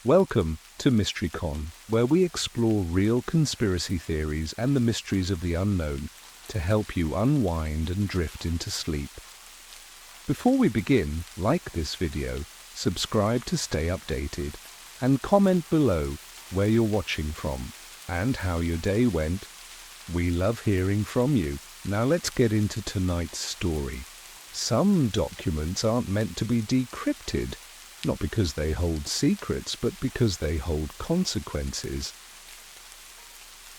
Welcome to MysteryCon, where we explore real conspiracy theories and the mysteries of the unknown to help you unwind and drift into sleep. Before we begin, like this video, subscribe to stay updated, and comment below where you're watching from and how your day went. We love hearing from you. Now let's get into tonight's story. Some documents aren't meant to be decrypted, not because they hold secrets, but because they hold consequences.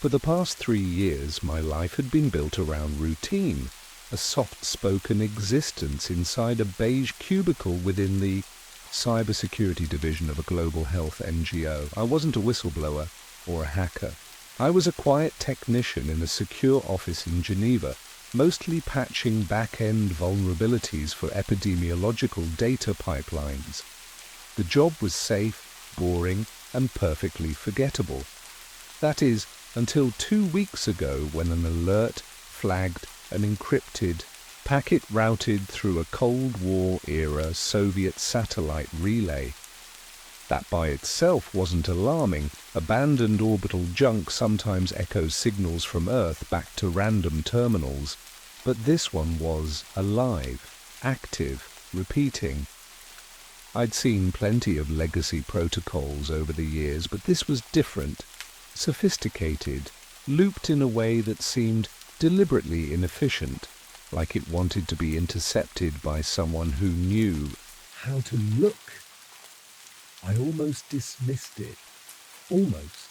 For the past 3 years, my life had been built around routine, a soft-spoken existence inside a beige cubicle within the cybersecurity division of a global health NGO. I wasn't a whistleblower or a hacker. I was a quiet technician in a secure office in Geneva, mostly patching back-end vulnerabilities for epidemiological data pipelines. The job was safe, boring, and perfectly forgettable. That is, until 2 weeks ago when an alert flagged an encrypted packet routed through a Cold War-era Soviet satellite relay. That by itself wasn't alarming. Abandoned orbital junk sometimes echoes signals from Earth back to random terminals. But this one was alive, active, repeating. I'd seen plenty of legacy protocols over the years, but this was different, sophisticated, looped in a way that seemed deliberately inefficient, like it wanted to be intercepted by someone who knew how to look. I almost dismissed it. Almost.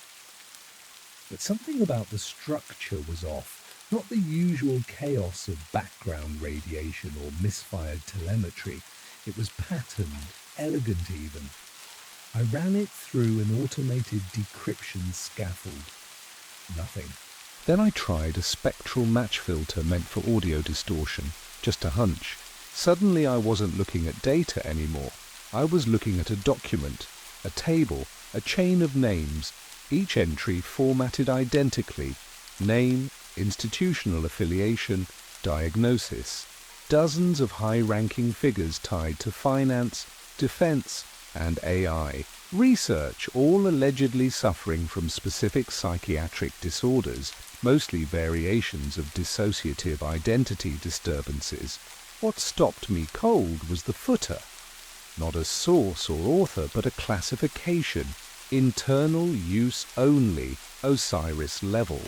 But something about the structure was off. Not the usual chaos of background radiation or misfired telemetry. It was patterned, elegant even. I ran it through an automated decryption scaffold. Nothing. Then I tried a spectral match filter meant for audio distortion, just a hunch. Suddenly I wasn't looking at data anymore. I was looking at a document, a table, a chain of names, each entry formatted identically. Name, institutional affiliation, diagnosis. Dozens of high-ranking figures tied to finance, defense, and AI. Research, all allegedly suffering from specific psychiatric disorders, mostly variations of dissociative identity disturbances. What stopped me cold was the footer. Not a source or author, but a classification. Internal use only, OSIRIS level.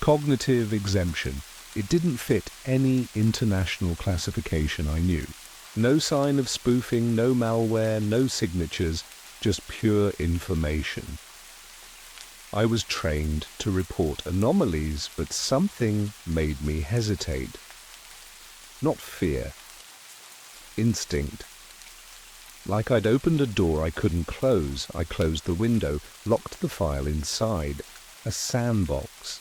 Cognitive exemption. It didn't fit any international classification I knew. No sign of spoofing, no malware, no signatures, just pure information. I was trained to report anomalies, but something made me hesitate. Not fear. Instinct. Like I'd opened a door I couldn't close, I closed the window, locked the file inside. A sandbox.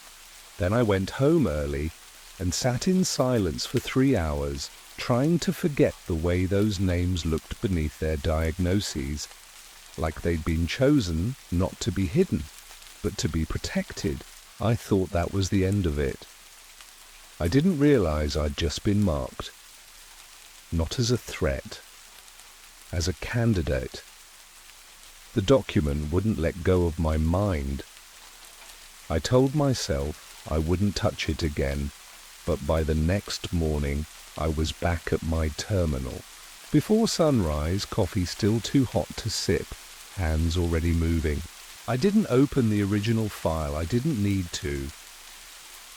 Then I went home early and sat in silence for 3 hours, trying to forget the way those names looked beneath their diagnoses, like they'd been chosen not to be hidden, but to be protected. I thought that was the end of it. I didn't realize I'd just been marked. Not as a threat, as a candidate. The document wouldn't let go of my mind. I told myself I wouldn't touch it again, but by the next morning I was back at my terminal. Before sunrise, coffee still too hot to sip, hands already moving. I didn't open the original file, I didn't need to.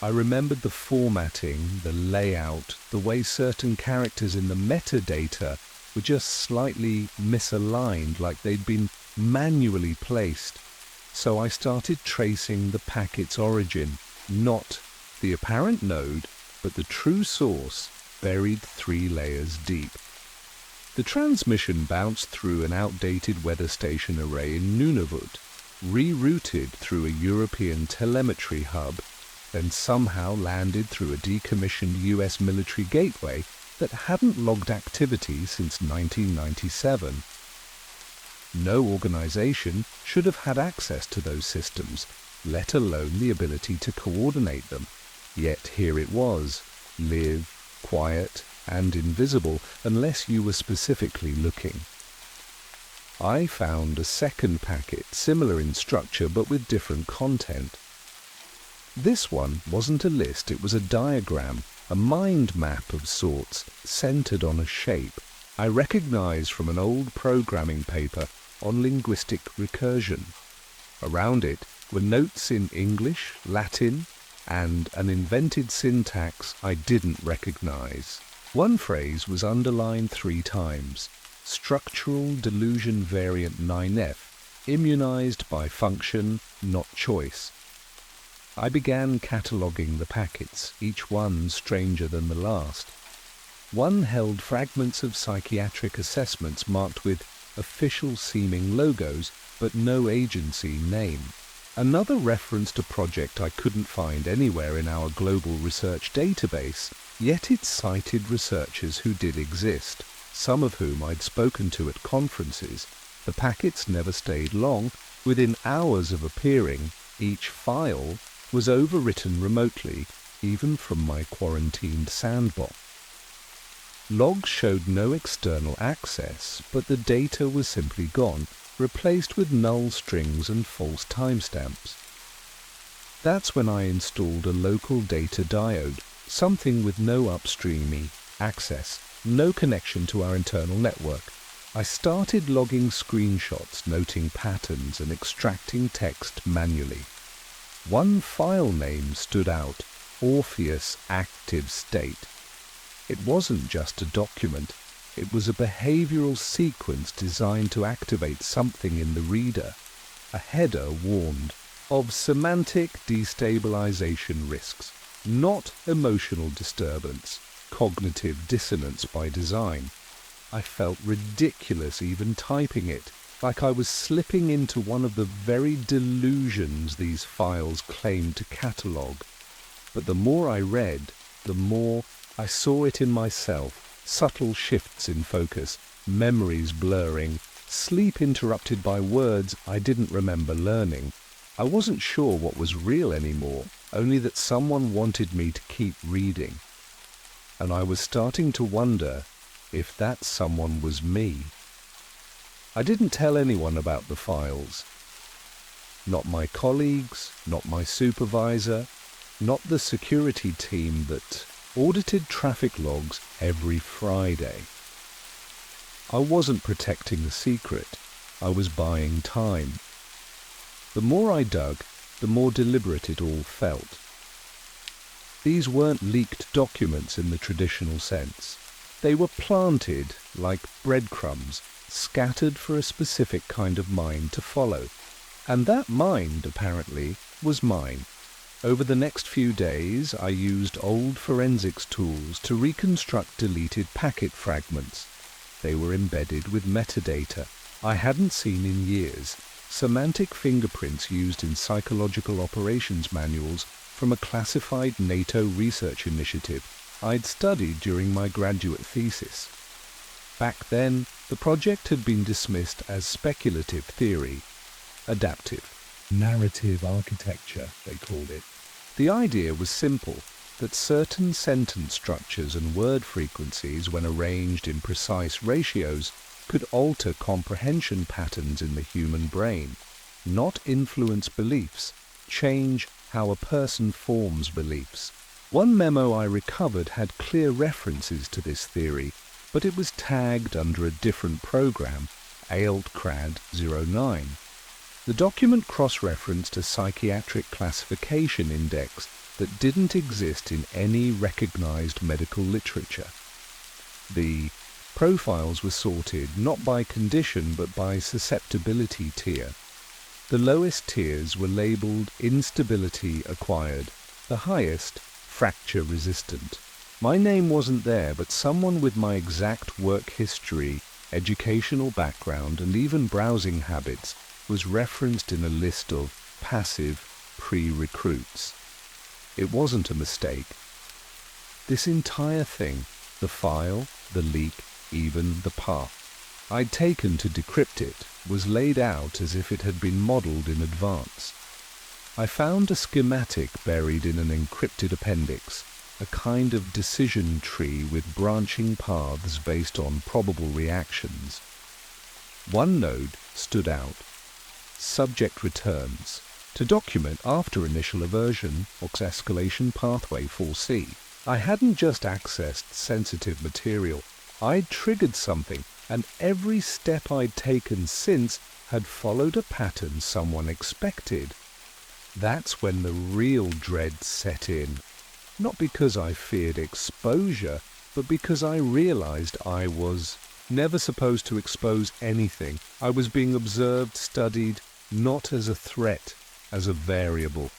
I remembered the formatting, the layout, the way certain characters in the metadata were just slightly misaligned, like they'd been manually placed. So I started tracing the packet's origin, not the apparent node, but the true source buried 3 layers deep. The transmission bounced through an outdated weather station array in Nunavut, rerouted through a European telemetry hub, then somehow landed through a decommissioned US military gateway that hadn't logged activity since 1997. No organization should have had access to those systems, let alone the ability to coordinate them. Yet here it was, live, quiet, and invisible unless you were specifically looking. I found a second packet, similar in structure but with different content. This one wasn't a list, it was a diagram, a mind map of sorts, centered on a shape I recognized from an old programming paper on linguistic recursion. Around it were notes in English, Latin, and an invented syntax I didn't recognize. One phrase was underlined 3 times: structural delusion variant 9F, immunized by function, not choice. I began cataloguing the packets, each one stranger than the last. One held fragments of psychiatric assessments marked with official-seeming logos, but no agency name. Another referenced a project I couldn't find anywhere in our global research database, yet it cited researchers who did exist, some of whom I'd spoken to at conferences. The packets never stayed long. Within hours of appearing, each file was overwritten remotely, even from my quarantined sandbox. Logs showed no external access, but the data was simply gone, replaced with null strings and false timestamps. That's when I installed a local data diode, something with no upstreamy access, no connection to our internal network. I started logging screenshots, noting patterns and extracting text manually. One file name stood out: Orpheus Active State. It wasn't just a document, it was a behavioral sequence designed to activate something in the reader. A header warned of semantic destabilization risks, not emotional disturbance, cognitive dissonance by design. I felt ridiculous even typing it, like I was slipping into one of the very delusions these files claimed to catalogue. But the more I read, the more I saw it in myself: subtle shifts in focus, memories blurring, sleep interrupted by words I didn't remember learning. I wasn't sure what was real anymore, only that someone wanted me to keep reading. And I was starting to wonder if that someone was me. I didn't tell anyone about the files. Not my colleagues, not my supervisor, not the security team that audited traffic logs every Friday. I wasn't protecting a secret, I was buying time. The more I dug, the more deliberate it all felt. These weren't leaked documents in the traditional sense. They were planted like breadcrumbs, scattered for a specific kind of mind to follow. And that mind, apparently, was mine. Over the next few days, I used old forensics tools to reconstruct deleted packet fragments. They were embedded with metadata I hadn't seen in years, semantic fingerprints used in psychological operations manuals from a classified NATO research initiative I'd studied during my graduate thesis. Back then, the project had been dismissed as speculative theory, adaptive, narrative architecture, they called it. The idea was simple, that certain sentence structures and word frequencies, when arranged in precise ratios, could alter comprehension patterns in the human brain, not influence beliefs, change how a person forms beliefs. One memo I recovered had clear references to this theory, but it was tagged under a different program, ALTCRAD 09. The document cross-referenced a psychiatric classification index that didn't exist in any recognized medical literature. The profiles were sorted not by condition but by susceptibility tier. The lowest tiers were labeled instability acquired, the highest fracture resistant. My name wasn't there, but someone with my exact work history, educational background, and even browsing habits was referenced in a list of passive pre-recruits. It wasn't a mistake. This entire thing, the file, the leak, even the path I'd taken to decrypt it, was laid out as if it had been modeled in advance. I found a schematic buried in an encrypted appendix, a kind of decision tree with branching paths based on probable reactions. One node stood out. Subject returns. To document after initial aversion or escalation pathway 4C. I hadn't just accessed sensitive material. I'd triggered something, and every step I'd taken since had followed a pattern someone expected. That's when the real dread set in. Not because I feared exposure, but because I realized I was never supposed to expose anything. I was being observed, studied, not as a threat, as a variable.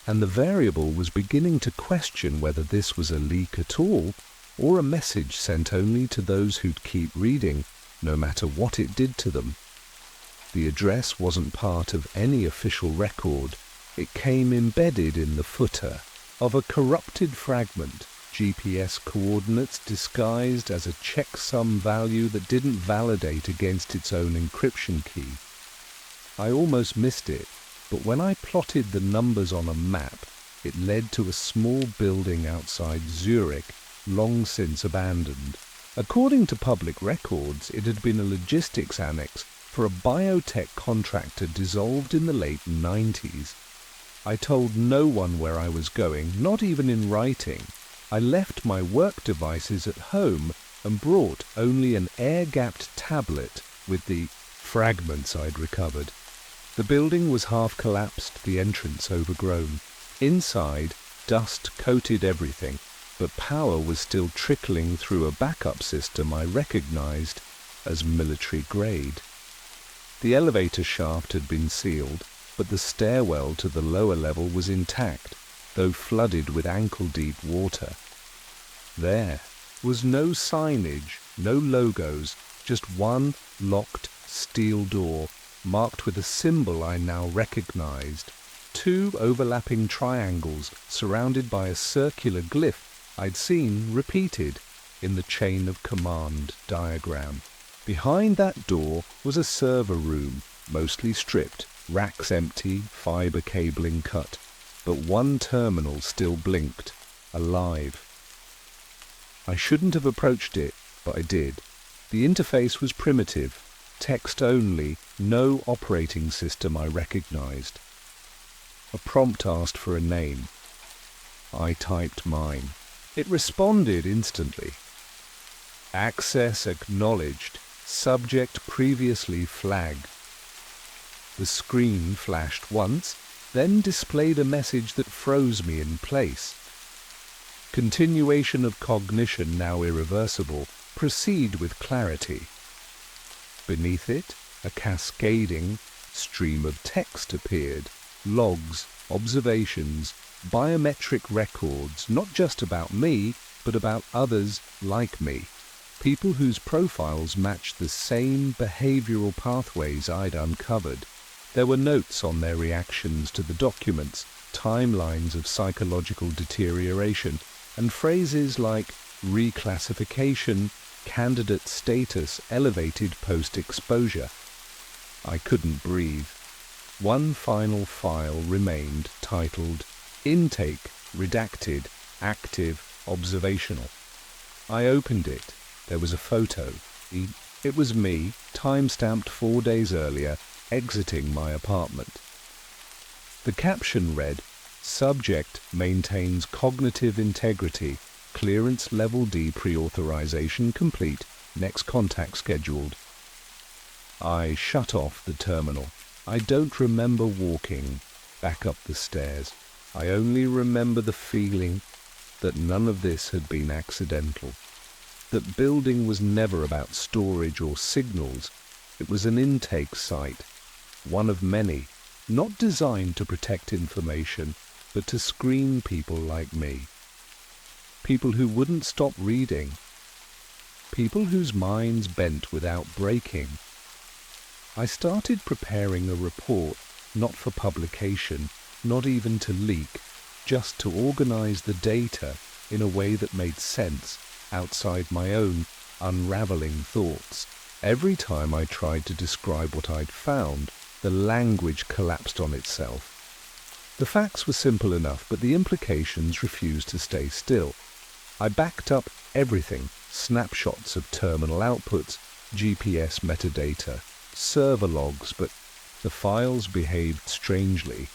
And the variable was beginning to question whether this was a leak at all, or a message sent only to those who'd keep reading, no matter what it did to them. The address wasn't part of any official record. It came embedded in the footer of a corrupted fragment, GPS coordinates disguised as a checksum value that didn't validate against its own encryption key. I almost missed it, but when I plotted the numbers on a map, it led to a small building outside Zurich, long since abandoned. According to public records, it had been a logistics annex for a biotech contractor dissolved in the late 90s. I told no one where I was going, not even in writing. I left my work devices at home and brought only an air-gapped tablet with the fragments I'd recovered. The building was half collapsed, the entrance overgrown. Inside, dust coated everything, but power was still trickling through a backup system I recognized as military grade. The elevator shaft had been sealed, but the stairwell to the lower level was intact, though flooded with ankle-deep water. There was no signage, no logos, just one locked steel door, marked with a symbol I now recognized. Two overlapping triangles surrounded by a circular glyph I'd seen repeated in the chain of command diagram. Behind that door was a server room, mostly stripped, racks empty, fiber cabling cut, but one terminal still blinked, alive. I shouldn't have approached it, but I did. The interface was primitive, text only, no operating system I recognized. A prompt asked for a name. I typed mine. It responded instantly. Access acknowledged. Subject previously flagged. The screen flashed once, then displayed a message that froze me in place. Continuation of cognition now irreversible. Proceed with clarity. Beneath it, a cascading stream of text appeared. Logs, observations, biometric records, not just about me, but about others like me. People whose profiles matched the same behavioral pathways I'd uncovered. There were notes on their reactions to the documents, timelines of psychological deterioration, and phrases like reclassification, candidate status elevated post-exposure. I couldn't breathe. One final file remained titled Intake, Redacted, Active, Observational. I opened it. There was a photo. It was me, time-stamped 4 days earlier, exiting my apartment. The caption read, Subject maintains cognitive integrity. Clearance Level D pre-authorization complete. Next contact scheduled. I shut off the terminal. I don't remember walking back up the stairs. I only remember the feeling that none of this had been accidental. That building was never about storage or signals. It was an intake site, one of many, not designed to protect information, but to screen people like me. People who wouldn't stop reading. People whose minds bent without breaking. I started preparing a report, not for publication, not even to leak, just to organize the data in a way that made sense outside my own unraveling thoughts. Every time I tried to describe what I'd found, the language collapsed on itself. The facts were simple enough, but the implications refused to stay still. I backed up everything, snapshots of terminal outputs, GPS metadata, server logs, but the files behaved strangely.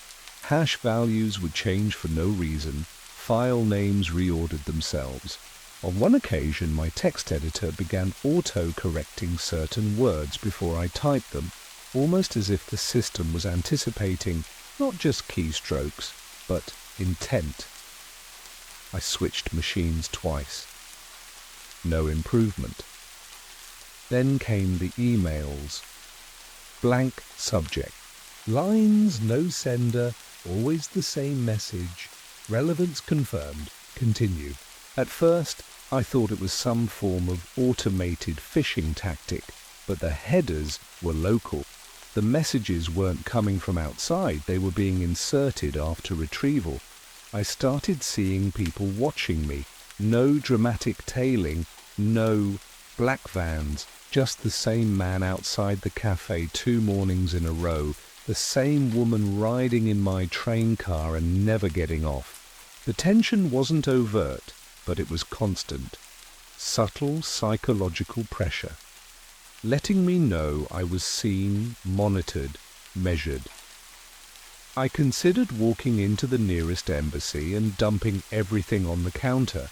Hash values would change for no reason. File names reordered themselves. On one occasion, my text editor began auto-correcting certain words before I typed them, almost as if the system was anticipating not just keystrokes, but intent. I switched machines twice. No improvement. Then came the emails. Blank subject. Lines, no sender, always the same message. Relevance confirmed. Continue. At first, I thought it was some form of automated phishing tactic, but the headers were local. The messages weren't coming from outside, they were being inserted after retrieval. I started seeing people watching me. No dramatic tailing, no black vans, just the same man outside the cafe 2 mornings in a row, the same woman riding in my train car and never getting off. The tension wasn't overt, but it was constant. Subtle psychological pressure, letting me know I was seen, monitored, measured. I considered walking into the nearest embassy and dumping everything on the counter,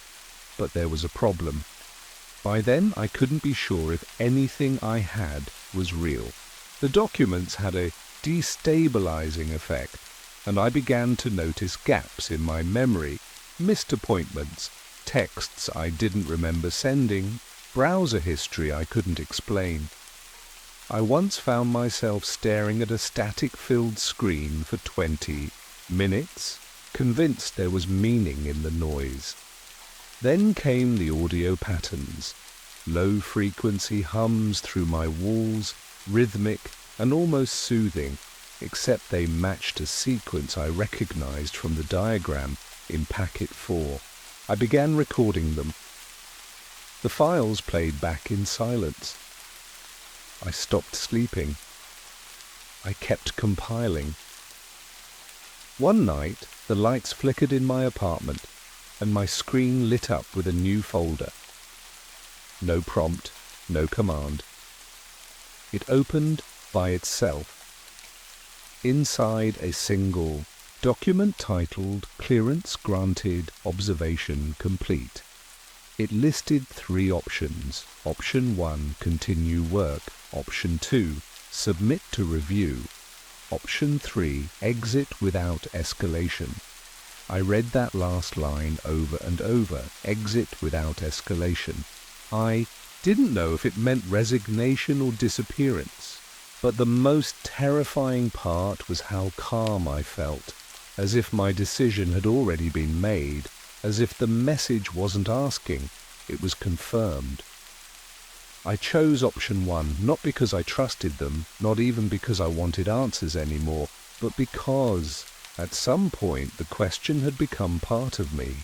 but there was a problem. By then, I couldn't be sure if anything I had was real. The documents had a destabilizing effect, and I began to notice gaps in my memory, missed appointments, texts I didn't remember sending, browser history I couldn't explain. I once found myself staring at a static-filled screen for 20 minutes, convinced there was meaning in the noise. Then came the audio patterns. Low-frequency hums through my walls, rhythmic and almost soothing, except they matched a sequence I recognized from the diagram in packet 4. I began recording them. The files played back in silence. I stopped sleeping. I kept compiling. One night, the lights flickered in my apartment, and my screen lit up with a new folder. No prompt, no command. It opened by itself. Inside a single document titled Clearance Granted, Observation Complete. It listed 3 options. Option 1, continue work. Option 2, submit to review. Option 3, exit without escalation. I read that last line over and over, exit without escalation. I didn't know if it meant resignation or disappearance, but the most terrifying part was how calm I felt, as if my decision had already been made, as if the message wasn't asking, it was confirmed. I chose option 1, not because I trusted them, not even because I wanted answers anymore, but because, at some point, the question had become part of me.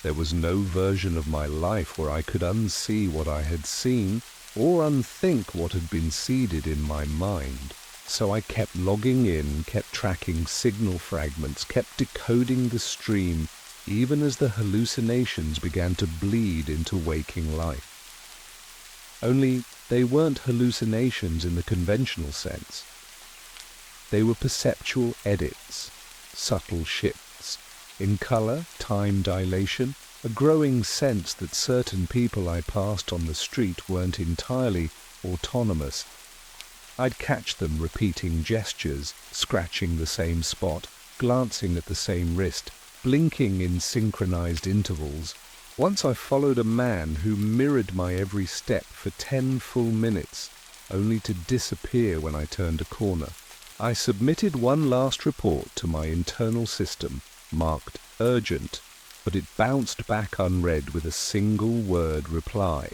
There was no version of my life where I could unsee what I had seen, or unthink what had been seeded in my mind. So I kept logging in, kept tracking signal fragments, kept decoding the stream, even as the hallucinations began to bleed into waking life. Only they weren't hallucinations in the conventional sense. They were perceptual edits, subtle shifts. In color, time dilation, a growing sense that certain people I passed on the street weren't entirely autonomous. I'd catch them repeating gestures, scratching the same spot, glancing at the same wrist, blinking in synchronized intervals. Once I followed a man who mirrored my every step for 10 full minutes, only to disappear when I turned a corner. I submitted one last report to my internal system, marked urgent, but it bounced back unread with a single word reply.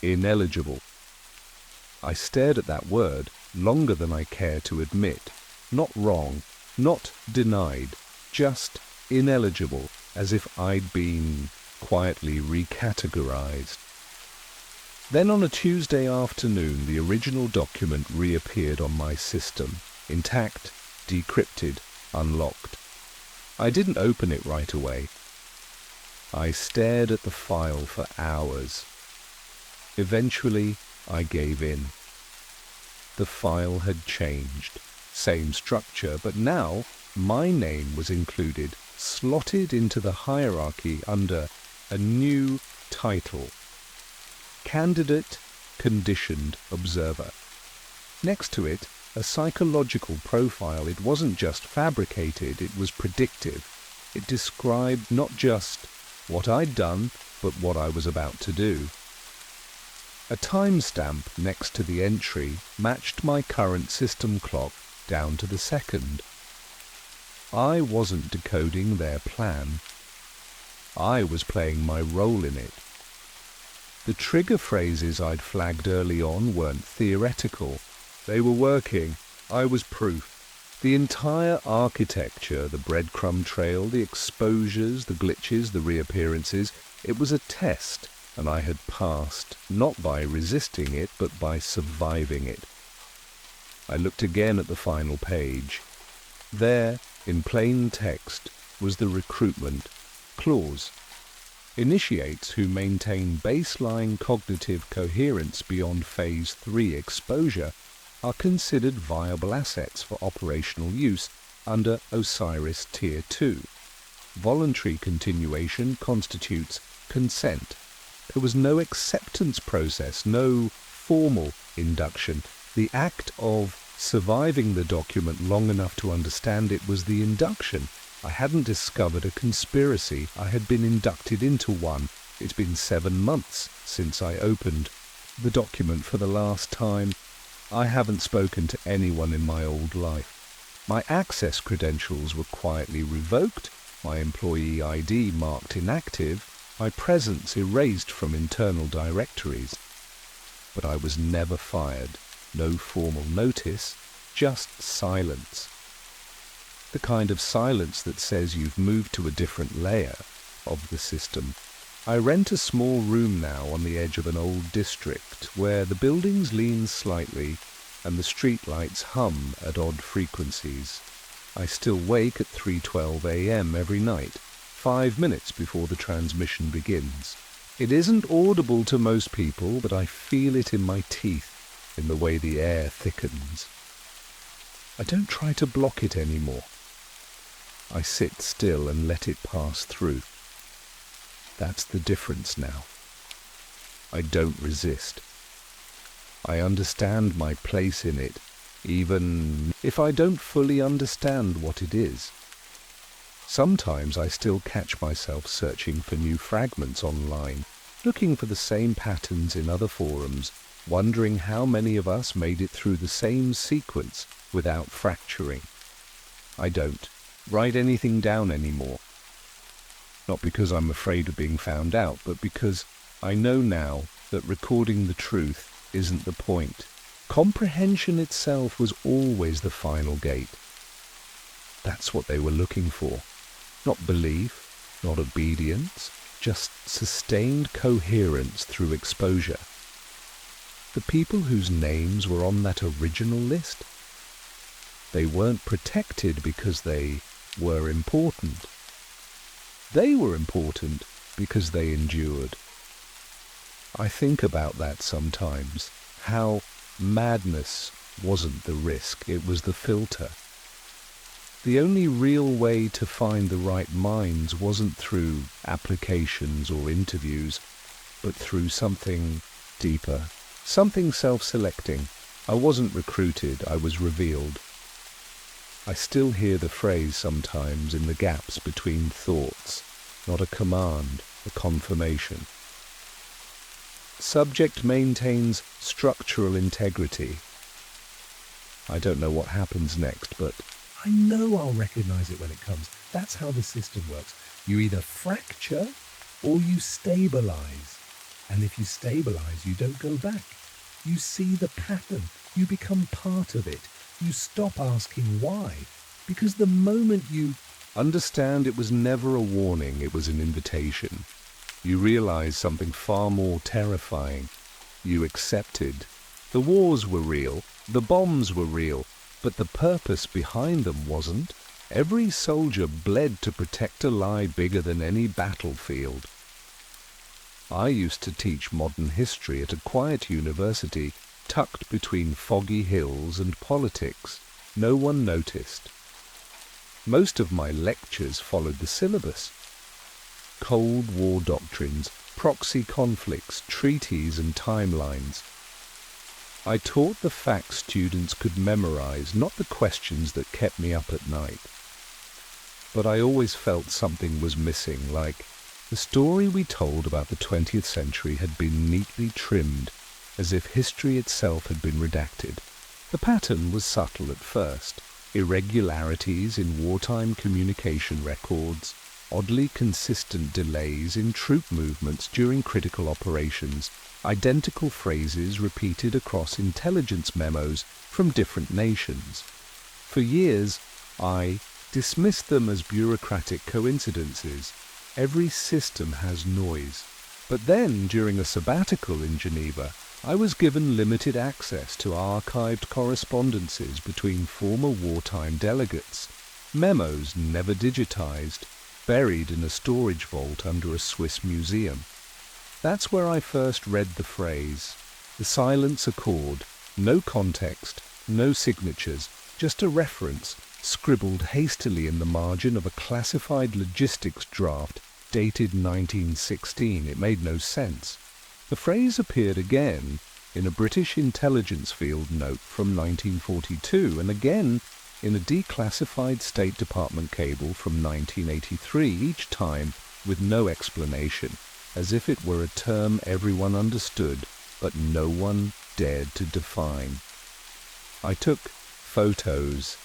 Ineligible. I stared at that word longer than I care to admit. Not wrong, not denied, just ineligible, as if I'd been quietly recategorized. Then on a Tuesday afternoon, the original document reappeared on my system, intact, decrypted, unlocked. I didn't open it right away. I stared at the file for hours. Eventually, I gave in. The file had changed. Same structure, but now my name was included, slotted into the hierarchy under a new title. Candidate Conditioned Observer. Next to it, a psychological profile. It wasn't just fabricated, it was predictive. It described not just what I'd done, but what I was about to do. A timestamp next to the entry matched my current system clock down to the second. I wasn't decoding their plan. I was playing my role in it. The trigger phrases I'd flagged early on weren't theoretical. They were working. I was proof. The entire architecture, the breadcrumb trail, the exposures, the glitches, the reappearances, it was a test, and I had passed, not by resisting it, but by surviving it. I looked again at the final page. There, in plain text, was the recruitment clause. Initiates who maintain baseline cognitive coherence beyond Phase 3 exposure are considered viable assets for operational use under OSIRIS Tier 2. Voluntary continuation constitutes consent. There was no acceptance process, no formal induction. The act of surviving the document long enough to understand it was the induction. I hadn't discovered a conspiracy. I had been inducted into one. It's been 7 months since I opened the document for the last time. I haven't spoken to anyone in my old life. My access credentials were quietly revoked, my employee ID marked inactive, my presence erased from internal directories. But I was never fired. No formal notice, just silence. The kind of silence that says you've moved to a different layer of the system. I rent a small room now on the edge of an old district where the buildings lean slightly and the streetlights hum at odd frequencies. I still wake at 3:12 a.m. every night, 5 minutes before the transmission begins. It isn't audible to most people, but I feel it in my teeth, in the way the air thickens. I don't try to block it anymore. I sit still and let it pass through. That's the difference now. I don't resist. I understand my place in it, even if I don't fully understand what it is. Sometimes I still catch myself searching for new fragments online, looking for the same patterns in other forums, wondering how many of us made it through the same sequence without fracturing. I don't write anything down anymore. Not because I'm afraid of being found out, but because I know now that recording the truth isn't the point. Comprehension itself was always the final gate. That's what they were looking for. Not belief, not obedience, just sustained coherence through exposure. The people whose names were on that original list, they weren't protected because they were important. They were important because they endured. I think about that sometimes, how madness wasn't the risk, it was the filter. The only real way to find the right minds wasn't through applications or interviews, but through something deeper, something self-selecting. I wasn't recruited, I was revealed. I still hear the phrase sometimes in the gaps between thoughts, not a command, a confirmation. Subject maintains structural integrity. I don't know what happens next, but I know I'll recognize it when it comes. That's how the system works. You either fracture or you stabilize. And if you stabilize, you don't go back. You see the pattern. You become part of it. You stop asking why. Because the moment you understand it was never a warning, it was an invitation. You realize something far more terrifying. You accepted. The wars were real, the bombs were real, but the purpose behind them wasn't. Every soldier bled to protect a lie bigger than any battlefield. I used to teach modern history at a quiet university tucked between foggy hills and politics. No one noticed. Most of my lectures followed the syllabus. Cold War doctrines, proxy conflicts, treaties and timelines. I taught the facts students could memorize, not the questions that kept me up at night. But I always felt something was missing, like the story we told about the 20th century had been neatly trimmed, as if history itself had been redacted. The pattern was subtle at first. Irregularities in wartime communication records, oddly consistent delays in troop movements during critical operations, identical phrases repeated across intelligence memos from different nations. For years, I dismissed them as bureaucratic coincidences. Every system has noise. But then, during a sabbatical in Geneva, I was given limited access to archived correspondences between former wartime delegates, memos never digitized, buried in a storage vault under a Swiss museum. That's where I first read the phrase, the silence accord, no context, no signatures, just a reference scribbled hastily in the margin of a classified logistics draft dated 1916. It made no sense. The phrase appeared again in a British intelligence field note from 1942 and again in a declassified State Department cable from 1983, each time with no explanation, as if it were a term everyone understood but no one dared to define. I took photos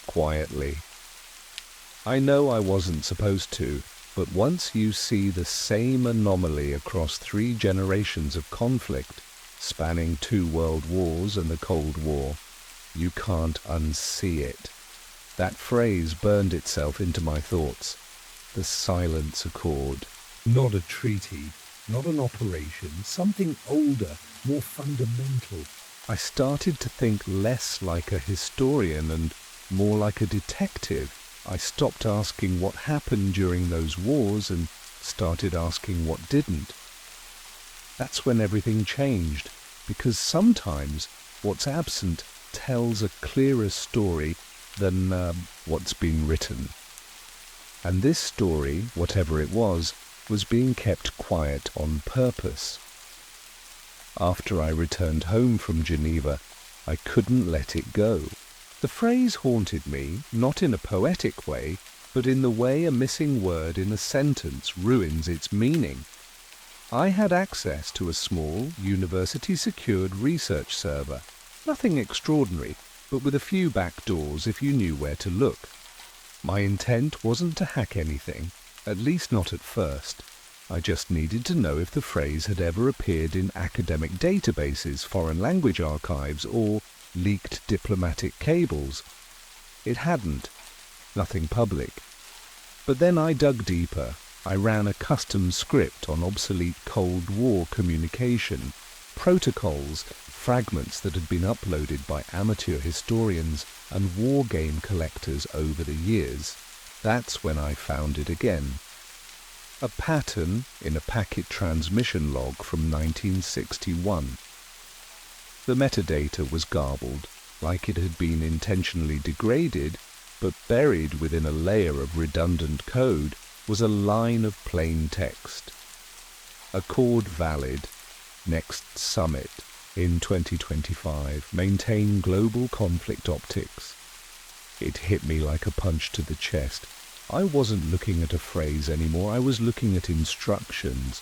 quietly. I know I wasn't supposed to, but once you see the same anomaly across 3 generations of conflict, spanning 2 world wars and the Cold War, you can't unsee it. That phrase burned itself into my thoughts. The silence accord. Not a treaty, not an operation, something older, more fundamental. I started to think less like a historian and more like a detective. I stopped asking what happened during those wars and started asking what didn't. That's when everything changed, because sometimes what's absent tells a clearer story than what's been written. And this story, whatever it was being kept quiet on purpose. After I returned home from Geneva, I couldn't let it go. The phrase haunted me, not in a poetic way, but in the way a missing word in a sentence ruins its meaning. I had access to a small, university-secured research server. Nothing extraordinary, but with a few back doors if you knew where to look. My intent wasn't to hack anything, at least not at first. I just needed to know if the phrase had ever appeared in academic databases, foreign language archives, or leaked diplomatic cables. It hadn't. Nothing public. But then I dug deeper. I ran a custom script on obsolete Cold War communication, protocols, fragments that had been uploaded by amateur historians and war game collectors over the years. That's when I found it again. A pattern in a packet transmission log from 1961. The metadata was garbled, like it had been intentionally degraded, but buried within a layer of redundant code was a line of plain text. Accord valid. Next summit in 2025. Maintain global conflict optics. It hit me like a punch to the chest. I wasn't looking at a phrase anymore, I was looking at instructions.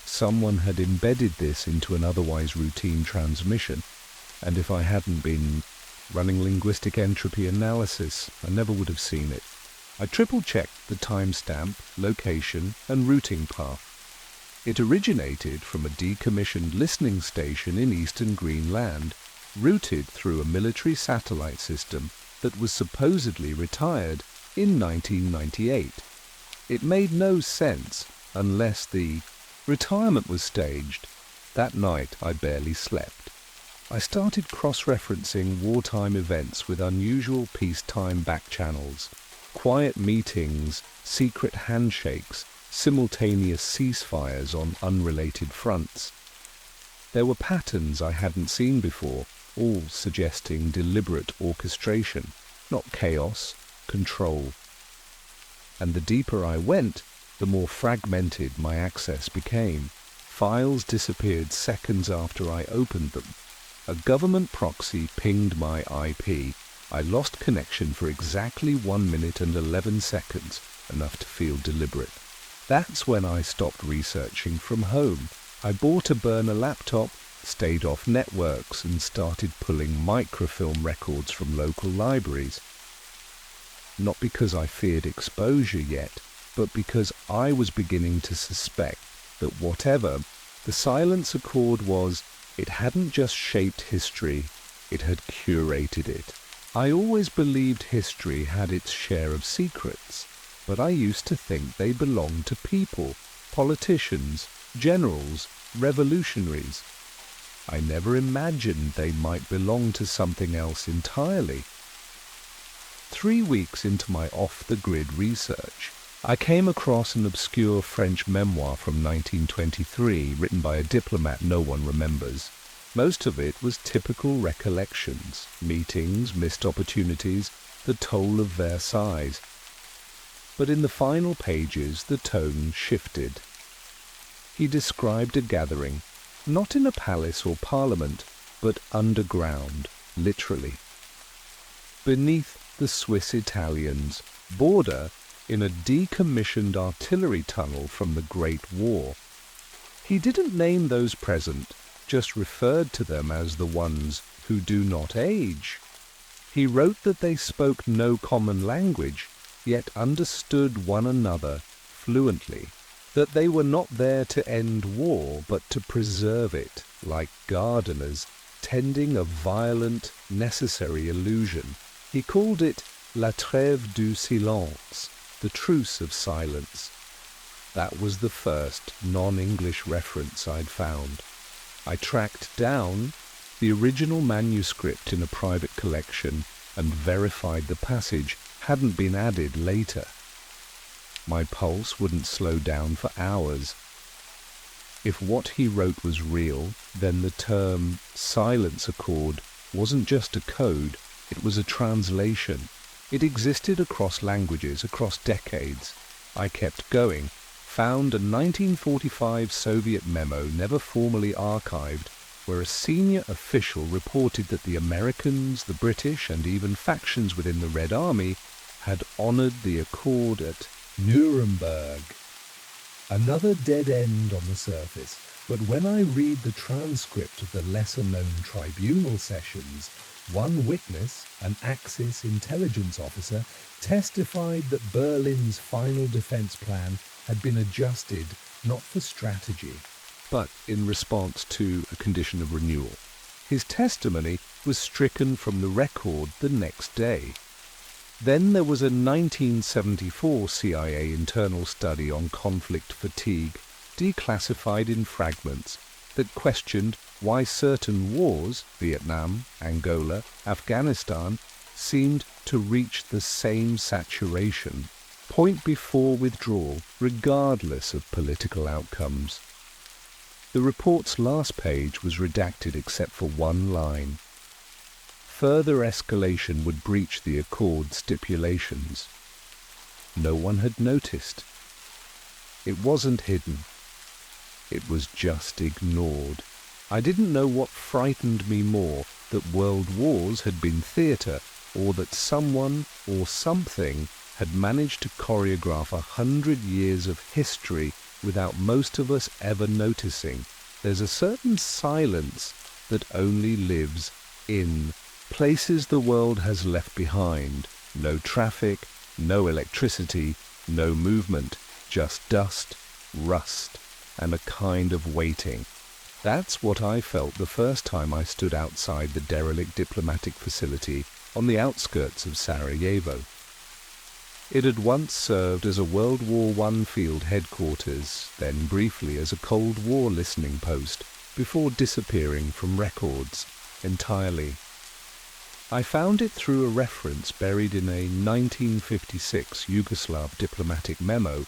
Someone had embedded this into an otherwise routine transmission, and if I hadn't been running linguistic entropy analysis, I never would have seen it. I triple-checked the timestamp, location, and routing path. It originated from a decommissioned listening station in eastern Greenland, routed through a military satellite system that was supposedly retired in 1998. It made no sense unless the retirement was staged. That night I barely slept. I started cross-referencing wartime events with unusual peacetime backchannels, quiet meetings, secret handshakes, simultaneous ceasefires on unrelated fronts. There were patterns I hadn't seen before, all suggesting deliberate orchestration, not chaos, control. And the deeper I went, the more fragmented my access became. Files disappeared seconds after I opened them. A government proxy pinged my IP. I lost connection for exactly 1 minute and 11 seconds, enough to feel deliberate. That's when I stopped researching from home. I bought a burner laptop, stayed off networks, and started pulling microfilm records from local libraries. Not because I feared exposure yet, but because I was beginning to suspect that whatever the silence accord was, it hadn't just shaped history, it had curated it. I always believed history had its share of secrets, but I used to think they belonged to people, politicians, generals, revolutionaries. I never imagined they might belong to something else entirely. 3 weeks into my off-the-grid research, I came across an obscure French memoir from 1923 written by a diplomat no one remembers. Most of it was typical recollections, meetings, missed opportunities, the toll of Versailles. But in the final pages, the tone shifted. He described a gathering, not in a palace or parliament, but underground, literally. Beneath the Swiss-Italians' border, in a decommissioned artillery tunnel from the Great War. He didn't name those present, just referred to them as the ones who do not age. He wrote that they spoke no common language, yet understood one another fluently, that they were not there to end war, but to preserve it, like gardeners tending a violent, necessary illusion. He called it la trêve du silence, the truce of silence. That was the first non-English reference I'd found. I tracked down the original manuscript in a private collection and verified the passage hadn't been added later. My pulse wouldn't slow down for hours. If what he wrote was real, then the term silence accord wasn't just a code, it was a translation. It existed across languages, across decades. I kept going, found a 1945 Soviet memo never formally archived, where a senior official reported that the Americans, the British, and even factions within the Red Army had honored the accord at Nuremberg. Another dead end on the surface, but when I read the transcript of the lesser-known tribunal sessions, one witness, an Axis intelligence officer, testified that Berlin's final defense plan had been adjusted not for strategy, but in response to a condition of renewal. His testimony was stricken from the record the next day. Then there was a 1974 CIA internal study on conflict fatigue, declassified in fragments, that questioned why certain wars, Vietnam, Angola, Afghanistan, seemed to reach the same saturation point before withdrawal, regardless of political outcomes. The report's last page was redacted except for one line. Further escalation would breach the accord stipulations. No one had noticed. It wasn't hidden. It was just ignored. I didn't know what frightened me more, that world wars had been theatre, or that someone or something had managed to choreograph 100 years of history without most of us ever noticing. There's a certain silence that only lives in places the world has left behind. No traffic, no electricity, no movement, just dust, rust, and a kind of waiting. That's what I felt the first time I stood outside the derelict diplomatic facility on the outskirts of Sarajevo. It had once served as a World War I field headquarters, then briefly as a Cold War listening post, before disappearing from records entirely. I found it through a reference buried in a 1956 Yugoslav diplomatic memo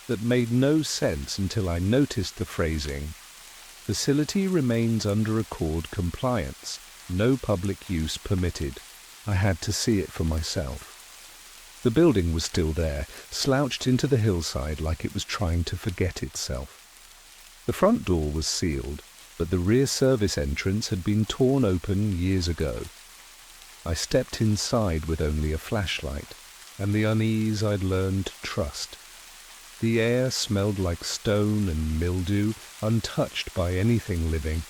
that made no sense until I noticed the phrasing, Facility remains under Accord compliance. No public use permitted. I had to see it for myself. The building was still there, slouched into the hillside like it was trying to forget itself. The front door was sealed, but the rear service entrance had been torn open years ago. I stepped inside with only a flashlight, and the unease I'd learned to trust. The air smelled like stone and mildew, untouched by anything living.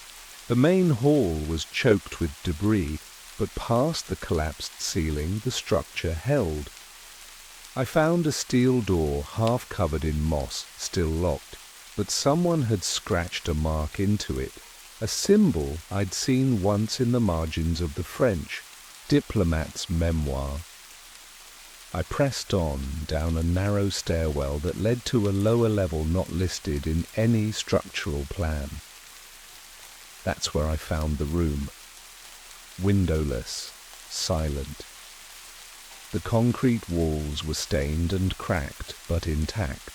The main hall was choked with debris, but past the collapsed ceiling the structure held. I found a steel door half covered in moss, still locked, but someone had scratched a mark into it, a symbol I'd seen once in the margins of the French diplomat's memoir. I pressed on down a narrow stairwell that led to a lower level not listed in any structural plan. That's where I found the room. Windowless, silent. The concrete walls were stained and cracked, but intact.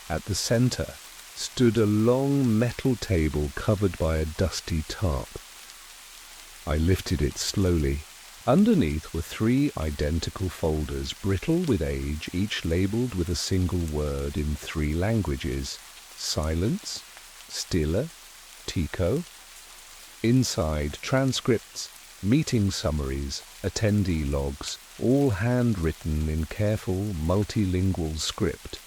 At the center stood a long metal table covered by a dusty tarp. I lifted it slowly. Underneath were 3 identical folders, brittle with age, each labeled with a single word in 3 languages: silence, stille, tico. Inside, transcripts, meeting summaries, attendee logs, all handwritten in careful multilingual script.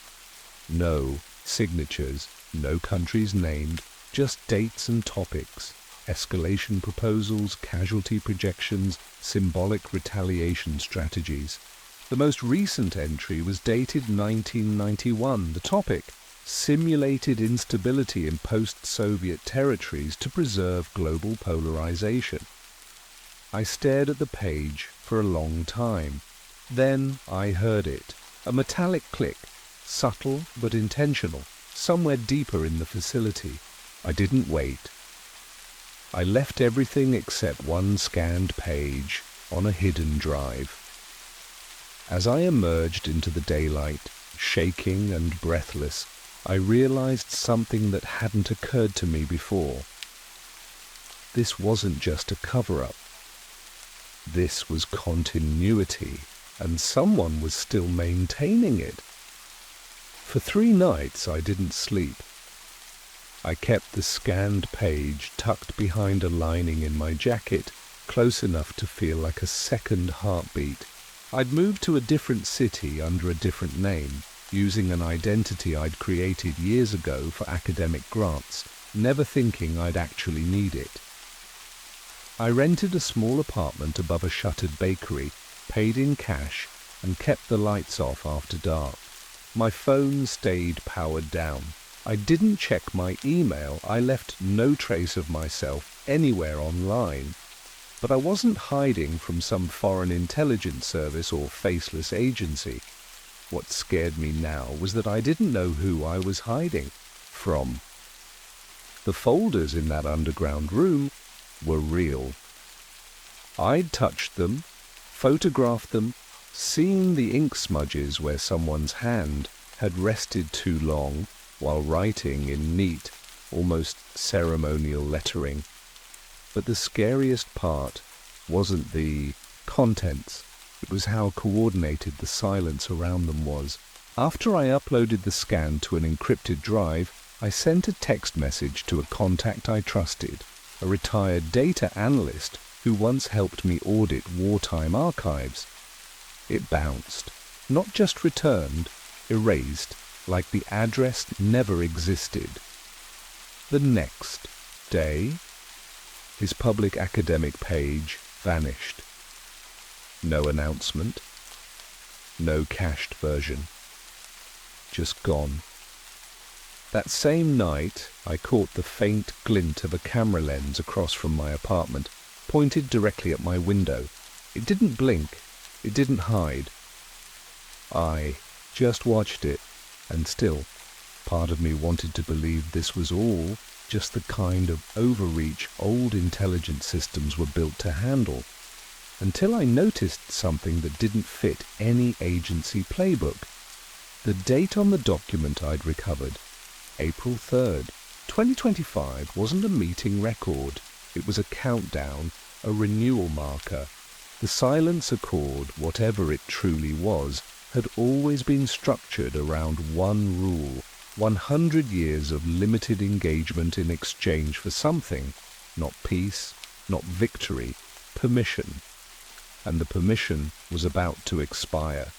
No signatures, no countries named, just dates and topics, escalation proposals, casualty projections, symbolic retaliation strategies. The most recent entry was dated 1991. The topic: simulated instability in post-Soviet territories to preserve global polarization. I stared at the page for a long time. Then I heard it, a metallic click, subtle but intentional, somewhere deeper in the facility. I didn't wait. I left everything except one scanned page on a hidden drive. As I emerged into the daylight, shaking and breathless, I realized something that hadn't occurred to me before. This wasn't just a cover-up. This was continuity, and someone was still maintaining it. For 3 nights I didn't sleep. I kept the scanned page tucked behind a lining in my jacket, close enough to feel like a second heartbeat. I'd moved to a different city under a different name, using an identity I'd created years ago for academic grants, never thinking I'd actually need it. I rented a small apartment above a shuttered bakery, paid in cash, and kept the lights off after dark. My phone stayed powered down. I didn't check my email. I left no trace of myself anywhere online. But I wasn't hiding from some foreign intelligence service or faceless agency. What scared me now was that I didn't know who I was hiding from. The folders in that underground room were real. I'd touched them, photographed them, seen the ink smudges where someone's hand had rested too long while writing in neat, almost ceremonial lettering. But the scariest part wasn't the contents. It was how coordinated the silence around them was. After I uploaded the scan to an encrypted drive, I sent a text message to a contact I trusted, a retired data analyst who once helped me audit wartime archives. It bounced, not just returned, erased, like the address never existed. The next day, his public academic page vanished. No announcement, no cached version, just gone. That same night, I caught the faint glint of a camera lens across from my apartment, pointed directly at my window. It didn't blink, it didn't hide. I just watched it, and still, part of me wanted to believe this was all just the kind of overreach old intelligence systems were built to handle, until I noticed something that didn't fit any agency playbook. The date on the document I'd recovered, April 3rd, 2025 wasn't a meeting record. It was a countdown, a renewal marker. The silence accord, whatever it truly was, had always been structured around one rule: 100 years of limited engagement in exchange for something, not peace, not victory, permission. And the permission was about to expire.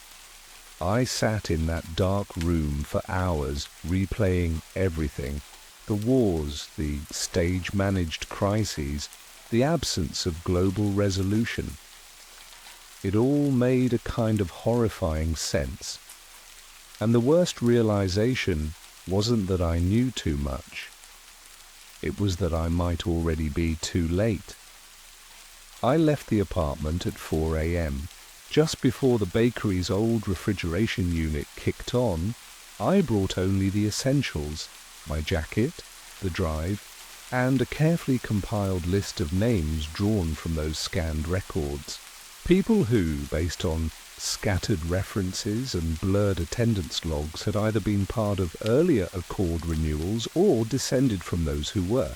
I sat in that dark room for hours, replaying everything: the wars, the stage-managed crises, the absence of global resolution. It all made a kind of horrifying sense. And the worst realization wasn't that I knew too much. It was that I might already be too late. I left the apartment at 4 a.m. Just before the bakery's old refrigeration unit kicked on, I brought only the essentials: my jacket, the drive, and a carefully compiled list of names drawn from those scanned records. People who, based on scattered references and blurred attendance logs, had either been part of earlier Accord renewals or descended from those who were.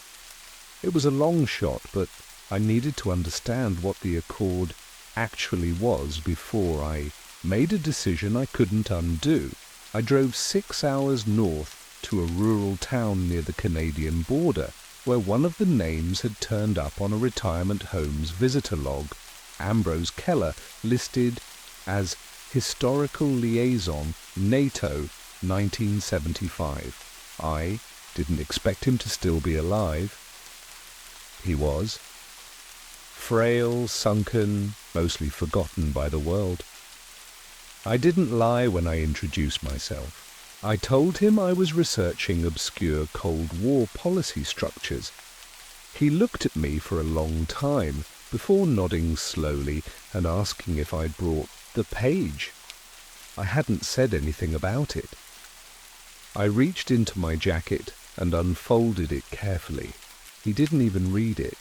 It was a long shot, but I needed to understand what the Accord actually was before I made a decision I couldn't undo. I drove 6 hours north to a rural town near the Canadian border, where one of the names had turned up on a retirement home's visitor log: Ambrose Keller, listed as Historical Liaison, NATO, 1975. I didn't expect him to still be alive. He was. Frail, sunken, mostly forgotten by the world. I didn't lie when I introduced myself. I told him I was researching obscure Cold War policy structures. He looked at me for a long time, before nodding slowly and asking if I'd brought the page. I hadn't said anything about it. I reached into my jacket and unfolded it carefully. He didn't even read it.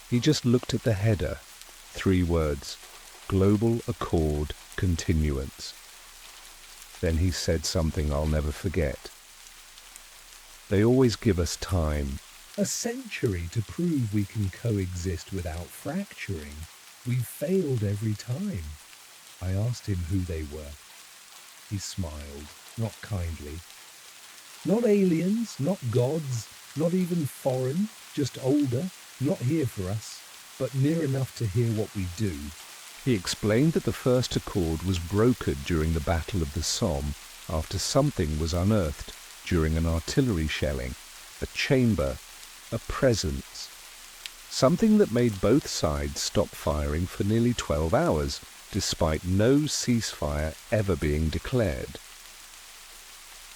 He just looked at the header. 3 words: Global Accord Continuance. Then he said something I'll never forget. They always give us time. A century to prove we can coexist without fracturing. We've failed every time. I asked him who they were. He smiled, not kindly. Not aliens, not gods, not even foreign, just older, not here for us, but near enough to hear what we do. He explained that the first accord was brokered during the Battle of the Somme after something was unearthed during an artillery shelling, a chamber, a presence. Something that made both sides stop firing for nearly 12 hours, despite no ceasefire ever being declared.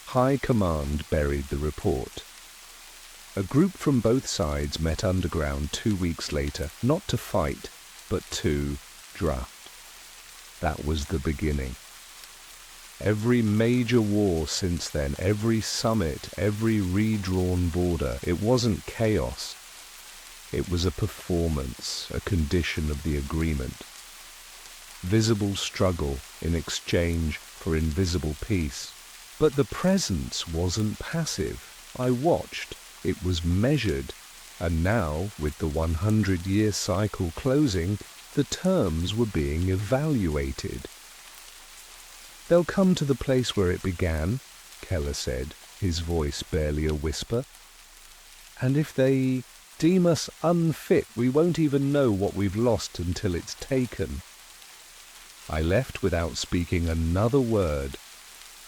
High Command buried the report. A group from both sides met underground 2 weeks later, not to fight, but to draft. That was the beginning. Every major war since then, every summit, every redrawn border, it wasn't chaos. It was a performance, a condition of the agreement. Visible struggle in exchange for invisible peace. But the presence wasn't passive. I watched. It was measured. And now, with the 100-year cycle closing, the terms were being evaluated. They'll come to the place where it began, Keller said, his voice barely a whisper. And if they deem us unfit, we won't even know what we've lost until it's taken. I left without speaking another word.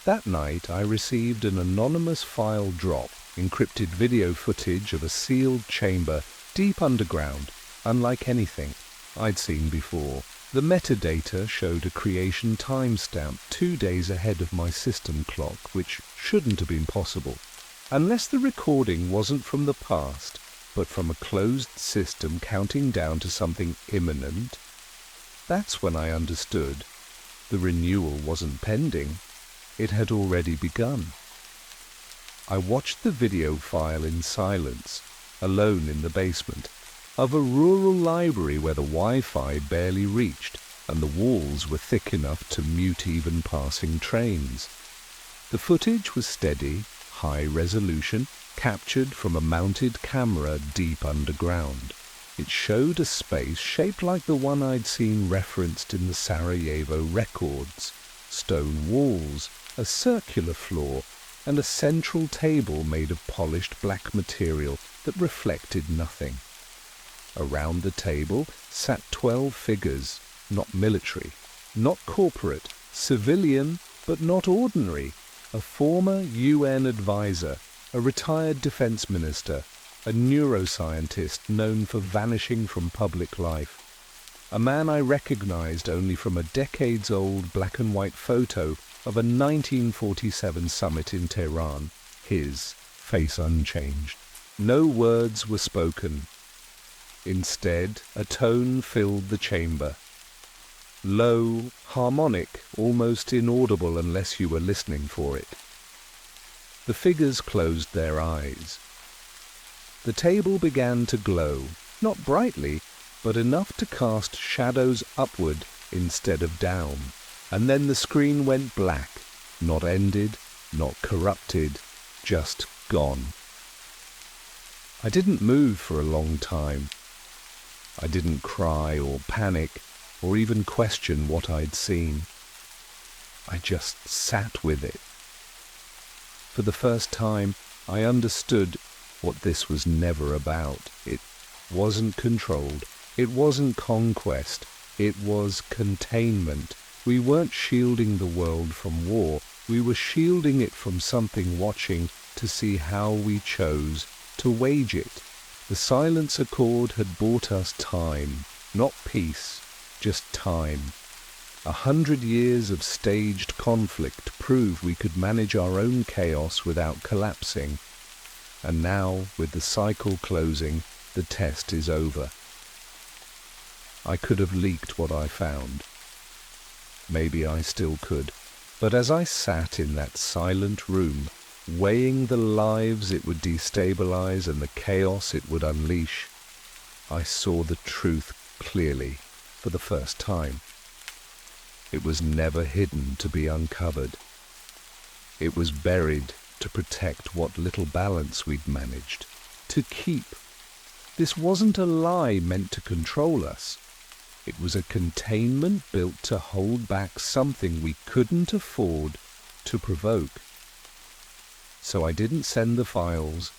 That night I received an anonymous file drop, encrypted video footage of a sealed chamber deep underground, unlike anything I'd seen before. The metadata showed a creation timestamp 2 days ahead of my system clock, which shouldn't have been possible, unless the recording wasn't from the past, but from a closed system counting down to something imminent. That's when I understood. The renewal wasn't pending. It had already begun. I watched the video file in silence, alone in the basement, of a rural library where the Wi-Fi barely reached and the walls were thick enough to mute even passing trains. The footage was steady, high resolution, captured from a mounted camera deep underground. It showed a space shaped like the one I'd seen referenced in the Sarajevo records. Stone walls, a circular floor, and a central table made of polished black material that reflected nothing. Around the table sat 12 figures, not military, not corporate, civilian, but not ordinary. A former UN advisor, a retired defense minister, a neuroscientist known for vanishing from public life. A man I recognized only from a decades-old black-and-white photo of a 1947 summit in Tehran, his face unchanged. No words were spoken. Instead, a tone filled the chamber. Low, harmonic, almost inaudible unless you were listening for it. The figures closed their eyes. The table began to glow, not brightly, but enough to cast shadows upward instead of down. And then the screen went black, not ended, not corrupted, just gone. I didn't move for a long time. I didn't cry or panic or even question what I'd seen. I just sat with it. For the first time, I understood what this was never about. It wasn't controlled. It wasn't conquest. It was containment. We weren't shielding the world from war. We were shielding it from something watching to see how we chose to wage it. The silence accord had bought us time, not peace, just time. 100 years of staged conflict proved we could manage our own chaos without collapsing. And now, with the cycle closing, the test is over. I could have leaked what I found. Maybe I still could. But as I sat in that silent room, weighing the lives it would destabilize and the chaos it would unleash, I saw the truth clearly for the first time. It was never hidden to be uncovered. It was buried to protect what little balance we'd managed to keep. This wasn't a lie meant to control us. It was a containment built to hold back something we couldn't afford to provoke. So I didn't send the files.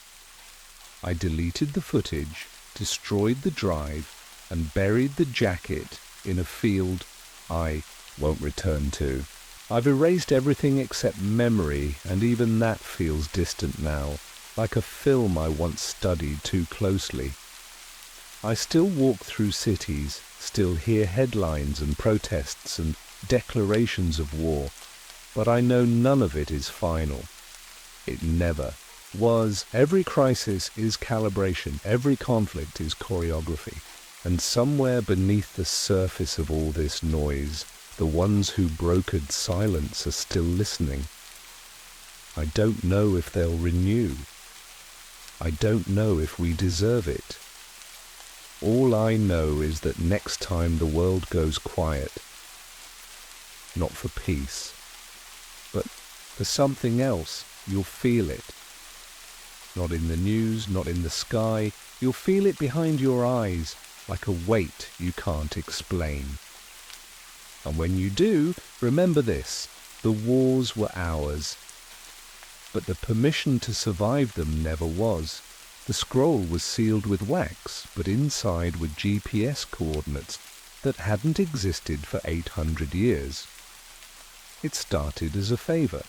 I deleted the footage, destroyed the drive, and buried the jacket in a field I won't return to. I've erased everything except memory, and even that feels distant now, like a film I once studied too closely. I still walk through cities, still hear headlines and protests and declarations of war, but I know none of it is final. It never was. Every crisis is calibration, every conflict is choreography, and somewhere beneath the surface of all this noise, the ones who brokered silence are still listening. I don't know if they'll renew. I don't know if we deserve it. All I know is that next time the world goes quiet, not for peace, but for something else, you'll feel it. Not in the news, not in the sky. You'll feel it behind your eyes, like a weight you can't explain. And when you do, remember this: the wars were ours, but the permission to survive them never was. The scroll was sealed with wax, but inside were GPS coordinates that hadn't existed for 800 years. It started as a favor.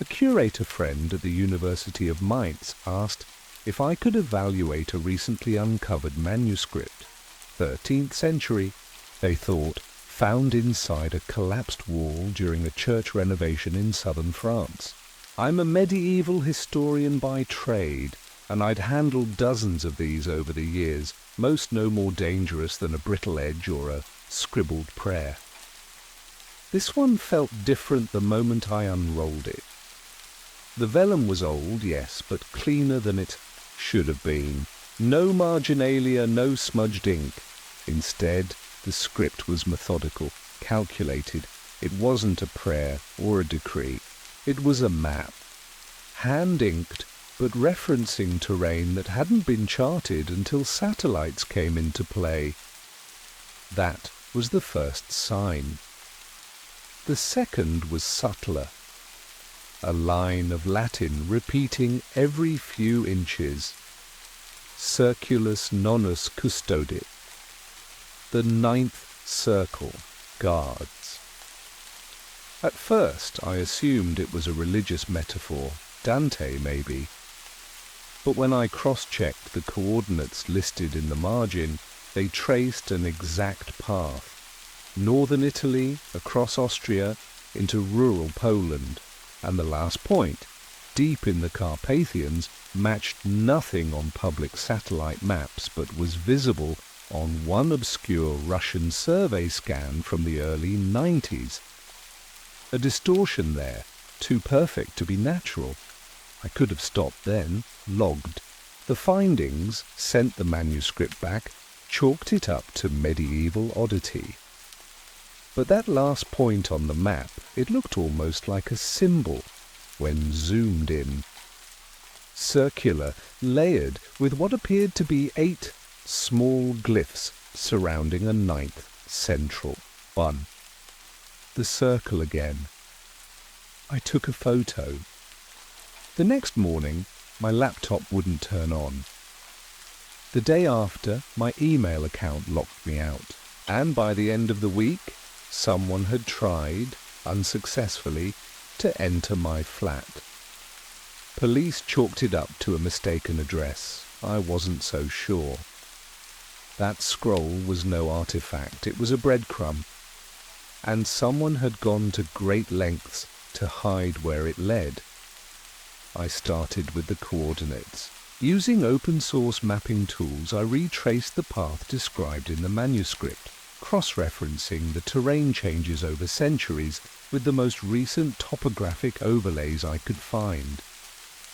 A curator friend at the University of Mainz asked if I could evaluate a recently uncovered manuscript, 13th century, they thought, found inside a collapsed wall during a church renovation in southern France. I'm a medieval historian by trade, and I'd handled dozens of these over the years, most no more dangerous than a brittle edge or a scribbled prayer. This one felt different the moment I unrolled it. The vellum was old, yes, but cleaner than it should have been. No marginalia, no smudged ink. Instead, the script was methodical, calculated. It wasn't a prayer or a decree. It was a map. Hand-inked, but referencing terrain that hadn't been charted until satellites came into play. That was the first sign. The second was subtler. A line of Latin repeating every few inches. Circulus nonus custodit. The ninth circle guards. At first I assumed it was a religious metaphor, Dante maybe. But when I cross-checked the coordinates listed in the margin, they traced an exact path. Northern Italy, across Austria, into rural Poland, and the last point, deep in the Carpathians, matched nothing on public satellite maps but was visible on one obscure Russian survey scan from the early 90s. A distortion there, too perfect to be natural. I could have stopped then, logged. The findings, sent the manuscript back, chalked it up to medieval oddity. But that last point on the map, it looked almost like a symbol when zoomed in. Circular, layered with what appeared to be 8 small glyphs surrounding a 9th central one. The circle again. I took a photo. The next morning, my laptop wouldn't turn on. The day after, my email account locked me out, and by the end of the week, someone had tried, unsuccessfully, to enter my flat. Police chalked it up to a mistaken address. I wasn't so sure. That scroll was no artifact, it was a breadcrumb, and someone had gone to great lengths to hide where it led. I started with the coordinates. Using open-source mapping tools, I retraced the path described in the manuscript, cross-referencing the terrain changes over centuries with the most recent topographic overlays I could find.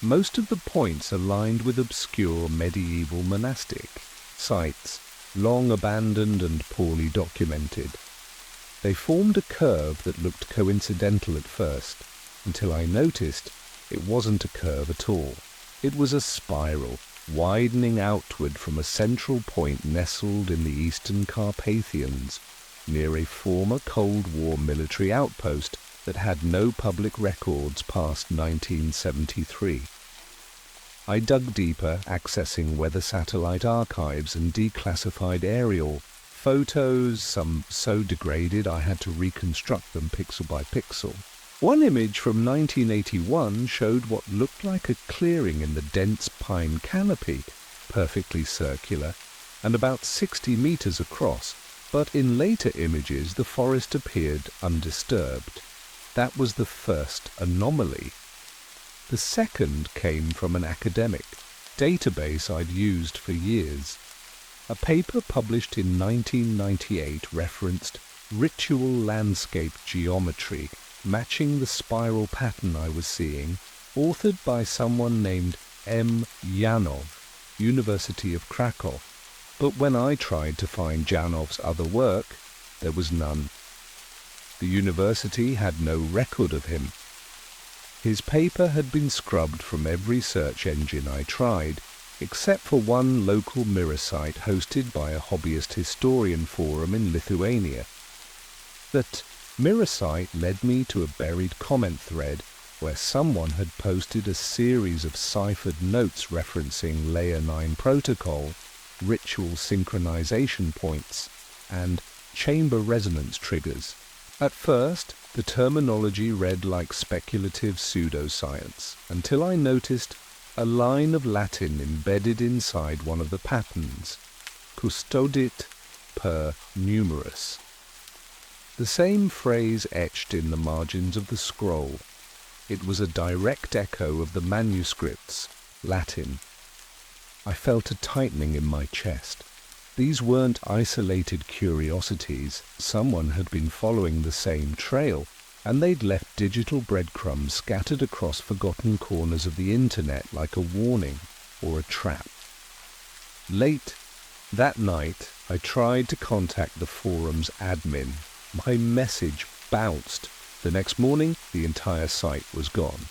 Most of the points aligned with obscure medieval monastic sites, long abandoned and poorly documented. They formed a curve that looked coincidental at first, until I noticed it wasn't a curve at all. It was a spiral, widening outward from a central point nestled in the eastern Carpathians, near a former Cold War military outpost that had no public records past 1973. I dug deeper, accessing weather satellite archives and declassified aerial photos, some so degraded I had to reconstruct them pixel by pixel. One image from 1981 showed what looked like a clearing in the dense pine canopy, perfectly circular, and about 60 meters across, but in later images the forest appeared undisturbed. That was the first anomaly. The second came from an academic database I'd used for years. A paper published in 1998 referenced ritual landscape geometry, matching the spiral pattern I was seeing, authored by someone named M. Janov, University of Krakow. But when I tried to find Janov's other work, there was none. The university had no record of him. His paper had been scrubbed from every search engine I tried, except for one local mirror site hosted by a hobbyist historian forum in Lithuania. That mirror site led me to a buried comment thread where someone had posted a series of ciphered notes referencing Layer 9 protocol, ritual synchronization points, and chamber resonance triggers. At first, the terminology read like speculative pseudoscience, until I noticed a line of Latin embedded inside one of the patterns, custodit per numerus. The same phrase etched in the margins of the scroll. It was a direct echo of the manuscript's Latin. I felt a tightening in my chest. These weren't isolated curiosities. Someone had been following the same trail, and they'd left digital breadcrumbs scattered across forgotten corners of the internet like a warning or a trap. Late that night, I tried to contact the forum's admin. My message bounced. The next morning, the entire site was gone.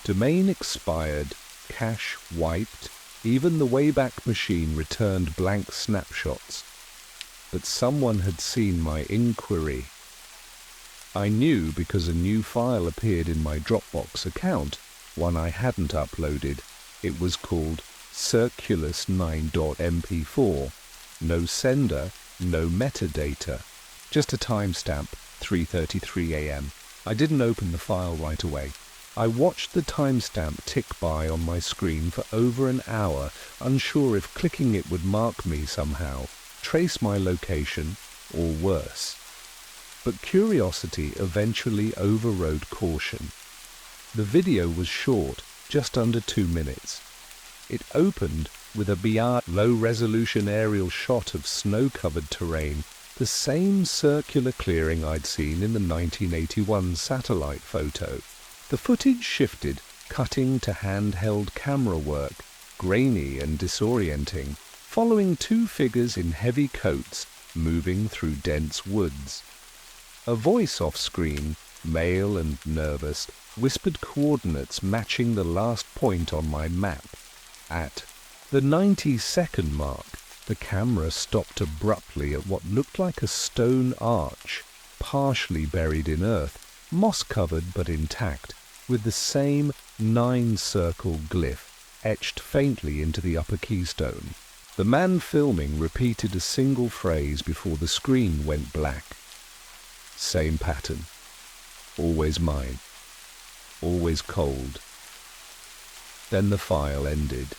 Domain expired cache wiped, even the Wayback Machine returned blank snapshots. But someone had seen my inquiry. I knew because a new file appeared in my Dropbox account, one I hadn't uploaded. It was called Circulus9.mp4. No sender, no metadata. Just a timestamp, 3:33 a.m. I didn't open the file right away. I watched the timestamp tick by on my screen for over an hour, unsure if clicking it would mark me somehow, trace my location, or worse. But curiosity eventually overrode caution. The video was short, just under 2 minutes. It opened with a low-resolution aerial shot of snow-covered terrain, the same circular clearing I'd seen in the 1981 satellite photo. The footage shifted, cutting to handheld camera work, grainy and disorienting, following two figures in heavy coats moving through dense woods. A voice off-screen, male and nervous, whispered coordinates matching the last point on my map. At the 90-second mark, the camera stopped abruptly at what looked like a stone arch, partially buried in earth, moss-covered but intact, with the same 9-circle glyph etched faintly into the upper keystone. The man filming repeated a single phrase before the screen went black. Same pattern. Always mine. Always cold. Then the file ended.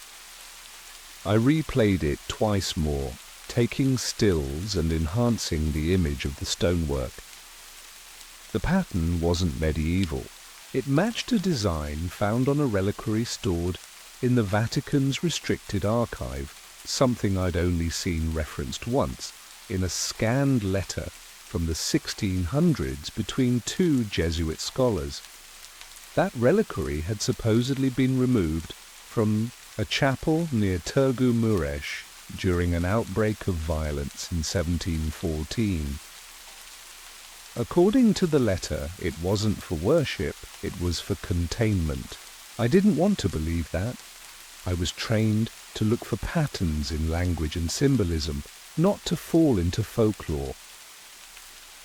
I replayed it twice more, taking stills and enhancing the image of the stonework. The pattern wasn't medieval. It matched a design found on a reliquary stored in the Vatican's restricted archive, something I'd only seen referenced once, in a scanned letter from the 1600s between two Jesuit scholars. That reliquary had supposedly been removed from a chapel near Târgu Mureș during an outbreak of violence in 1714. According to the letter, it wasn't for worship, it was for containment. I didn't want to believe that. I was trained to look for patterns in language and symbolism, not to fall into folklore.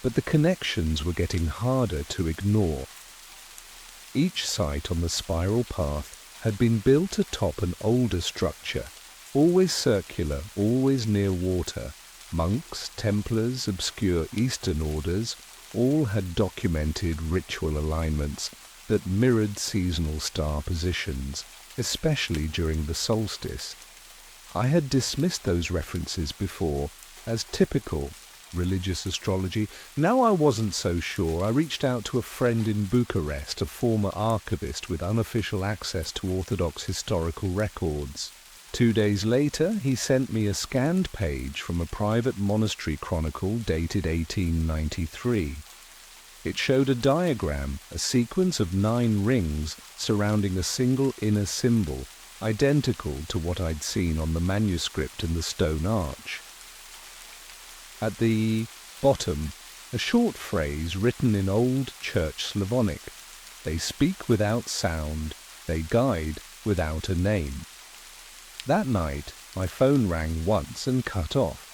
But the connections were getting harder to ignore. Each site on the spiral path had been built atop an older structure, always circular, always near water. Monks, Templars, obscure Eastern orders, all had documented ritual alignments that mirrored seasonal star positions, especially during the solstice. I had dismissed those references before as typical religious astrology. Now I wasn't so sure. I reached out to a friend in Bucharest, a former archivist with unofficial access to Orthodox historical records. 2 days later, he sent me a scanned page from a private monastery chronicle dated 1893. It showed a diagram, a sequence of 9 rings surrounding a single inner symbol, identical to what I'd seen on the manuscript in the stone arch. At the bottom, a short phrase written in Old Church Slavonic. They speak without sound, they guide without a name. That night, my phone rang once and cut off.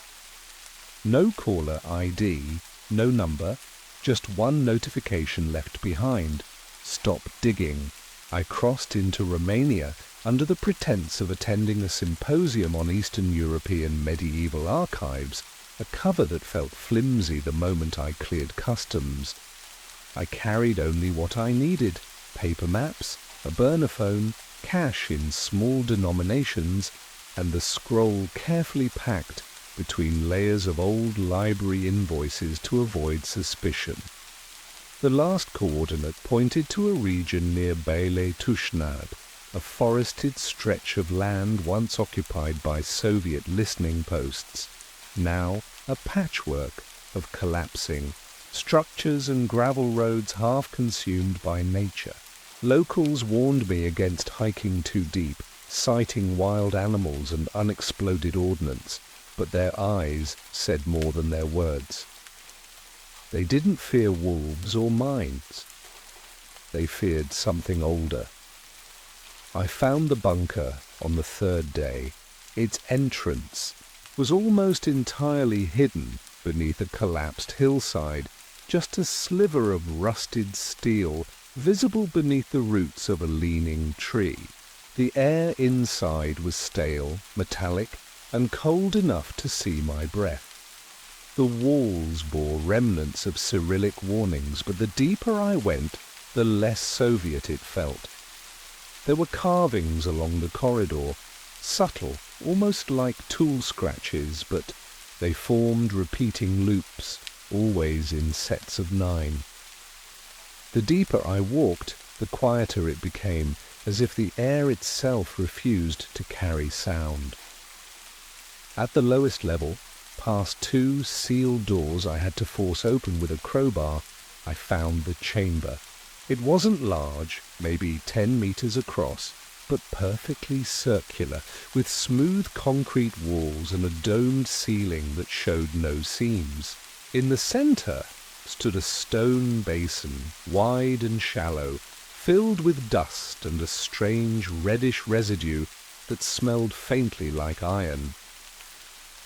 No caller ID, no number, just one notification left behind. Stop digging. I crossed into Romania under the pretense of attending a symposium on Eastern European medieval archives, a cover that felt flimsy the moment I cleared customs. I carried only what I needed: paper maps, a burner phone, cash in small denominations, and the scroll carefully packed between layers of old library invoices to avoid suspicion. The last coordinate pointed to a region near Bele Tushnad, a forested stretch of land once occupied by Soviet listening posts, now a patchwork of collapsing structures and gravel roads half consumed by nature. Locals warned me against hiking too deep, sighting wild animals and unexploded ordnance, but their eyes said more than their words. They didn't fear wolves or mines. They feared something older. I found the bunker on the third day. Its entrance was almost entirely hidden beneath a collapsed hillside, just a sliver of rusted steel visible beneath the roots of a leaning tree. The air inside was stale, metallic, and cold enough to see my breath. The walls bore remnants of Cyrillic warnings, but the deeper I went, the less Soviet it felt. There were carvings along the corridor, subtle, almost like tool scratches, but they formed repeating loops, always in sets of 9. The deeper I walked, the quieter it became, as if the air itself refused to carry sound. At the lowest level, past 2 sealed doors I had to force open with a crowbar, I found the chamber. It wasn't large, maybe 10 meters across, but perfectly circular, with smooth concrete walls and a domed ceiling that showed no seams. In the center stood a stone basin, wide and shallow, filled with dust and a strange reddish residue that smelled faintly like iron.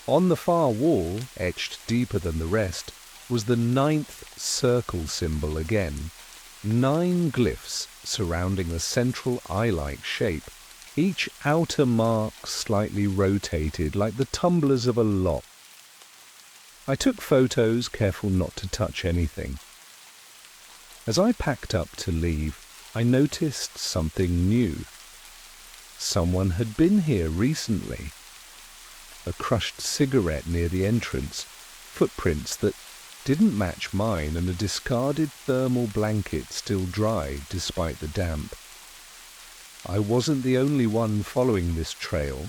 On the far wall, etched deeper than the rest, was the 9th circle symbol again. 9 glyphs surrounding a central eye-like shape, each outer mark slightly rotated like the tumblers of a lock. I took photos, careful not to touch anything. As I packed up to leave, I noticed something new. Someone had been here recently. A crushed cigarette near the entrance, footprints that didn't match mine, and a discarded thermal blanket still dry despite the damp. I wasn't the only one following this trail,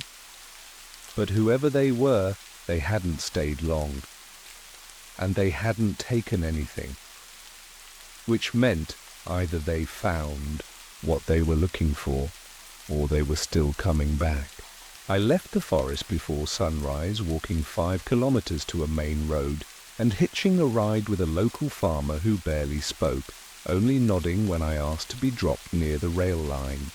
but whoever they were, they hadn't stayed long, and they hadn't taken anything, which meant either they found what they were looking for, or they were still coming back. I left the forest before sunrise, walking 5 kilometers to a main road, and hitching a ride with a local farmer who barely spoke, only nodding when I asked to be dropped near the rail line.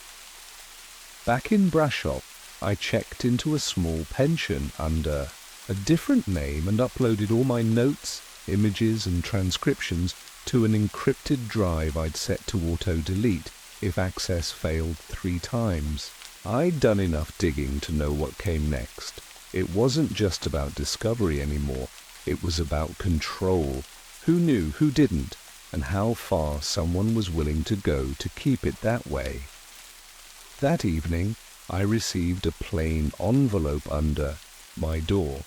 Back in Brasov, I checked into a small pension under a different name and uploaded all my notes, images and transcriptions to an encrypted drive I'd set to auto-delete if access failed 3 times. I'd done enough digging to know what came next. It wasn't just about discovery anymore. It was about control. Who knew, who didn't, and how far someone was willing to go to keep it that way. That evening, I received a plain envelope under my door.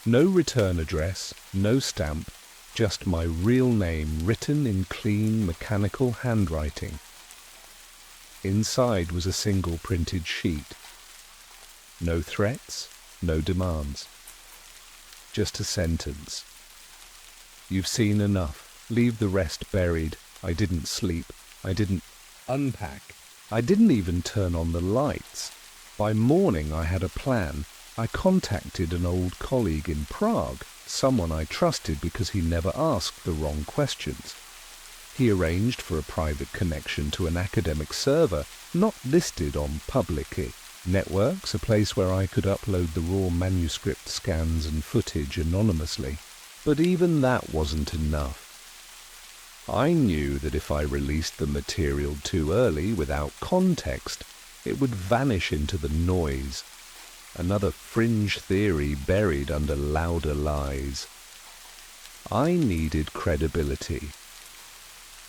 No return address, no stamp, just my real name written in clean mechanical handwriting. Inside was a single printed sheet. No threats, no demands. Just a sentence. You've seen enough. Leave the rest buried. I didn't sleep. I didn't unpack. I didn't even turn on the lights. By morning I had a plan. I contacted an old colleague in Prague, someone I trusted because he never asked the wrong questions. He arranged for a private connection to an academic server not listed on Public Networks, a place where I could upload the raw manuscript scans and footage anonymously. But even that wasn't enough. I knew that if I released the material too early without context, it would vanish into the noise. Another fringe theory buried under louder lies. I needed credibility.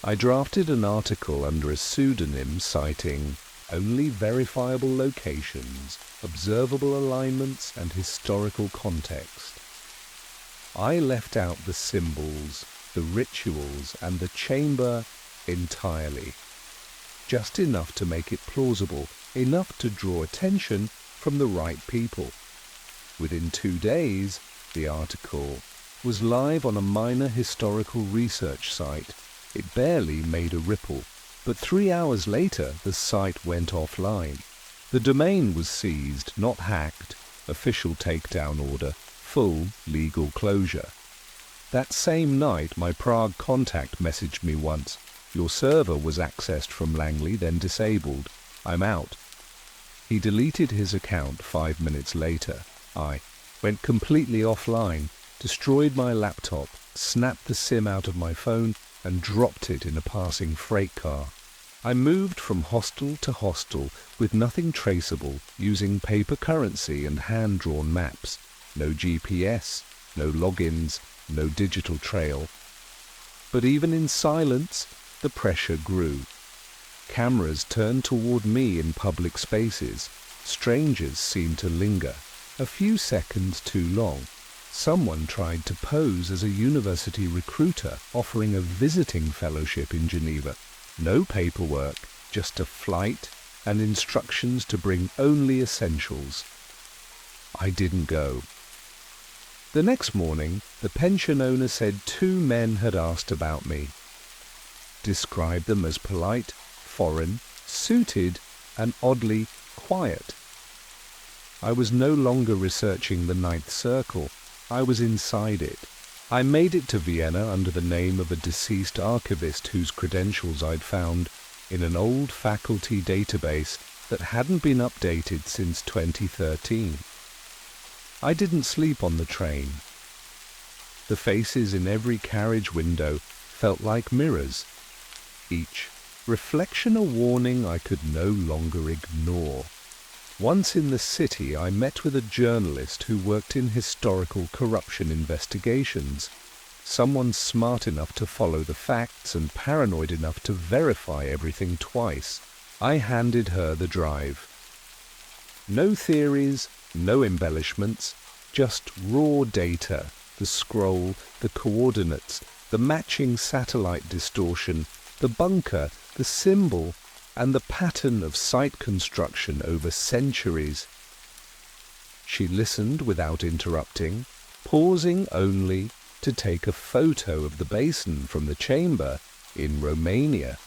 I drafted an article under a pseudonym citing only verifiable locations, observable alignments, and historical context. I left out the symbols, the rituals, and the chamber entirely. Just enough to make it plausible, enough to draw attention from the right people. Within 2 days, the article was live on a minor historical research site. It barely made a ripple. But 3 hours later, the site went offline. The domain was seized, not hacked. Official takedown order, full legal closure. That same night, my Prague contact messaged me once. Your server was accessed from Langley, then disabled. I'm out. He deleted his account 5 minutes later. I went completely offline, destroyed my laptop, snapped the SIM out of my phone, and dropped it in a passing freight car. I moved from hostel to hostel with nothing traceable, using paper currency and hand-drawn maps. No GPS, no logins, no digital trail. But even in silence, the pressure grew. Cameras turned toward me in public spaces. Strangers seemed to linger, a few seconds too long. Someone tried to pose as a university recruiter offering a visiting fellowship in Geneva. No paperwork, just a flight and instructions to bring only essentials. I didn't go. The next morning, the pension owner said 2 men had asked about me. Described them as polite, foreign, suited, and oddly quiet. I was no longer researching the Ninth Circle. I was inside it. I made it to Vienna under the name of a deceased archivist whose credentials I'd found in an old faculty database that hadn't been updated since 2013. I didn't sleep on the train. The faces in every carriage window felt like mirrors, each reflection a warning I could no longer ignore. Once in the city, I met with a journalist who worked in historical corruption investigations. Someone smart enough to follow the facts and paranoid enough to verify everything twice. I handed her the drive. No theories, no embellishments, just raw data, the scroll, the coordinates, the matching satellite distortion, the bunker, the symbol, and the pattern of site construction over centuries. She listened without interrupting, pausing only to take a photo of the basin from the chamber in Romania.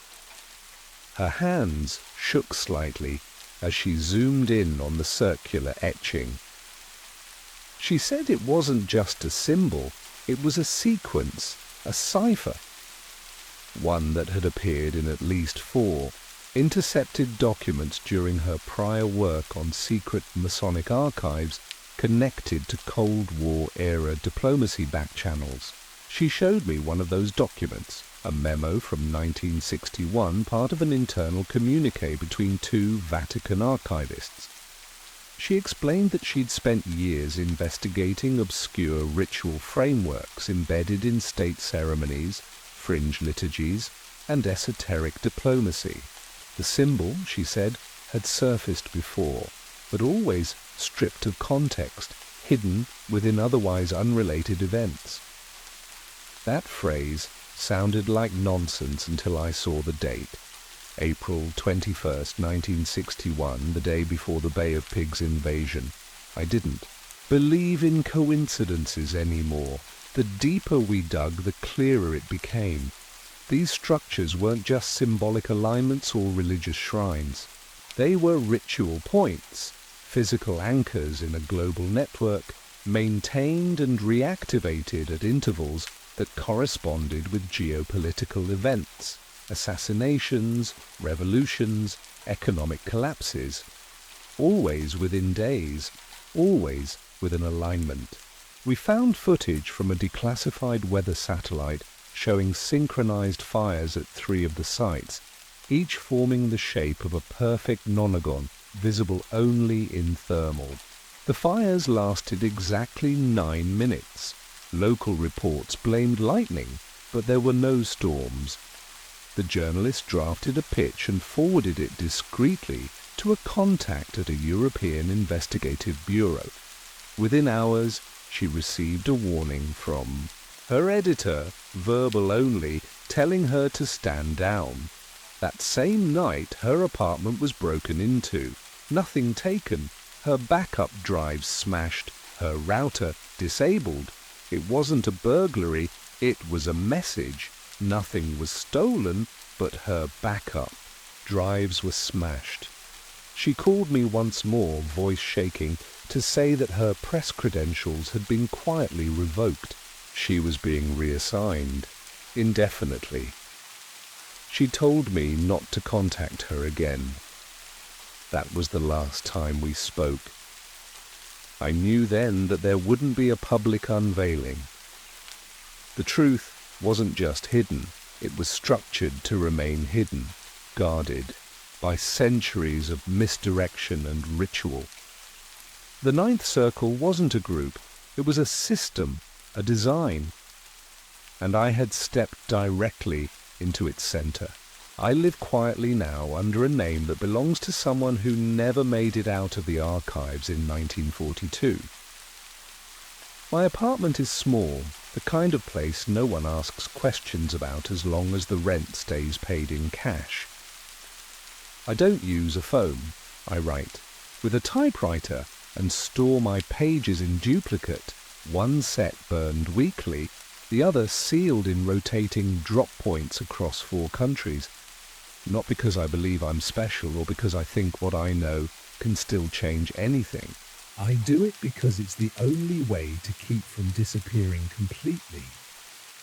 Her hands shook slightly as she zoomed in on the circular etching. She said it wasn't just a symbol, it was a sequence, a cipher. One that had appeared in at least 4 intercepted documents during her prior work on secret Masonic archives connected to Cold War-era diplomacy backchannels. She showed me one of those documents, a memo from 1961, part of an internal communique between 2 Vatican archivists. She explained that she'd spent years investigating obscure ritual frameworks embedded in state ceremonies, fringe liturgies, and esoteric diplomacy. The symbol, she said, had surfaced before, but always stripped of context, hidden within otherwise unrelated events. That phrase sounded like nonsense until I saw the date. April 21st, 1961, the day before the Bay of Pigs invasion. I didn't believe in coincidences anymore. The deeper we dug, the clearer it became. These structures weren't just symbolic alignments or religious shrines. They were ritual points, physical anchors in a global network, maintained and reactivated at intervals that corresponded with geopolitical events, assassinations, revolutions, economic collapses, always within days, always with an alignment. We found footage from a declassified weather satellite showing synchronized fires at 3 of the sites, each forming the shape of a perfect nonagon, visible only in thermal. The fires lasted exactly 9 minutes. Local reports blamed lightning, but there were no storms. The journalist drafted a pitch and forwarded it discreetly to a contact at a European investigative bureau. Within hours, she received a warning from her editor, verbal only, telling her to stand down. That same night, her apartment was broken into. Nothing taken. Her backup drive smashed. Her router disabled. It wasn't a burglary, it was a message. Nothing was stolen, but her backup. Drives were smashed. She called me once more, voice shaking, to say that her press credentials had been quietly revoked. She was being reassigned, indefinitely. She told me not to contact her again. That was the last time we spoke. I knew then that there wouldn't be a public unveiling. The truth wasn't just hidden, it was structured to remain hidden, guarded by centuries of misdirection and ritual. The Ninth Circle wasn't a group, it was a system, a design, and I had stepped directly into its center. I live quietly now under a name that belongs to someone who never made it out of the archives in 1942. My apartment is small, the kind of place no one asks questions about as long as the rent stays paid in cash. I don't use a phone. I write with a typewriter and store my pages in duplicate, one set burned weekly, the other sealed in rotating drop points across 4 countries. Not because I believe I'm special or because I think what I know can still change anything. I do it because it's the only way to keep from disappearing completely.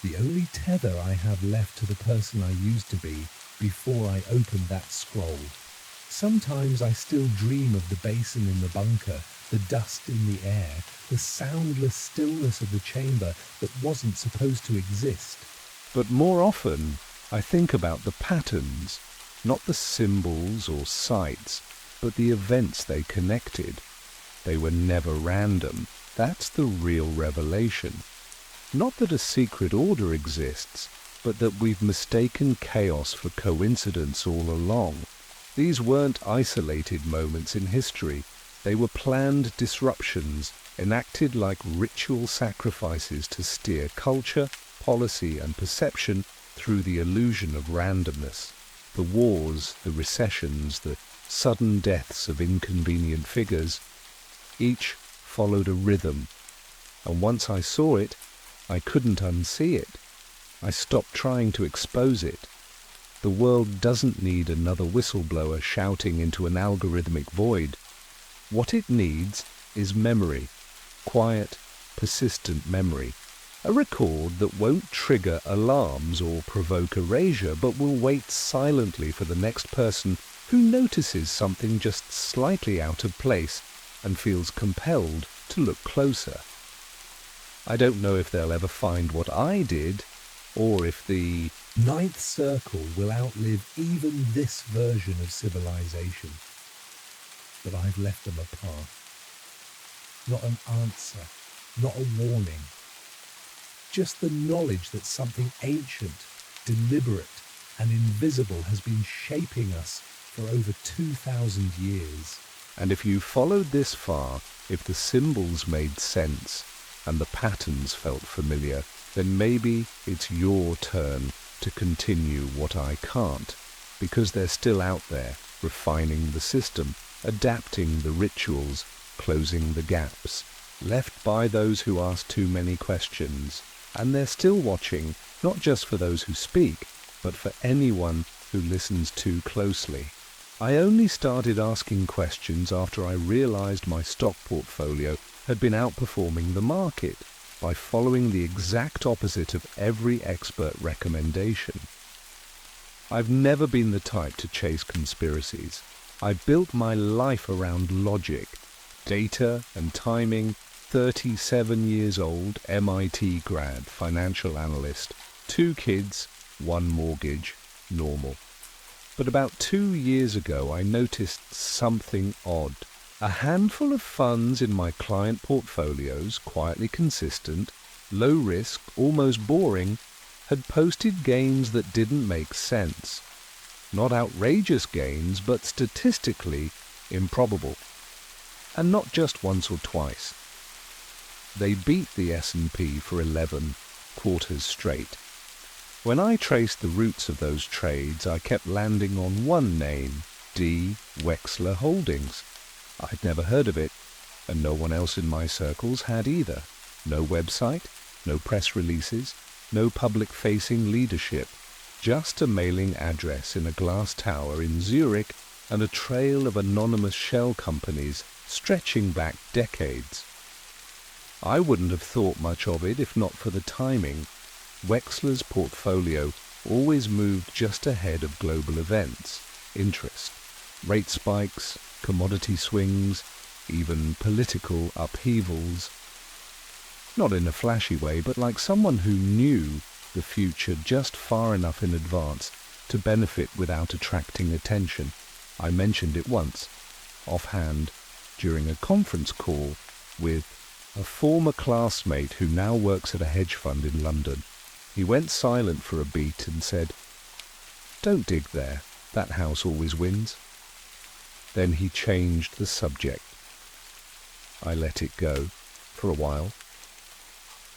The only tether I have left to the person I used to be before I opened that scroll. Sometimes I still dream of the basin in the bunker, the dust in the air, the soundless stillness of the chamber that wasn't supposed to exist. But more often, I think about the patterns, not the symbols or sights, but the events they connected. They were never random. That's the real revelation. Not that a secret order exists, but that we've mistaken chaos for coincidence all along. These weren't isolated moments in history. They were planned disruptions, enacted like ritual sacrifices to steer culture, policy, and perception through the illusion of randomness. The wars, the recessions, the sudden deaths of inconvenient figures, each followed a rhythm, and once I saw it, I couldn't unsee it. I stopped trying to expose it. The world doesn't need another whistleblower shouting into an algorithmic void. What it needs is memory, quiet, persistent memory. A record that won't trigger alarms or provoke erasure, but will wait silently for the next person who notices something just slightly out of place and feels compelled to look closer. I don't know if they'll ever find what I did, or if the Ninth Circle will outlive even this version of civilization. But I've left them a path. Not an answer, not a warning. Just the knowledge that something ancient, deliberate, and invisible has been shaping us for over 2,000 years. And if you followed this far, if the symbols made sense and the patterns felt familiar, then maybe it's your turn to continue what I can't, because they're still out there, refining the system, adapting the rituals, closing the gaps, left by those who ask too many questions. And they're still watching, not just for those who speak, but for anyone who listens too closely. I only started asking questions after I realized my stock portfolio had been outperforming the market by following the exact opposite of every expert recommendation. I've never been the type to chase conspiracies. I built my life around logic, data and timing. 37 years old, MIT grad, financial analyst, 2 kids, 1 mortgage, normal. But about 2 years ago I noticed something odd. A handful of funds in my client portfolios, quietly consistent, low risk, almost boring, had posted gains that didn't make sense. Not outrageous gains, but statistically improbable. And not just once or twice. They beat the S&P for 11 quarters straight. When I traced the roots of those trades, I kept landing on one name, D. Wexler Holdings. I'd never heard of it, and no one else in my circles had either. No website, no press releases, no public-facing leadership, just a mailing address in a glass tower in Zurich and a trail of anonymous shell companies stretching back decades. I wouldn't have thought much of it if not for the timing. Wexler's portfolio always moved just ahead of global events, interest, rate spikes, commodity swings, even political upheavals. Not in a flashy way, but like someone who knew the future just far enough in advance to benefit without attracting attention. I mentioned it once, offhand, during a conference call with a former classmate who now works at a hedge fund in London. He went silent for a beat and said, "Don't dig there, that house always wins." Then he changed the subject. I let it go for a while.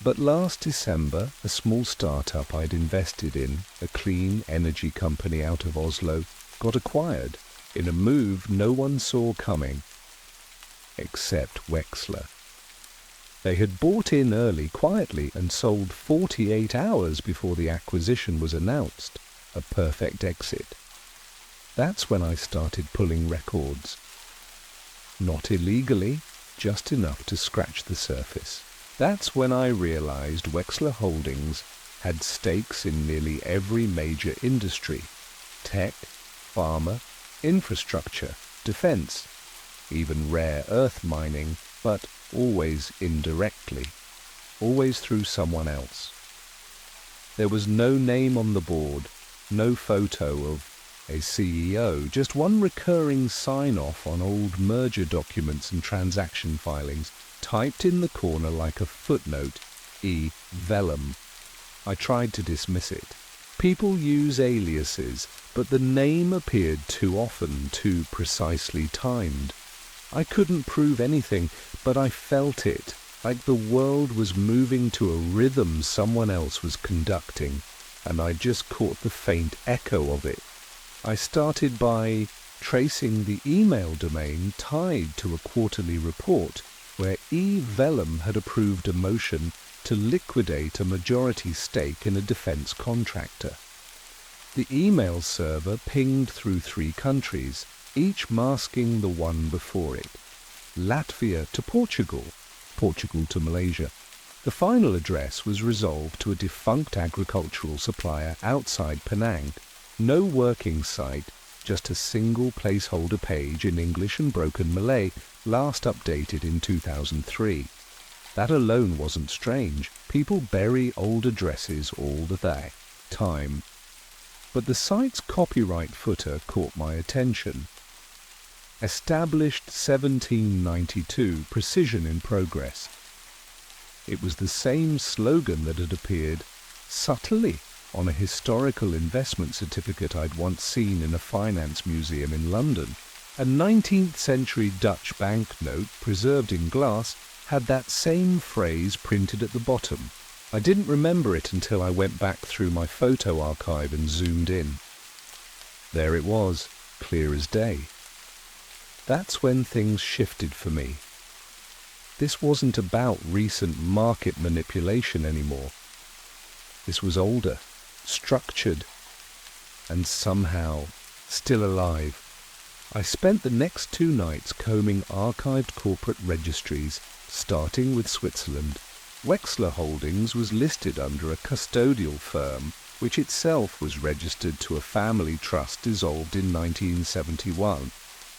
But last December, a small startup I'd invested in, a clean energy company out of Oslo, got acquired in a move no one saw coming, except Wexler. They had bought in early, quietly, and sold 48 hours before the acquisition was announced, a perfect exit. That's when I started pulling records. Not illegally, just enough to scratch the surface. That's when I realized Wexler Holdings had stakes in nearly every major industry: tech, pharma, infrastructure, defense, even rare earth mining, but always indirectly, always through someone else. There was no name on the board, no photo of a CEO, just one recurring sign-off on old merger documents and transaction filings, typed in the corner like a footnote, E. Vellum. I tried to dismiss it. People use aliases, but the name appeared too often, too precisely timed. I couldn't prove anything, but I felt it, like the world was moving to a rhythm someone else was conducting, and I just caught the faint echo of it. I started by tracing the email domain tied to a quarterly report where E. Vellum had approved a motion to liquidate a majority stake in a defense contractor. The email server pinged through 3 countries, each masking the one before it: Latvia to Portugal, Portugal to Malaysia. The final address was resolved to a defunct agricultural supplier outside Penang. No working site, just a single placeholder page in English and broken Malay, last updated in 2003. That alone wasn't strange. People bury old addresses all the time. But the site's copyright footer caught my attention. Established 1792, precision in progress. It was the same slogan that had appeared subtly on a historical investment certificate I'd once seen in a finance museum in London. A 19th century Dutch banknote, preserved in glass, had that same phrase printed at the bottom. I didn't remember it until I went back through my photo archive and zoomed in. There it was, clear as day. That's when things shifted for me. This wasn't about recent market manipulation anymore. This was older, structured, and somehow still alive. I spent the next 2 nights combing archived corporate registries, starting with Switzerland. Wexler Holdings was listed under a custodial firm, which itself was registered to a family trust dissolved in 1971.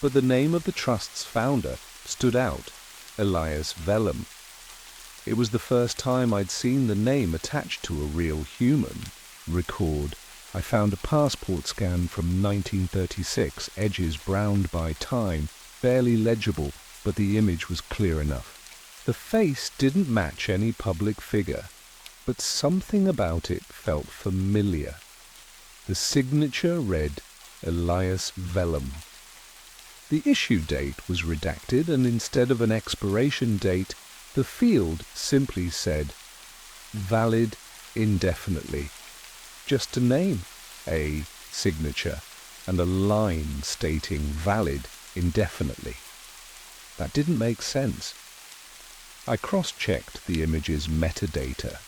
But the name of the trust's founder stood out: Elias Vellum. It was the first time I'd seen the name attached to a real human. Record. I found a passport scan from 1936, edges browned by time, barely legible, but the image was clear enough. The face didn't match any public figure, but something about it felt familiar. The signature read Elias Vellum. The issue date was redacted, and instead of an expiration date, the field simply said, valid indefinitely. Just a name, a signature, and a line stating valid indefinitely. That didn't make sense. I cross-checked the image's metadata.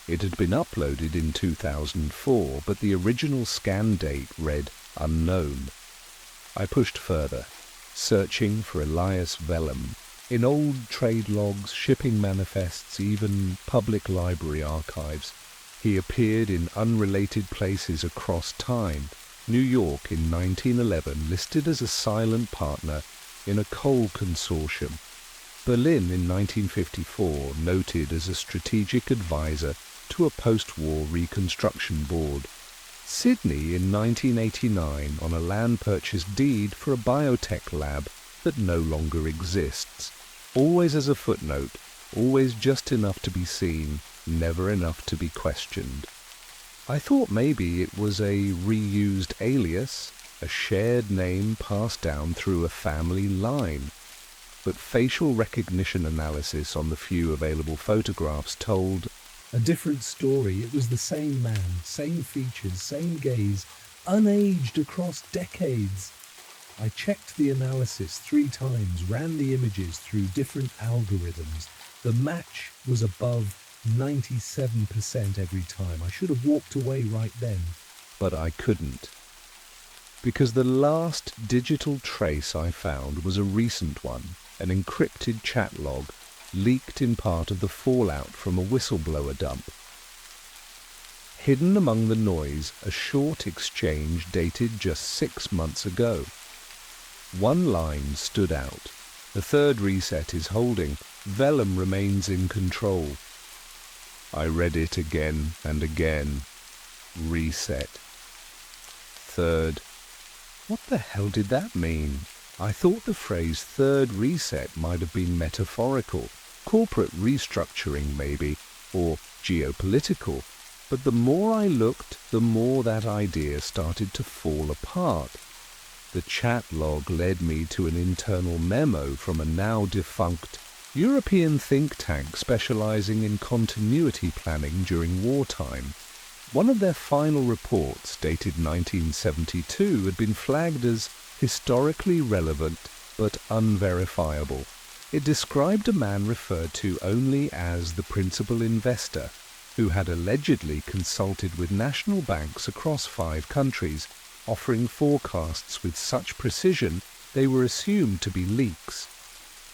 It had been uploaded in 2004, but the original scan date read unknown. I pushed further, searching for Elias Vellum in old trade logs, shipping manifests, even public library archives. He appeared in unrelated places across time, New York in 1911 listed as a silent partner in a coal consortium. Berlin in 1954 noted as a strategic advisor to a post-war reconstruction board. Sydney in 1989 on a land purchase deed for a biotech lab that no longer exists. Always as a footnote, always just enough to be seen, never enough to be questioned. I thought maybe it was a reused alias, a shared name passed down through a family line. But facial recognition analysis on the few available photographs told a different story. It was the same man, same features, same gaze, unaged across decades. I checked the analysis 3 times, ran the images through different algorithms. The match was above 97% every time. I should have walked away right then. but I couldn't. Because the last digital trace I found was a recent one, an encrypted chat log, leaked in part of the fallout from a whistleblower dump. Hidden among the noise, a short exchange dated just 6 months ago. One line stood out. The third reset is holding. Vellum remains in control. I read it again and again. Reset. Third. What the hell did that mean? I thought the phrase third reset might have been metaphorical, corporate restructuring maybe, or geopolitical, but the more I looked, the more that idea started to fall apart. The chat log led me to an internal memo from a now defunct European think tank specializing in continuity planning during wartime. One of their final reports, dated 1972, had been flagged as historically relevant but unverifiable. It described a man referred to only as the principal investor, who had allegedly consulted with national banks across 5 countries, offering forecasts with such precision they were assumed to be leaks.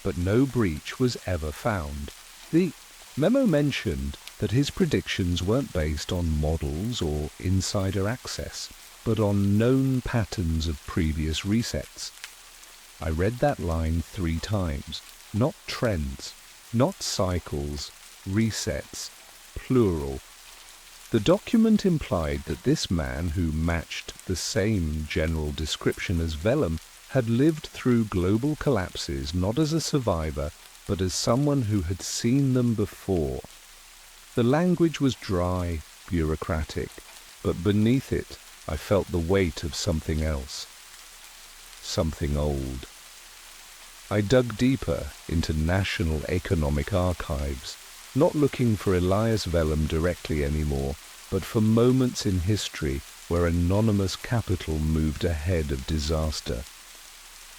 But no breach was ever found. The memo mentioned that his predictions weren't based on models or insider access, but on known patterns of previous resets. I read that line 3 times. Not trends, not cycles, resets, plural. The document implied that this man, who matched the same general description as Vellum, had lived through global collapses not as a survivor, but as someone who had seen them before. The language was dry, bureaucratic, but beneath it I felt the weight of something else. Something old. I dug deeper into national economic archives, not looking for Elias Vellum directly anymore, but for moments in history where anonymous capital moved ahead of disaster.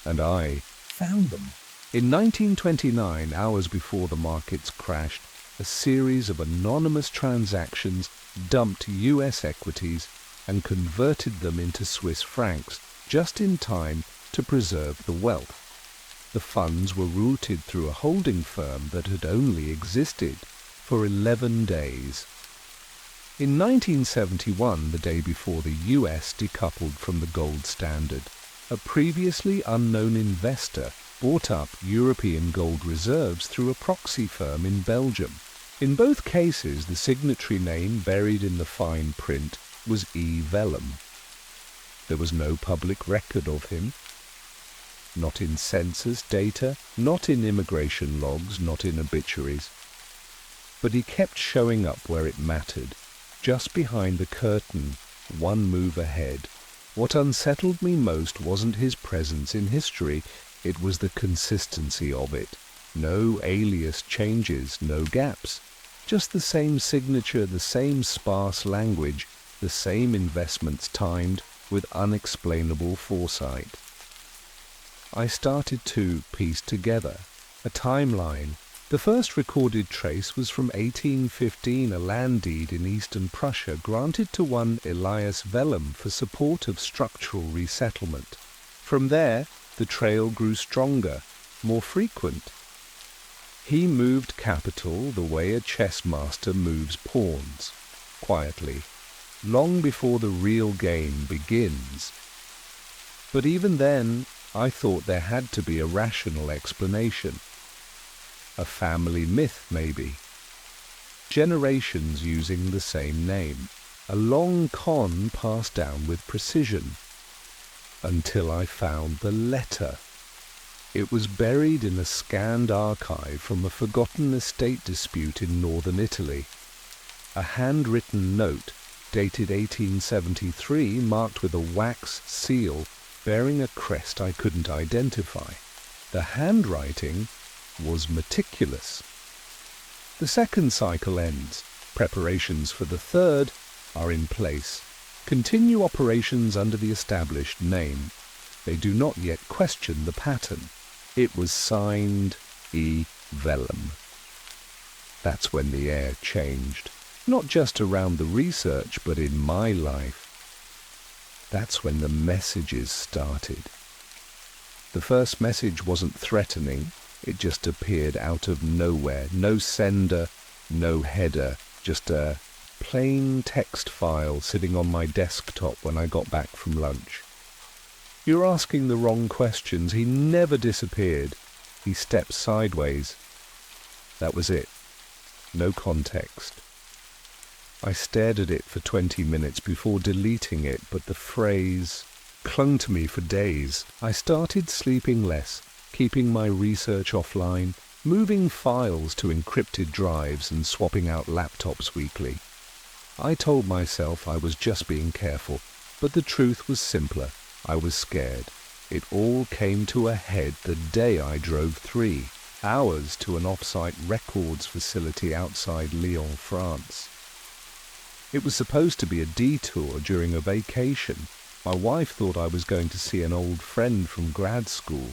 And I Found them. In 1929, hours before the markets crashed, a series of anonymous transactions dumped US equities and converted them into Swiss francs just in time to preserve the wealth. The funds were routed through a holding firm that had only existed for 11 days. In 1971, the day before the US decoupled from the gold standard, a previously unknown investor bought up European gold reserves through a proxy firm in Belgium. In both cases, the signatory name buried in the fine print was E. Vellum. There was no public record of him. Not in census data, not in immigration logs, not in obituaries. But he kept showing up where it mattered, just behind the curtain, one move ahead. What unsettled me most wasn't his presence in history, it was the consistency of it. No alias changes, no gaps. Just the same signature, the same sparse language, the same investments timed with unexplainable foresight. I started to piece together a timeline. The first recorded trace was from 1815, a land deed in eastern Prussia granted to one Elias Vellum for support of structural resettlement. From there, the trail grew stronger, more frequent. He moved capital the way a chess master moves pawns, quietly, long before the real game begins. But even then, I thought there had to be a rational explanation. A family myth, maybe. Generations using the same name. A long con passed down with precision. Until I found the letter. It was buried in a scanned archive from a forgotten estate dispute in northern Italy. A handwritten note, dated 1873, marked with a wax seal, bearing a crest I couldn't identify. The handwriting was meticulous. The second cycle ends. Preparations for the third are in place. Continue operations under the established name. They do not yet question the pattern. It was signed E. Vellum. That's when the air changed. Not just around the research, but in my life. That's when the messages started. The first message wasn't threatening. It just appeared out of nowhere. No sender, no header, just a plain text file sitting on my desktop when I got back from lunch. You're asking the wrong questions. He never disappeared. He stepped sideways. That was it. No context. I stared at it for 20 minutes before deleting it, but the phrase clung to me for days. I started sleeping less, keeping my research offline, moving files to encrypted drives and swapping out laptops weekly. I told myself I was just being careful, but the truth was simpler. I was scared. It all came to a head the day I drove 3 hours to an off-site records facility outside Lyon, France. It was supposed to be a detour during a vacation. My wife thought I was going to see an old friend from grad school.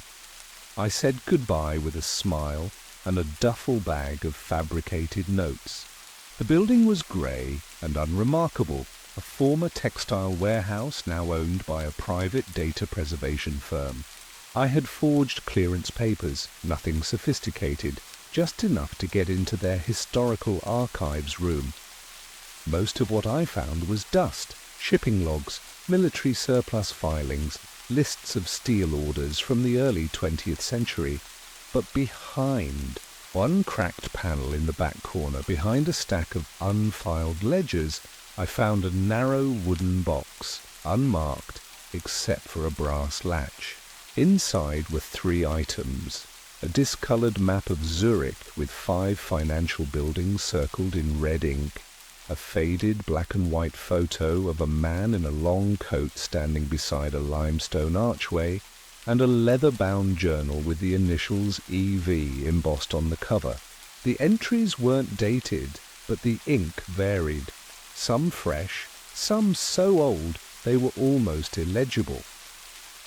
I said goodbye with a smile and a duffel bag of fabricated notes. The building was grey and unremarkable, a former textile warehouse now owned by a private data preservation firm. I had forged clearance papers, nothing sophisticated, just enough to get into their historical archives room. Most of what I found was dust, shipping logs, military surplus filings, lists of steel orders from the early 20th century. But behind, one cracked panel in the back corner, behind a stack of unfiled ledgers, I found a narrow wooden box, unmarked except for a brass latch. Inside were 3 items: a discoloured map of Zurich with 5 financial buildings circled in red ink, a faded black and white photo of a man in a long coat standing beside a limestone archway, and a leather-bound journal with the initials EV embossed on the cover. The entries weren't dated, but the ink varied. Some fresh, some so old they were almost illegible.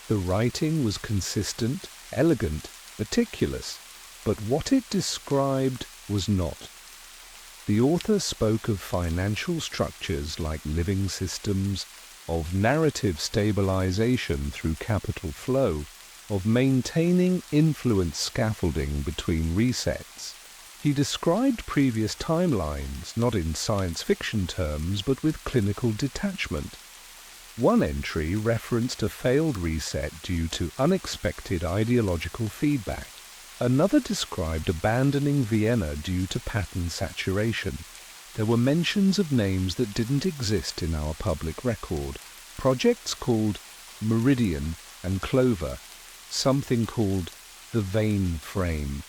The writing was consistent, elegant, meticulous, but what it described was not. The author spoke of financial structures like living systems, of narrative stabilization through capital flow, of maintaining influence scaffolding between resets. He described previous timelines, not in science fiction terms, but with clinical detachment. One entry referenced a failed reset due to unexpected ideological feedback. Another described abandoning Vienna due to pattern saturation. There were mentions of names that didn't exist in our public record. Projects called Meridian and Clover, something called the Vein Frame.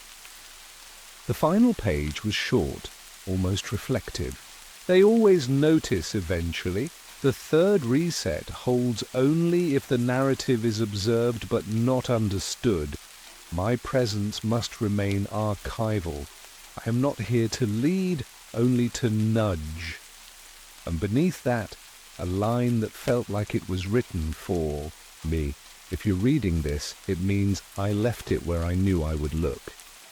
The final page was short, almost reflective. They always notice eventually. The third reset holds only if the narrative is observed but not understood. My presence must remain archival. I am not here to lead, only to nudge. And beneath that, a line that felt like it was written for me. If you're reading this, it means I left it where I knew I would look.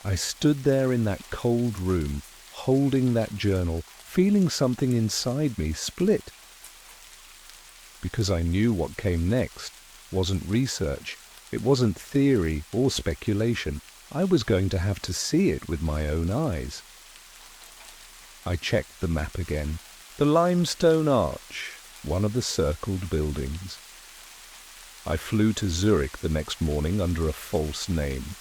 I stood there in that cold room, holding that journal, feeling something inside me split. Because I knew what came next wasn't research. It wasn't theory or speculation. I was going to have to see it with my own eyes. I checked the map again. The limestone arch. one of the circled buildings. I flew to Zurich the next morning under a false name.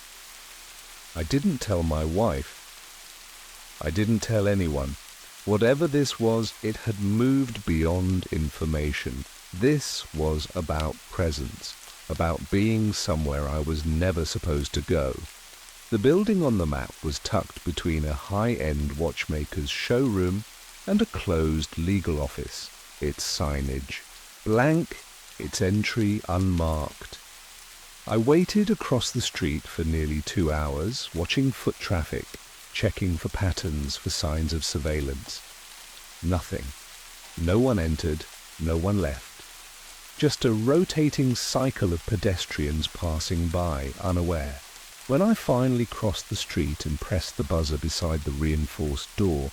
I didn't tell my wife. I didn't tell anyone. Whatever this was, it had moved beyond information. This was about presence, about being somewhere I was never supposed to go. The building on the map was tucked between a high-end watchmaker's showroom and a closed legal office, its signage blank, its entry unmarked. I waited across the street for nearly 2 hours, watching foot traffic, checking for patterns, for signs of surveillance. Nothing. No one entered, no one left. Just a rotating cycle of pedestrians passing by, unaware. When I finally crossed the street and pressed the buzzer beside the reinforced door,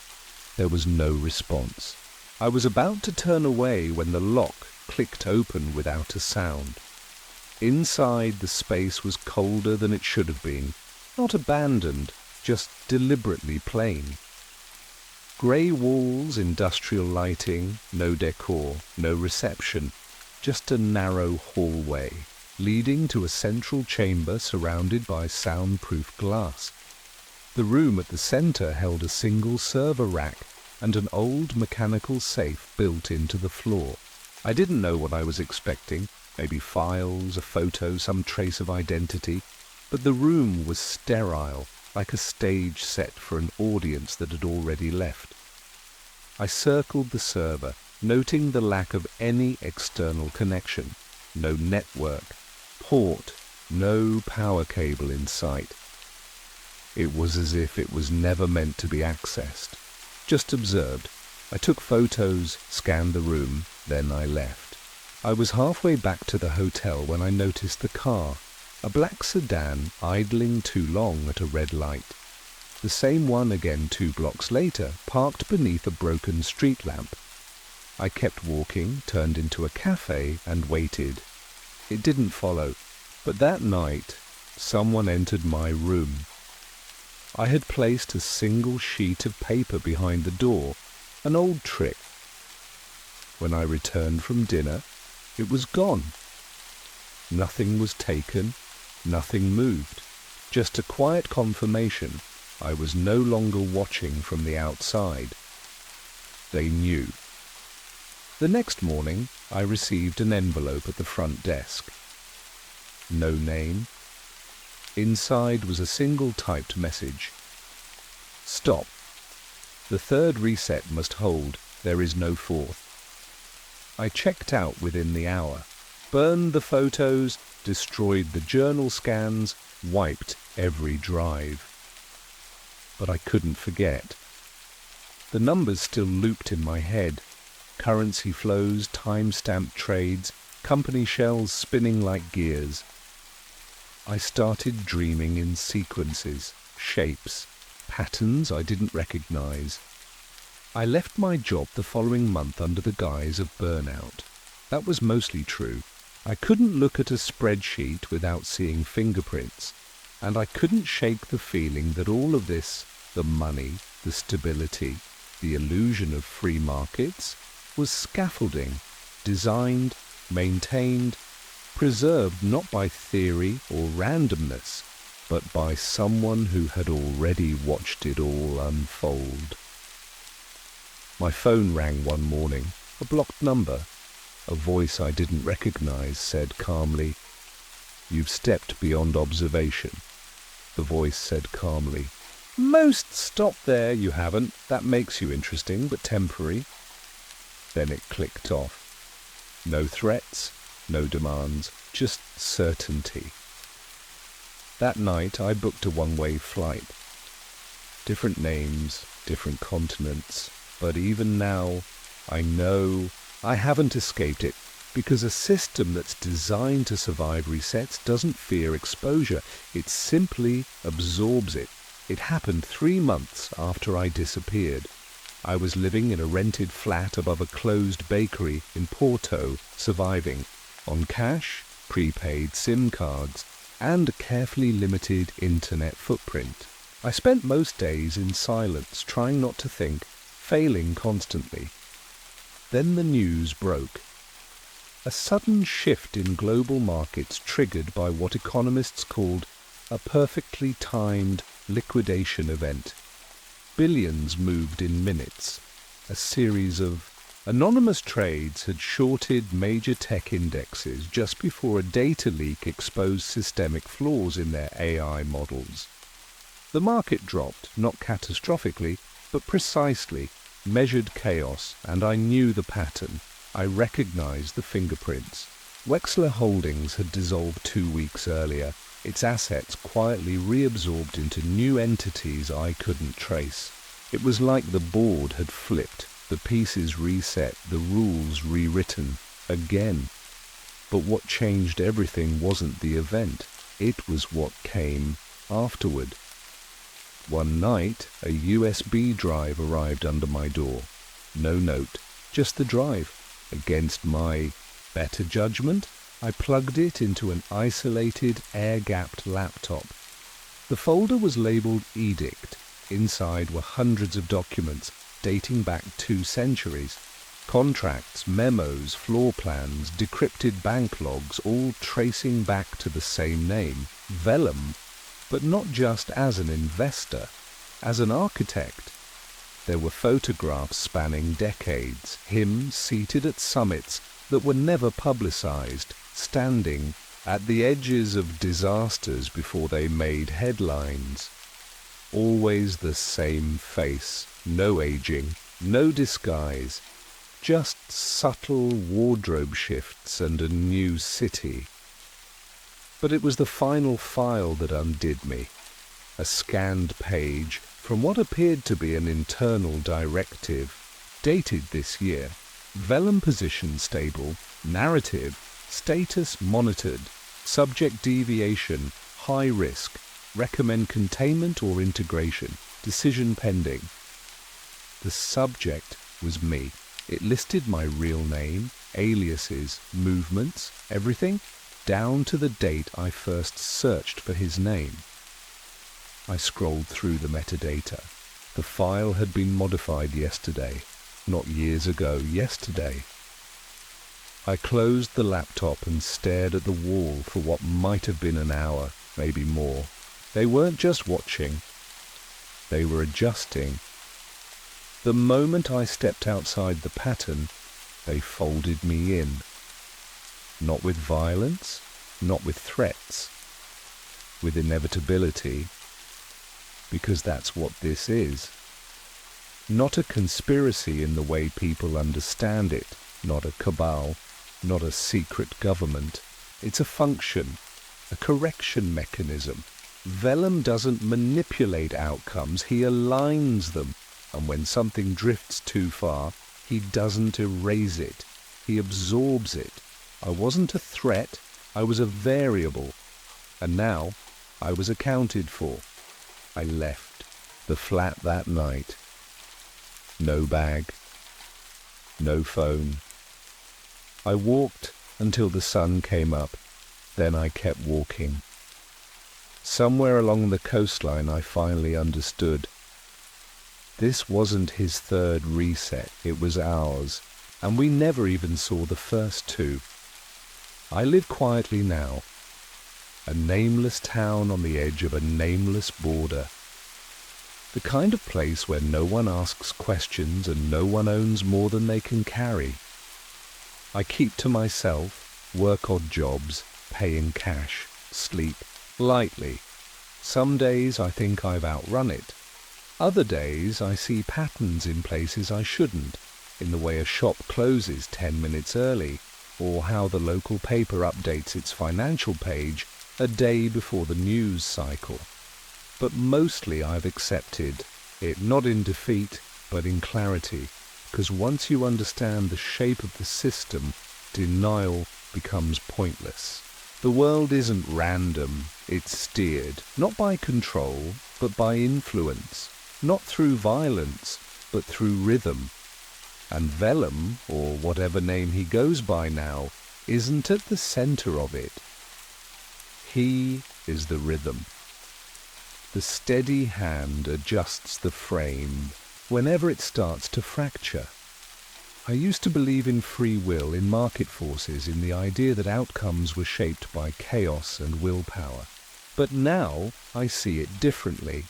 there was no response. I was about to turn away when the lock clicked open without a sound. Inside, the space was colder than it should have been, not abandoned, just deliberately plain. Grey walls, industrial lighting, no decor, no reception, just a narrow hallway leading to a central chamber surrounded by soundproof glass. The room at the centre held a single server rack and an old mechanical safe built into the floor. I didn't know what I was expecting, maybe files, a photo, some trace of identity, but the room was sterile, like a stage set for an audience that had already left. I circled the server, noting the lack of any external connection, no network, port, no power cable in sight. It was as if it was never meant to be accessed. Just observed. I took photos, scanned the room, then I left. I was halfway back to the hotel when I noticed the car, a black sedan idling too long at a red light. The same one again 2 blocks later, parked beneath a broken street lamp. I kept walking, turned into a cafe, and waited. It didn't follow, but that night, someone entered my room. I had placed a single sheet of paper behind the door, an old trick. When I returned from dinner, it was gone. Nothing was taken, nothing moved, just a quiet confirmation I was no longer watching from the outside. They knew. The next morning, I received an envelope at the front desk. No name. Inside was a single typed message. Stop. The third reset must hold. There is no fourth. I checked out within the hour, burned the photos, destroyed the journal scans, wiped every drive. But I couldn't forget. The numbers still looped in my head. Currency flows, time-stamped trades, company shells spinning like gears. I started dreaming in sequences, shapes, patterns I didn't recognize. I left my job the following month under the guise of burnout. That was mostly true. I couldn't look at a spreadsheet without seeing fingerprints, and I couldn't shake the feeling that all of this, the money, the stability, the illusion of free markets, was scaffolding, designed, maintained, preserved not by theory or randomness, but by someone who had already watched it all unfold. My phone rang one morning, a blocked number. A voice I didn't recognize said calmly, "You've stepped beyond observation." The voice said calmly, "Most stop there, you haven't. That makes you interesting, but temporary." Then it clicked off. No threats, no demands, just certainty. That night I booked a one-way flight. Different names, different continents, but even now, I know I haven't escaped it, because a system that's designed to survive resets doesn't fear exposure. It simply absorbs it. It happened 3 months after I disappeared. I was living in a rented flat above a closed bakery in Porto, surviving on cash, prepaid SIM cards, and a carefully limited internet footprint. I spent most days in silence, trying not to think, failing constantly. Then the news broke. A sudden shift in global markets triggered by what economists called a perfectly timed liquidation event. Billions moved in minutes. A series of anonymous trades had shorted major tech indexes just before a data leak exposed systemic flaws in their AI models. The market dropped, not catastrophically, but precisely, measured chaos, and I knew the pattern. I recognized the fingerprints. Wexler Holdings had dissolved 2 weeks earlier, its assets quietly reabsorbed into new entities I couldn't trace. It was like the board had flipped, the pieces reset, the rules rewritten, again. But what changed everything wasn't the event, it was what came afterward. One night, a USB drive arrived under my door. No note, just the drive. Against my better judgment, I plugged it into an isolated, air-gapped laptop. The folder was labeled Edict. Inside were hundreds of documents dating back 2 centuries. Contracts, memos, floor plans, decrypted bank logs, all tracing back to the same name, Vellum, but not just as an investor, as an architect. There were photographs spanning decades, him seated at summits that were never publicized, standing at the edges of disasters before they made headlines. Always the same face, no aging, no disguise, just subtle wardrobe shifts and a new city. But it was the final file that undid me. A scanned page from what appeared to be an internal directive, dated this year. Vellum position stable, narrative, status monitored, subject deviation, high risk, recommend containment or integration, decision pending. The subject was me. It listed my real name, aliases, movements, everything, down to the date I first searched for his name. I scrolled through the metadata. The file had been modified yesterday, not years ago, yesterday. I closed the laptop and stared at the wall for what might have been an hour, maybe more. They weren't just watching, they were adjusting. The moment I stepped outside the pattern, they folded me in. Not with violence, not with threats, with inevitability, because that's what this is. Not a conspiracy in the way people understand it, not a cabal, not a secret government. It's a function, a correction mechanism. Vellum doesn't manipulate outcomes, he aligns them. And when something drifts too far, he doesn't erase it. He absorbs it. I wasn't a threat, I was a variable. And now, I was accounted for. I left the flat that night. No bag, no phone. I walked until the sun came up. Then I kept walking. Somewhere along the coastline I finally understood. This wasn't his third reset, it was ours, and we never even saw the first 2. I live quietly now, a nameless town on the edge of a nameless border. The kind of place where no one asks questions and no one owns more than they can carry. I keep to myself, work odd jobs, pay in cash, sleep lightly. Some days I think I've outrun it. Other days I see patterns in places I shouldn't, in the way a shop closes 10 minutes early, or how the local paper updates its financial page a day before the news cycle. But mostly I've accepted it, not in defeat, but in clarity, because once you understand the shape of the system, denial becomes pointless. The world isn't random, it's steered, not by control, but by influence, not through violence, but through rhythm. And Vellum, or whatever name he goes by now, isn't at the center of it. He is the rhythm. The steady hand adjusts the frame whenever it starts to fracture. I used to believe in free will, in market forces, in the idea that outcomes were shaped by chaos and willpower. But now I see it differently.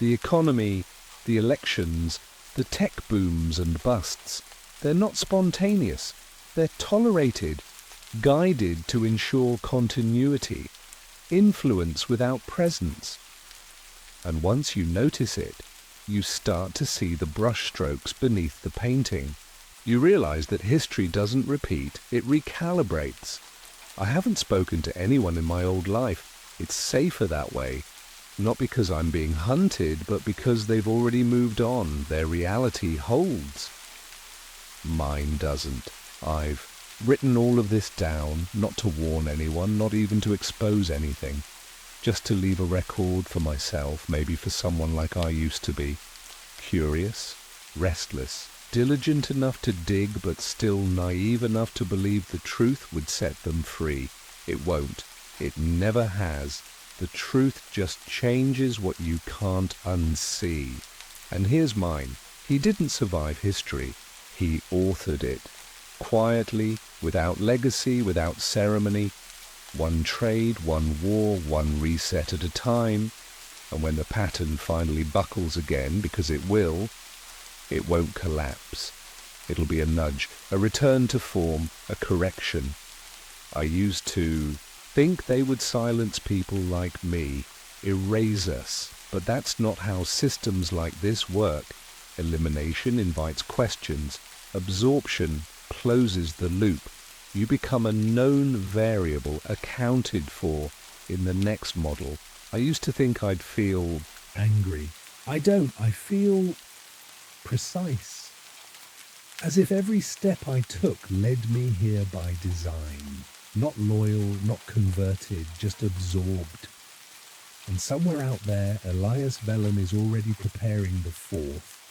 The economy, the elections, the tech booms and busts, they're not spontaneous. They're tolerated, guided to ensure continuity, influence without presence. And once you notice it, you start to see the brushstrokes beneath the painting. You realize that history doesn't repeat, it recalibrates. I haven't spoken to anyone in my old life. It's safer that way. Not because I'm being hunted, but because they've already moved on. Their reality holds. Mine doesn't. I've written all of this down, not to warn anyone, not even to expose anything. Just to leave a record for myself, maybe for someone like I used to be. Curious, restless, diligent enough to dig, but still naive enough to believe the truth would set them free. It won't. It never has. The truth just changes what you can't unsee. And here's mine. He didn't survive history. He authored it. Quietly, without legacy, without ceremony. One trade, one war, one reset at a time. And when the pattern finally buckles again, because it will, it won't collapse. It'll be a nudge, a return to form, a correction. I used to think they would silence people like me, erase us. But that's not how systems like this work. Elimination invites questions. Absorption closes the loop. You become a known variable, accounted for in the next model. I used to think I'd feel angry. I don't. I feel precise. As if every step I took led me here by design. Not loyal, not converted, just absorbed. And somewhere out there, Elias Vellum is already preparing the fourth.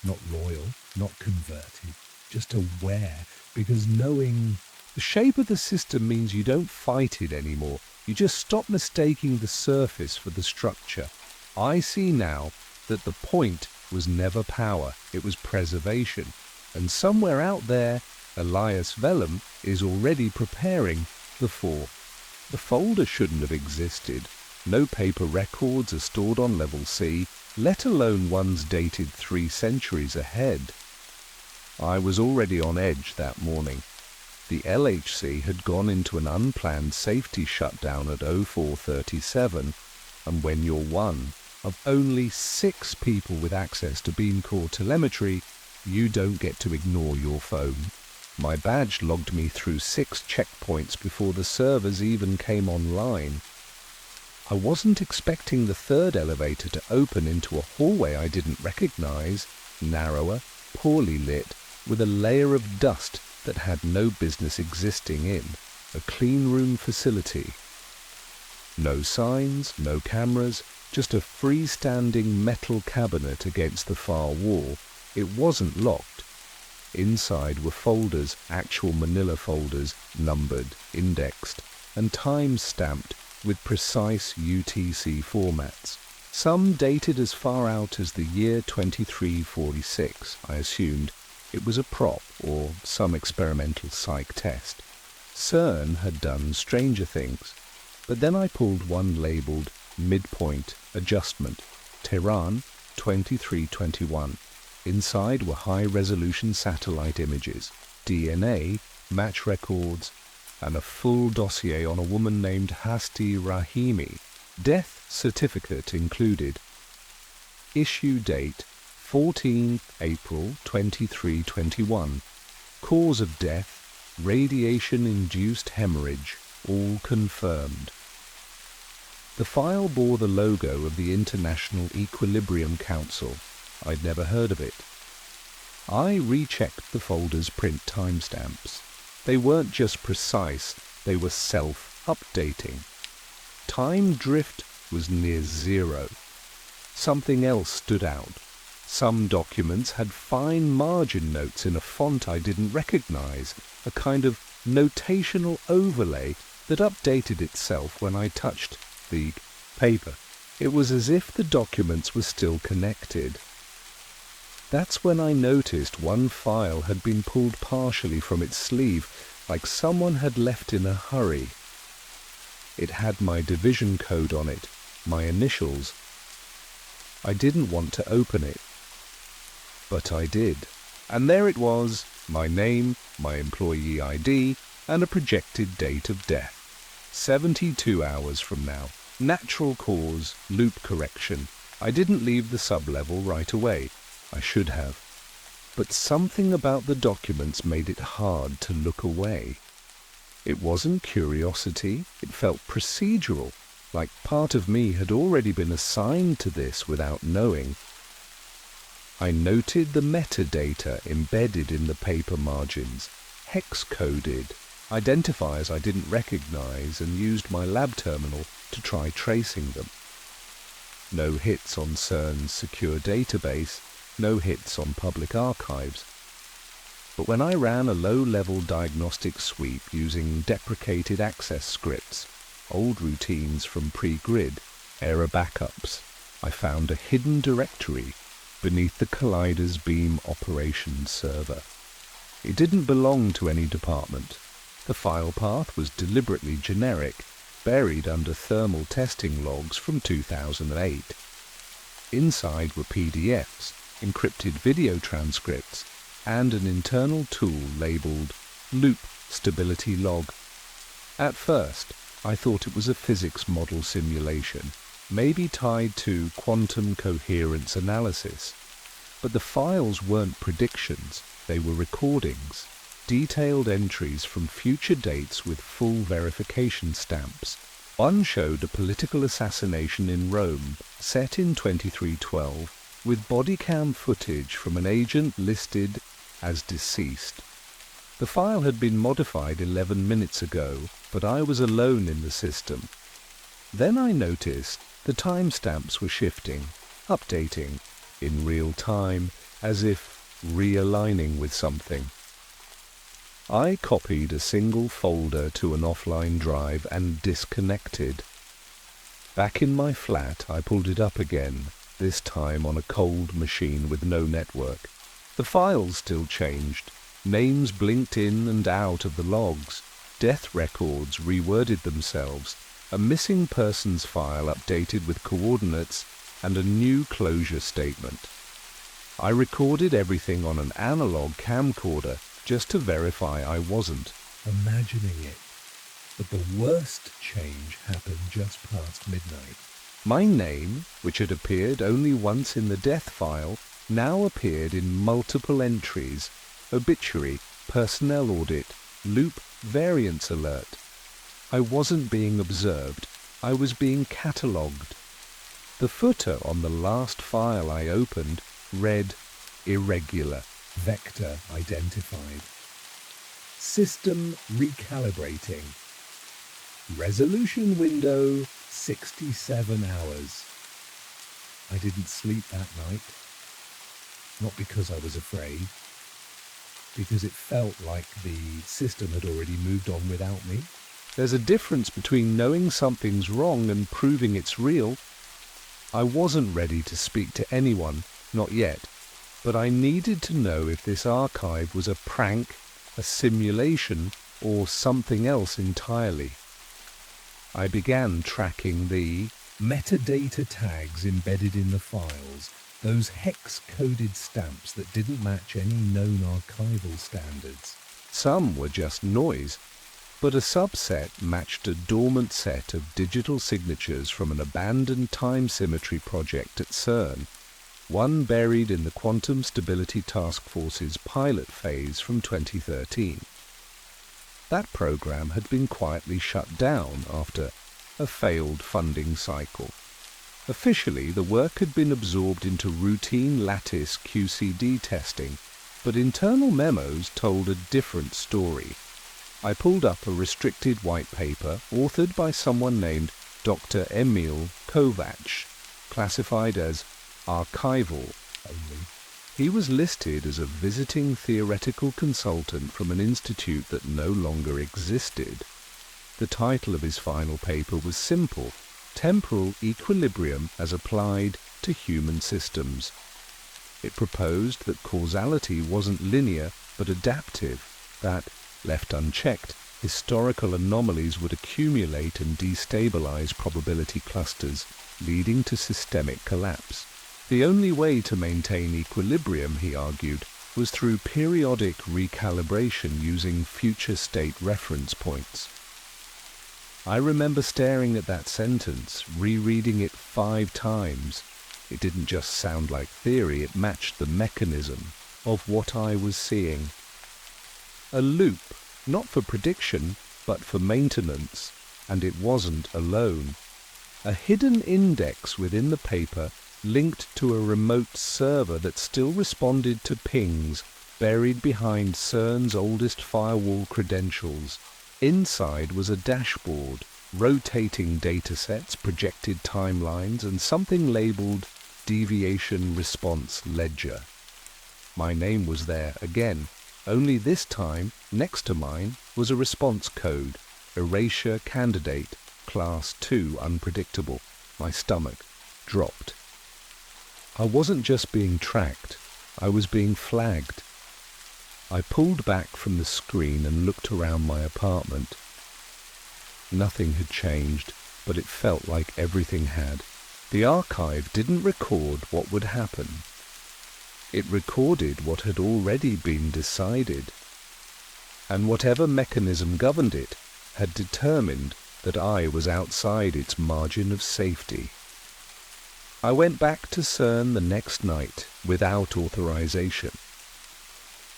Not loyal, not converted, just aware, because knowing the shape of the system means you don't fight it anymore. You just stop mistaking the surface for the structure. I see now that the point was never power, it was preservation. And somewhere out there, Elias Vellum is already preparing the fourth. The folder shouldn't have existed. No paper records are stored on level C, let alone ones dated 3 centuries ahead. I was already on edge that morning. The LHC had gone into an unplanned safety shutdown at 04:37, and when you're one of only 6 people with access to Beam Core telemetry, you don't get to ignore your phone. My badge logged me through 6 checkpoints before the servers even came online. I wasn't expecting the 3rd elevator to open into a hallway I didn't recognize, narrower, poorly lit, with a layer of dust that had no business existing in, a clean room facility. No signs, no cameras, just a freestanding metal cabinet against the far wall. It wasn't locked. Inside were folders, actual manila folders, numbered, indexed, and time-stamped with precise UTC formats. Some dated as far out as the year 2346, I assumed. It was a prop or some experimental psych test. CERN had done stranger things. But then I pulled one labelled Midpoint Adjustment, Tehran 2321. Inside were high-resolution satellite images, DNA, match records, and a full dossier on a woman named Hasti Rahimi. Death certificate included. Issue date 14 April 2321. Cause of death, radiation-induced hemorrhage, all confirmed. The file bore the logo of the International Equilibrium Council. I'd never heard of it. I rechecked the folder's print timestamps. They weren't just precise, they were self-updating. Time drift was near 0. Something else stood out. Some documents had fine margin notes in a font I didn't recognize, a kind of notational overlay that updated itself when I touched the paper. It was as if the documents were still connected. That's when I noticed one file had been pulled partially from its sleeve, like someone had left in a hurry. It had my division code on it, my initials. I didn't want to open it, but I did. And there it was, my name, my employee ID, and a projected date of death. 72 hours from now. Natural cause, loop correction. I didn't leave the sub-level right away. I should have. But something about the documents made it hard to look away. It wasn't curiosity, it felt procedural, like part of me had already been assigned to this without knowing. I noted the metadata embedded in the paper margins, hex-coded, identifiers I didn't recognize, and used my lab terminal to try tracing them. No hits on CERN's secure database, no hits on public archives. But when I ran a low-level diagnostic sweep using deprecated access scripts, old routines from pre-grid, error backups, I found a hidden directory beneath the Collider's Beam operations server. It didn't belong to any department. The file path was deliberately generic, buried under thermal testing logs from 2008. Inside were PDFs, encrypted video transcripts, and an internal tool labeled Loop Stability Log. At first, I thought it was a physics model simulation, maybe tied to quantum coherence analysis. But the files weren't predictions, they were recordings, detailed entries from future dates with full verification stamps. One showed a political assassination in Rome, set in 2312, with body cam footage from an agent listed as deceased. The file had been modified 11 minutes ago, but I was alone in the system. Then I noticed the timestamps were shifting, updating, in real time, as if realigning with something. I copied a single folder to an offline drive and disconnected. Back in my flat, I pulled it up again, this time on a cold machine with no network. The files still changed. Names blinked in and out of the logs. Death records reworded themselves. A missing persons file updated with coordinates and a new closure statement. I recorded everything on an analog camcorder just to verify I wasn't. Imagining it. But the worst change happened just past midnight. My name, which had appeared only once in the death file, now appeared in multiple entries: obituary, personnel audit, loop variance alert. I wasn't being observed, I was being catalogued. The footer on the last file I opened read irregular. Vector identified. System recalibrating. Resolution window 67 hours. I didn't sleep that night. Not because I was afraid, because it felt like the system had already moved on without me. There's a difference between knowing something's wrong and proving it's real. I wasn't ready to speak to anyone, not yet, but I needed to know if this archive was a prank, a simulation, or something else entirely. I began tracking the metadata tags embedded in the files, those hex-coded stamps that didn't match any known archival standards. Some were just noise, but a subset matched a dormant set of digital signatures from an abandoned time symmetry project at CERN, one buried in the Quantum Stability Task Force's pilot phase from 2013. That program had been quietly shut down after a failed funding cycle. Officially, the work had been absorbed into routine lattice QCD testing, but internal memos told a different story. I pulled up a restricted white paper authored by someone named Dr. Emil Kovacs, classified as archival only. He was listed as a visiting theoretical consultant from an institute that no longer existed. The title of his final paper was simple: Temporal Equilibrium as Applied to Human Systems. It proposed that causality wasn't linear but adaptive, that, left unchecked, historical anomalies would accumulate and destabilize probability clusters, leading to systemic collapse. The only way to maintain equilibrium, he argued, was through periodic recalibration using future state reference points. I remember staring at that sentence, rereading it 5 times. It didn't just sound like theory, it matched the mechanism of what I was seeing. A loop, not for prediction, but for maintenance, and it wasn't alone. A hidden index within the paper linked to a remote server that still responded to pings buried behind CERN's oldest firewall credentials. Inside was a dashboard, rotating datasets, projected timelines, and something labeled Deviation Response Ledger. My name was there again, only this time, next to mine, was a response code, Erasure Candidate, Class 2 Unpredictable. My stomach dropped. I wasn't just being tracked, I was being flagged. I pulled back from the screen and looked around my apartment. Nothing had changed, but it felt like everything had. The archive didn't record what would happen. It recorded what had already been decided. And whatever mechanism governed it had determined that I was outside its margin of safety. I went back to CERN the next night without authorization.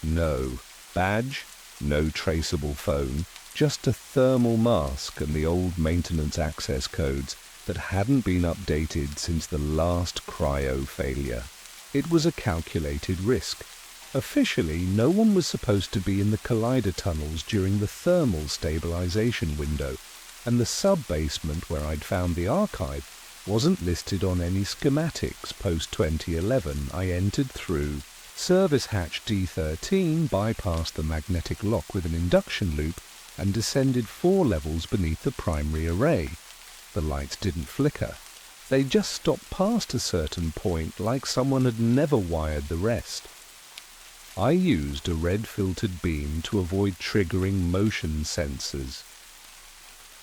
No badge, no traceable phone, just a thermal mask and the old maintenance access codes that hadn't been updated since the last cryo failure. It was a calculated risk. Officially, no one was supposed to be in the collider tunnels during the thermal stabilization window, and the sub-basement where I'd found the archive wasn't listed on any schematics post-2011 I entered through. Service hatch D13 bypassed the magnetic lock with an induction loop and descended 4 levels beneath the primary array. The lights didn't flicker. They just stopped past a certain point like someone had never wired the rest. I used a red-filtered beam to avoid triggering motion sensors.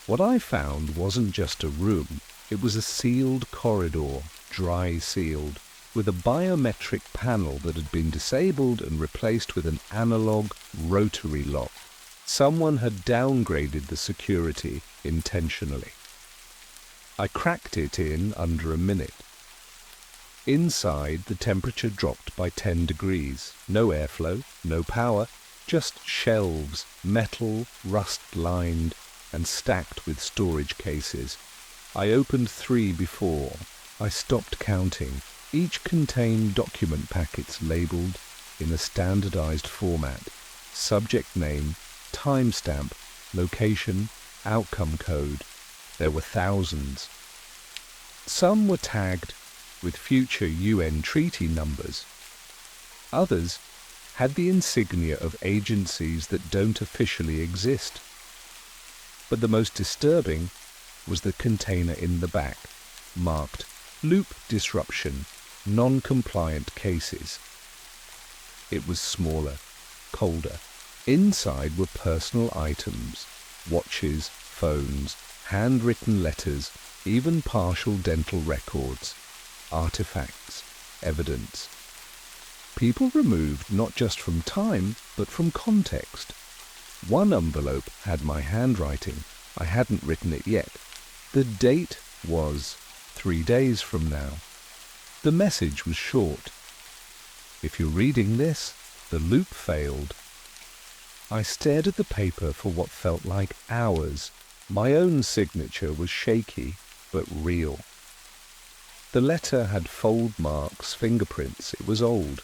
What I found wasn't just a room, it was a sealed corridor, dry sealed, with a biometric panel that had been disabled and replaced with an analog rotary lock. Someone had downgraded the security intentionally. I cracked it in under a minute. Inside, the temperature dropped by 10 degrees. No airflow, no power, just shelves, metal, rust-lined, and stacked with storage cases. I opened 3 before. I stopped counting. Each contained document packets labeled in a standardized format. Subject name, timestamp, location, outcome code. There were thousands. Some were tagged with future UN treaty numbers. Others had the insignia of agencies that don't officially exist. But the most disturbing was the container in the back, marked Loop Disruption, Non-Compliant Cases. It was smaller, colder. Inside were personal items, watches, phones, handwritten letters, even partial dental records, artifacts, evidence. People removed not just from time, but from context. One envelope had my handwriting. I hadn't written it yet. The date was 3 days from now. The message was short. If you're reading this, the loop failed. I stared at the paper for what felt like hours. My own signature was shaky, but real. The letter had fold marks, fingerprints. It was old.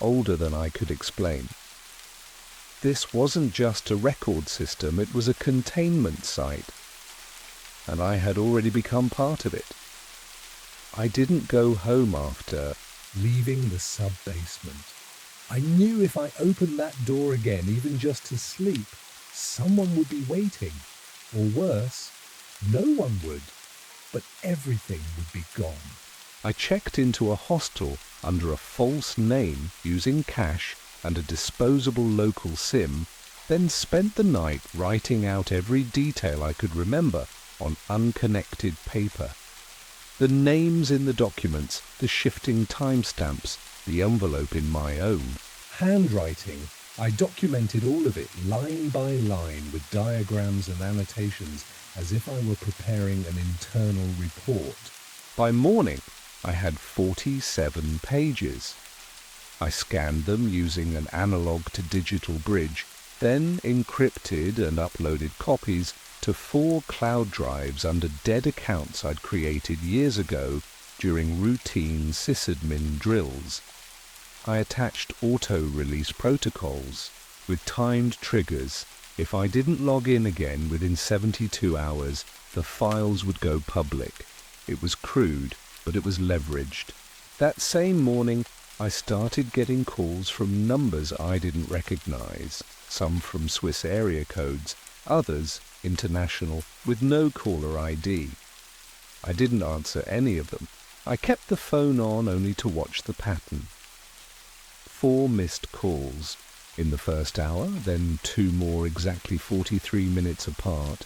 Older than I could explain. This wasn't just a record system, it was a containment site. And I had already become part of it. I didn't go home after leaving the sub-basement. I knew if I opened that door again, even just to sleep, someone would be waiting. Or worse, no one would. But everything would be gone. I checked into a hostel under a false name using cash and a disposable local SIM, then spent the night writing out every detail I could remember on unconnected paper. The names in the documents, the shifting timestamps, the envelope in my own. Handwriting. I documented all of it line by line with diagrams and annotations as if I were preparing an internal report. By morning, I had 47 pages. I scanned them using an analog to digital bridge, then encrypted and uploaded copies to 4 cloud drives under dead accounts I'd created years ago during routine sysadmin drills. I attached auto-release protocols with timed triggers. If I didn't log in again within 72 hours, the files would go public. It was crude, but it was leveraged. That same morning, I started getting calls from numbers I didn't recognize, some from Swiss area codes, others international with no caller ID. I didn't answer any of them. I kept the phone on only to watch the pattern. 4 missed calls in the first hour, then 2 more exactly 43 minutes apart,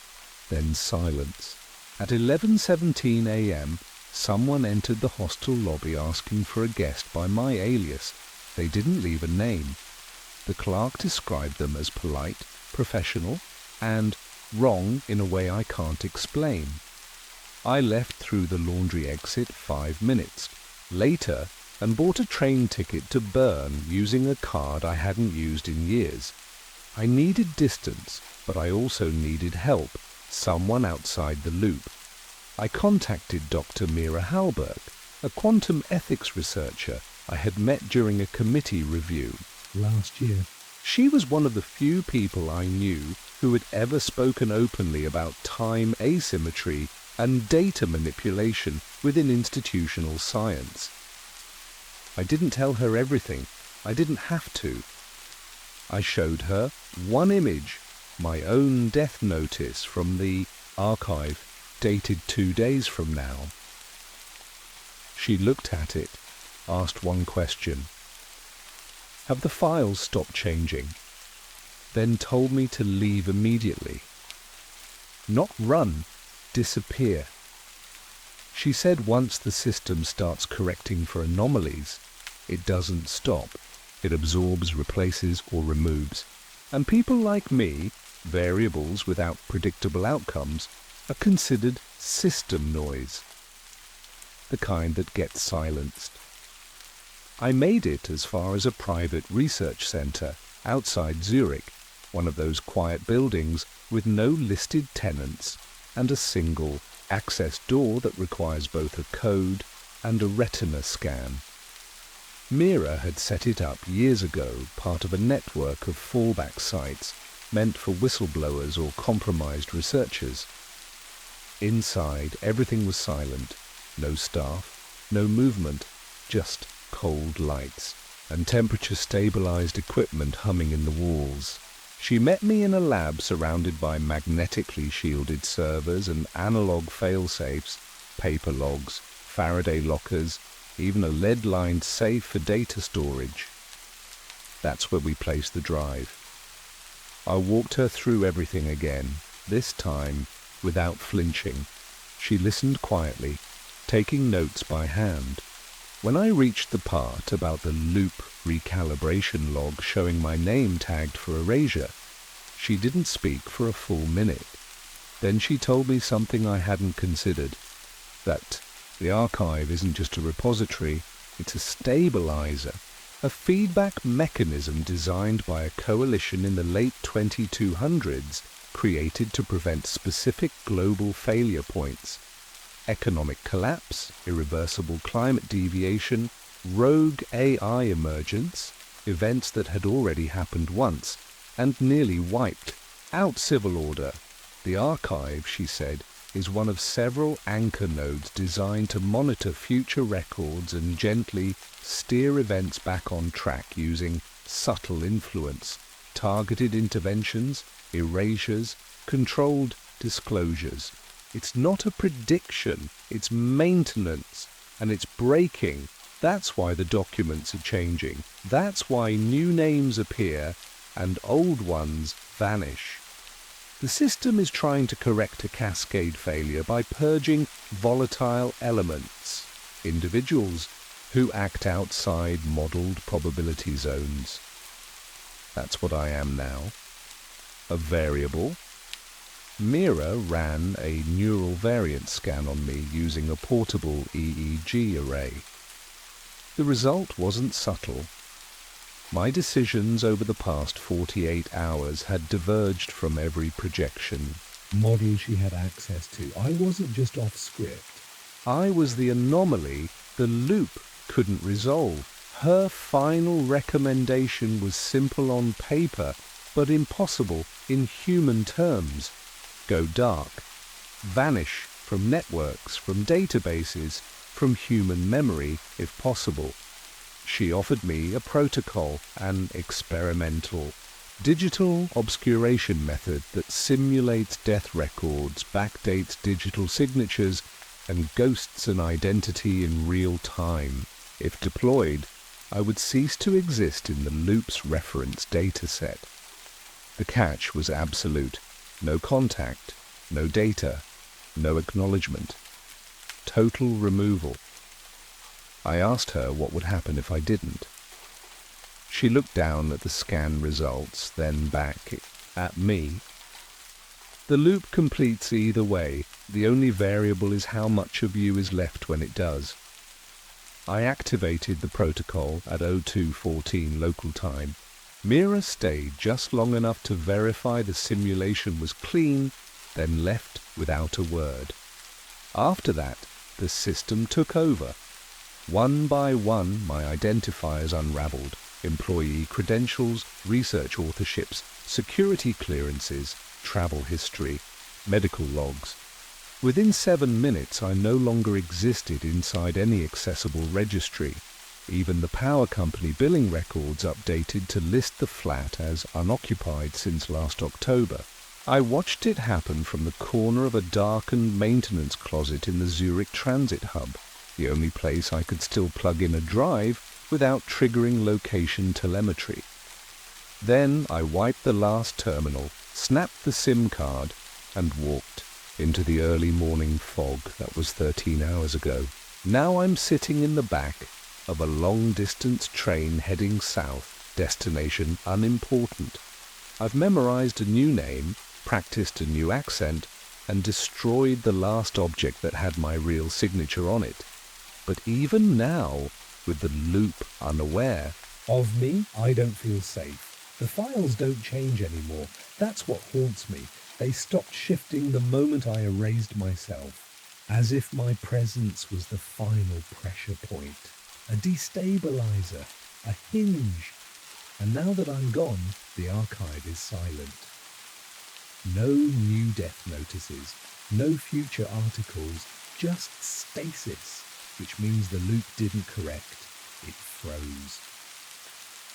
then silence. At 11:17 a.m., someone entered the hostel lobby asking for a guest by my alias. They didn't leave a name. The clerk described them as polite, professional, and wrong in a way I can't explain. I left through the laundry exit 5 minutes later and bought a train ticket to Bern using a card I hadn't used in years. I needed distance, but I also needed help, someone outside the loop. I contacted Dr. Mira Halberg, a quantum ethics researcher I had met during a committee review last year. She was one of the few people I knew who had ever spoken openly about time asymmetry and data manipulation within institutional science. I didn't tell her everything. I didn't have to. I showed her one image, my own death notice from the archive, dated 2 days from now. She looked at it, asked one question. Have the files stopped changing? Then told me to leave immediately. Not run, disappear. She said once the system starts correcting for anomalies, it doesn't stop. It absorbs, replaces, or removes. And people like me, variables without predictable outcomes, are considered system noise, the kind that gets silenced. I made it as far as a private research centre outside Zurich, one of those quiet buildings with no listed tenants and a single access door that requires both a code and a retina scan. Mira had set it up years ago, part of a network of fallback sites meant for whistleblowers or compromised researchers. Inside, everything was silent. No staff, no movement, just cold lights and temperature-stabilized equipment humming in the walls. She met me in a lab surrounded by magnetically shielded servers and analog fail-safes, paper logs, Faraday lockers, even a lead-lined safe for data storage. That's where we placed the drive. I walked her through everything again, this time without flinching. She listened quietly, taking notes by hand. When I reached the part about the loop recalibration log showing my name tagged for erasure, she didn't speak for a full minute. Then she told me something I hadn't considered, that the archive isn't just a repository, it's a stabilizer, a feedback mechanism designed by a coalition in the late 2200s created to prevent specific global failure points. Economic collapse, irreversible climate deviation, rogue AI emergence, events that had already happened once and nearly wiped out civil order. The archive, she said, is one of several anchor nodes designed to monitor future records and gently steer events back on track using subtle influence, targeted interventions, erasures, controlled disclosures. It's not a prediction, it's maintenance. and it's breaking. That's why the documents are changing. That's why new names appear and old ones vanish. The system is trying to correct a cascade failure by purging volatile elements, individuals who act outside modeled probability zones. That's what I am now. A variable. Mira ran a neural variant scan on me using a portable EEG array. The result wasn't subtle. My decisions over the past 48 hours had diverged from every projection. Model she had access to. I wasn't just off script. I was the anomaly the loop couldn't resolve. Her final recommendation was simple on paper, but impossible in human terms. Go dark. Vanish from networks, from databases, from human memory, if possible. She offered me a protocol, an experimental digital obscuration method that simulates death records, backdates digital signatures, and ghosts an identity in real time. If deployed, I would cease to exist in the loop's reference dataset. The catch was absolute. No contact, no data, no acknowledgement. Total removal. I asked her what would happen if I didn't. She looked down at the scan results, then back at me. The loop completes either way. The only variable is how much of you is left when it does. I activated the protocol at 02:14 local time. Mira stayed just long enough to verify the simulation was clean, then left without a word. After that, the system took over. One by one, my identifiers unraveled. Employee credentials, research authorships, security clearances, travel history, medical logs. Within 7 minutes, I no longer existed inside any accessible registry. Even the power company billing records updated to list the flat as unoccupied since last October. I watched it happen from the corner of a darkened maintenance closet in the Zurich transit hub, the only place I could still plug in a drive without triggering location telemetry. Then I wiped the last terminal, snapped the SIM card, and walked into the early morning fog that was 13 hours ago. Now I'm sitting in the back of a long-distance train heading south, destination unimportant. I've memorized a new name, practiced a new accent, and destroyed the last object that had my real signature on it. But even now, with the loop unaware Of me, I don't feel safe. The files don't change anymore. That's what haunts me. They stopped shifting the moment I erased myself, as if my presence was the final pressure point, a destabilizer, a hinge. And now that I'm gone, the archive is silent. No new death notices, no future articles, just stasis, which means the loop didn't correct. It froze.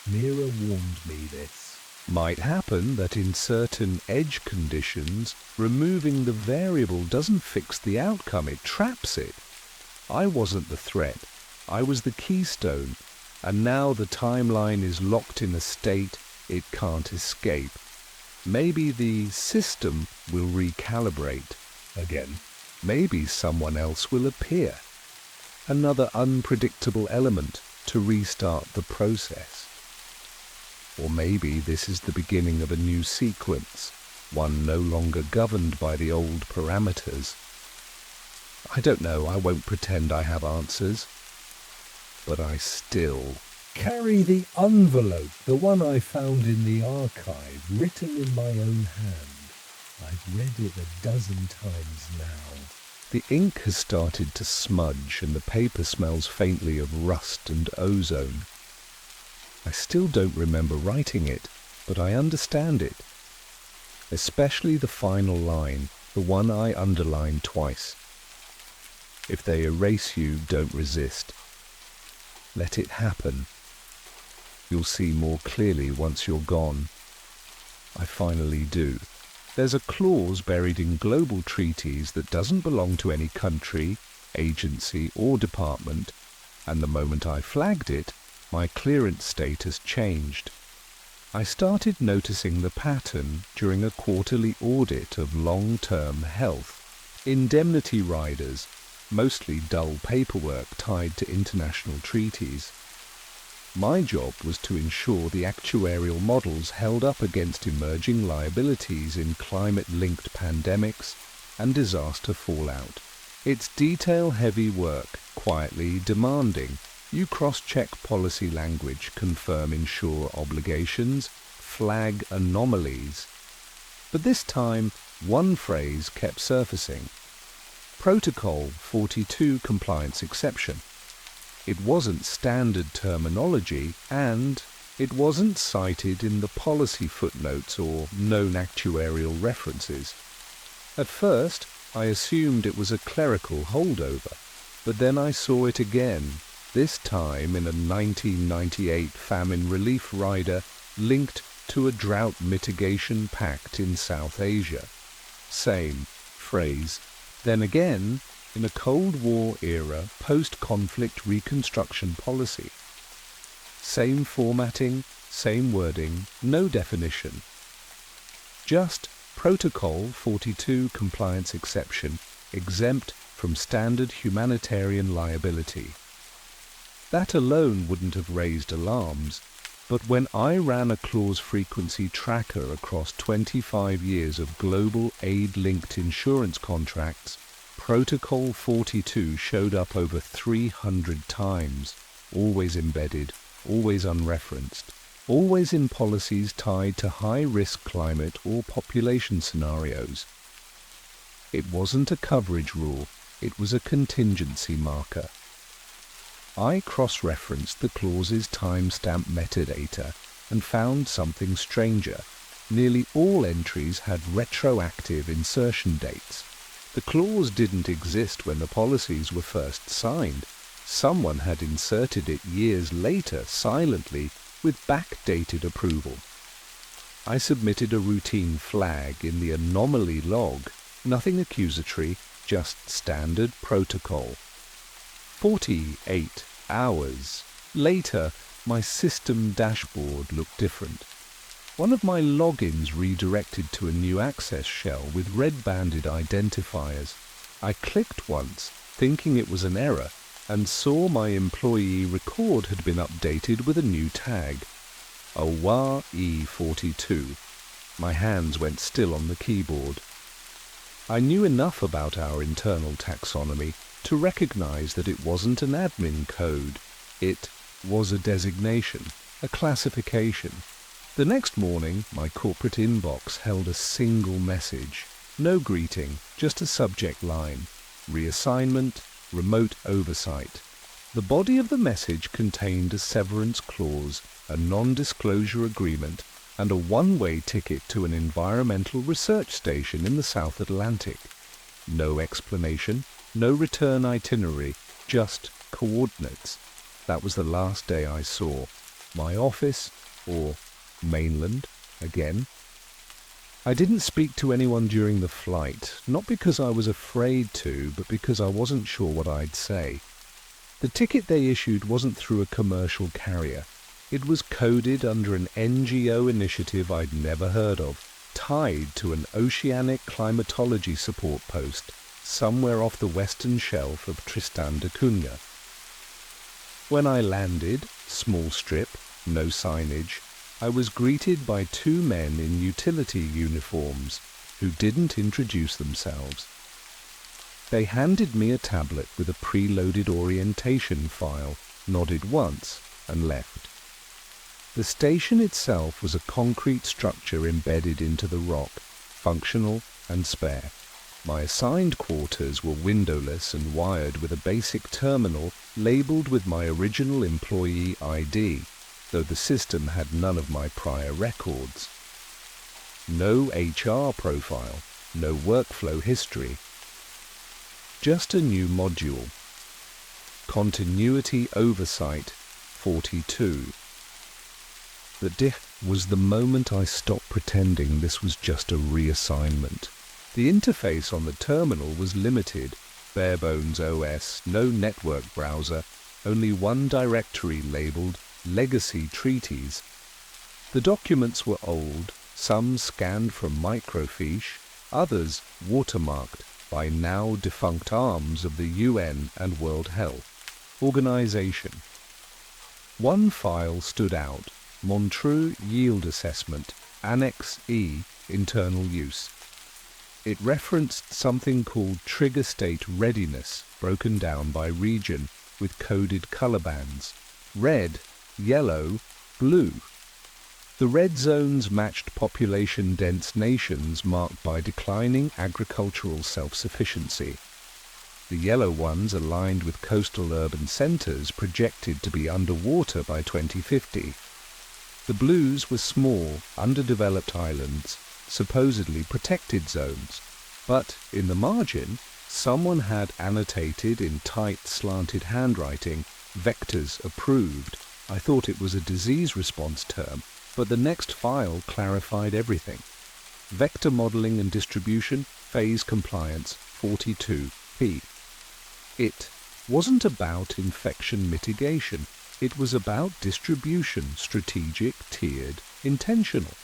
Mira warned me this. might happen that in certain edge conditions, removing the variable doesn't fix the outcome, it traps it. I wasn't the threat, I was the keystone, and now the timeline is locked in a state it can't escape. Maybe the system will recalibrate Again, maybe someone else will appear. Another unpredictable element to restart the process. Or maybe this is the beginning of a new sequence, one no longer governed by the old parameters. I don't know, I won't pretend I have answers. But I still... carry the envelope, the one I found in the archive, written in my own hand. I've read it a dozen times now. The ink has started to smudge and the paper smells faintly of rust and ozone. I still don't remember writing it, but I understand it. Especially the final line, the one I underlined twice. If they erase you, don't resist. Let it happen. You'll see more clearly once you're gone. I finally do. There's a clause buried in global treaties that doesn't belong to any country, agency or department, and the moment I flagged it, my clearance status changed. I started noticing the pattern during a quarterly audit of long-term health. Indemnity riders, mostly dull paperwork tied to international treaties. My job was to ensure the actuarial models held up against emerging liabilities in climate-linked pandemics and disaster fallout. It's detail-heavy work, quietly demanding. You cross-check policy language, confirm insurer obligations, flag anomalies. But this time, one phrase kept surfacing. Protocol 42 compliance exception. It wasn't standard terminology, and it wasn't cited in the policy footnotes or known actuarial references. At first, I assumed it was a clerical holdover, but then I saw it again, this time in a 1998 famine relief rider linked to a drought mitigation pact in South Asia. Same phrase. Then again, in a Cold War era post-conflict reconstruction policy. Same formatting, same wording, no definition. Just Protocol 42 compliance exception, exempt from standard humanitarian liability. That alone wouldn't have raised alarms, but when I ran a clause frequency tracker across 25 years of global aid-linked insurance contracts, Protocol 42 showed up over 300 times, always embedded, always unreferenced, always in policies tied to high-risk climate or population scenarios. It wasn't a coverage rule, it was a contingency marker. I cross-referenced the clause's timestamp metadata and found something stranger. Nearly all entries had retroactive insertion dates. The clause didn't exist when the policies were first signed. Someone had inserted it years later, silently, with backdated approval. I submitted a routine flag in the anomaly log, nothing accusatory, just standard protocol. 48 hours later, my system dashboard looked different. One of my logins redirected to a new access shell with red-banded identifiers. I clicked once, thinking it was an error, and saw my employee record had been updated with a new tag. AWA E42. My hands went still on the keyboard. I knew enough about our internal taxonomy to recognize that it wasn't an admin code. It was a designation, a classification. The next morning, my corporate inbox held a single message. No greeting, just a subject line. Reassignment, remote oversight. The body of the message contained a severance clause, a non-disclosure agreement, and a one-way ticket to an environmental research station in the South Atlantic. No explanation, no return itinerary, just coordinates. That was the last day I saw. My office, or mainland, again. I didn't speak to anyone during the flight, not because I was afraid to, but because I wasn't sure what I'd say. The ticket they issued wasn't through a commercial carrier. It was coded under an NGO initiative I'd never heard of, tied to an oceanic climatology support post somewhere off the western shelf of Tristan da Cunha. When I landed, small strip, no signage, I was greeted by two men in utility uniforms who didn't introduce themselves. They handed me a tablet with a preloaded orientation file, nodded once, and left. The station itself was a concrete structure embedded into the rock, functional and spare. My assigned quarters were windowless and wired with a basic terminal labeled with my original employee ID, though the system had none of my prior records. No HR profile, no workflow history. Just a new module. Continuity Oversight 42. The diff was the moment I stopped pretending this was just a reassignment. The interface on the terminal was limited. Barebones OS, no network browser, only one directory labeled Legacy Treaties. The documents were old, some scanned from microfiche, others watermarked by now defunct arms of the UN and World Health Organization. One file stood out, Montreux Yield Assessment, Annex E, Internal Use. It referenced something called trigger state readiness, broken down by region, with coded color bands: red, yellow, blue. The red zones matched population-dense nations marked by declining agricultural self-sufficiency. The yellow ones aligned with coastal urban centers projected to be underwater by 2050. The blues were small, underdeveloped islands, supposedly protected zones, but in the margin, someone had annotated in tight, slanted handwriting, "Vectors approved." I thought it was a disease response term, but the next file clarified everything. Vector modeling and distribution, phase compliance, 42P. It wasn't about infection mitigation. It was about distribution, strategic, tiered, intentional.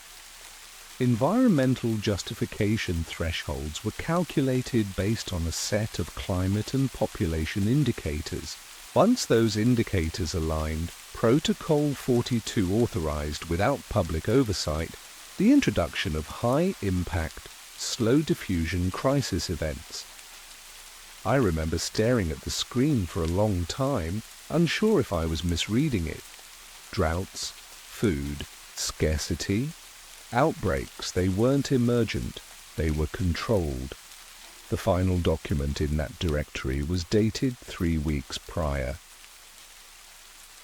Environmental justification thresholds were calculated based on a set of climate and population indicators. Once those indicators aligned, Protocol 42 authorized, without public oversight, the introduction of high-impact, slow-diffusion crisis events. I remember staring at the screen for a long time, unsure if I was misreading it. Droughts, food, scarcity, outbreaks. They weren't emergent, they were controlled. The final document in that directory was dated 3 weeks prior.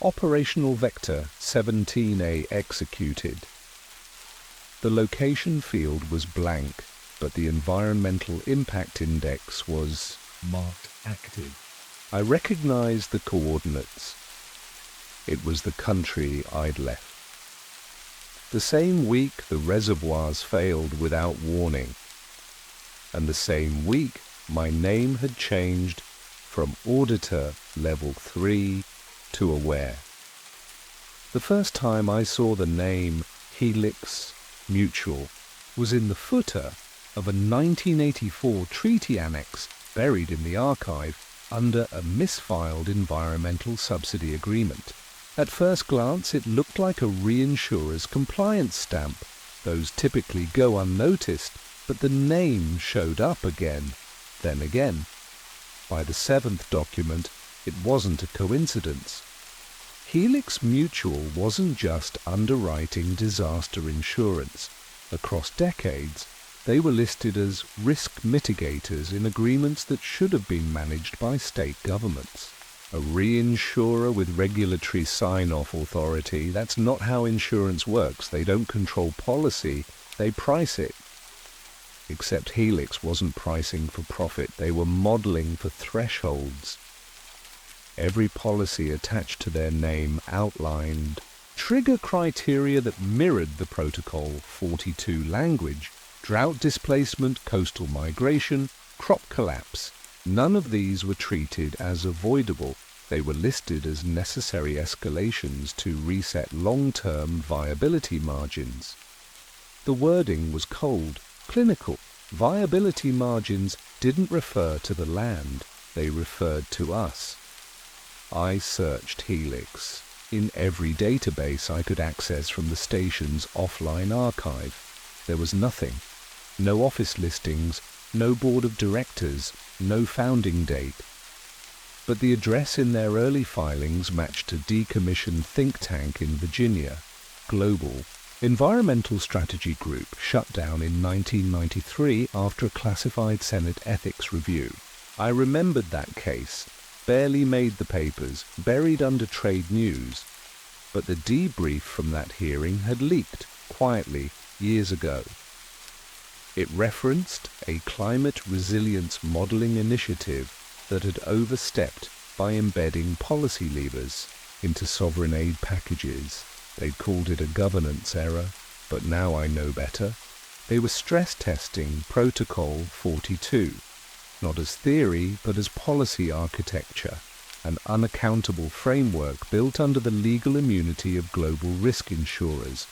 Operational Vector 17A executed. The location field was blank, but the Environmental Impact Index was marked active. I recognized the coordinates. It was the country I'd left. The same week the reservoirs failed without warning. And the same week my name had changed from Auditor Level 3 to Aware. The first time I saw the name Helix Mutual was in the footer of a 1984 treaty annex buried in the archive under a misfiled environmental subsidy agreement. At first glance it looked like a reinsurer's compliance stamp. Those typically go unnoticed, but the name showed up again, then again. By the 7th document, it wasn't a coincidence. Helix Mutual wasn't just underwriting disaster insurance. Across decades, they were listed as risk mitigators in agreements that should have been managed by state governments. A reinsurer with regulatory sign-off authority, that's not how insurance works. They don't control policy, they price it. Except Helix wasn't pricing for profit, they were modeling for thresholds. Every policy attached to their name outlined trigger criteria that mirrored the Protocol 42 language: drought displacement, coastal migration, crop collapse. None of these were treated as avoidable. They were listed as necessary escalations to reset long-term viability margins. The wording was cold, clinical. Viability margins didn't refer to the land, they referred to us. I searched Helix in every database I could access from the station's offline archive. There was nothing. No office listings, no board of directors, no founding date. But the address in their early filings matched a decommissioned think tank in Virginia, Global Environmental Strategy Group, shut down in 1993 after a classified Senate ethics review. I remembered that case, barely made the papers, buried under trade news. But the debrief from that hearing had leaked, quietly, years ago. It referenced a climate resilience modeling initiative that had overstepped by embedding policy levers into sovereign aid packages. They'd called it a governance error, but now I know better. They were stress testing Protocol 42. not as theory, but as policy architecture, an unaccountable framework built under the legal immunity of global risk insurers.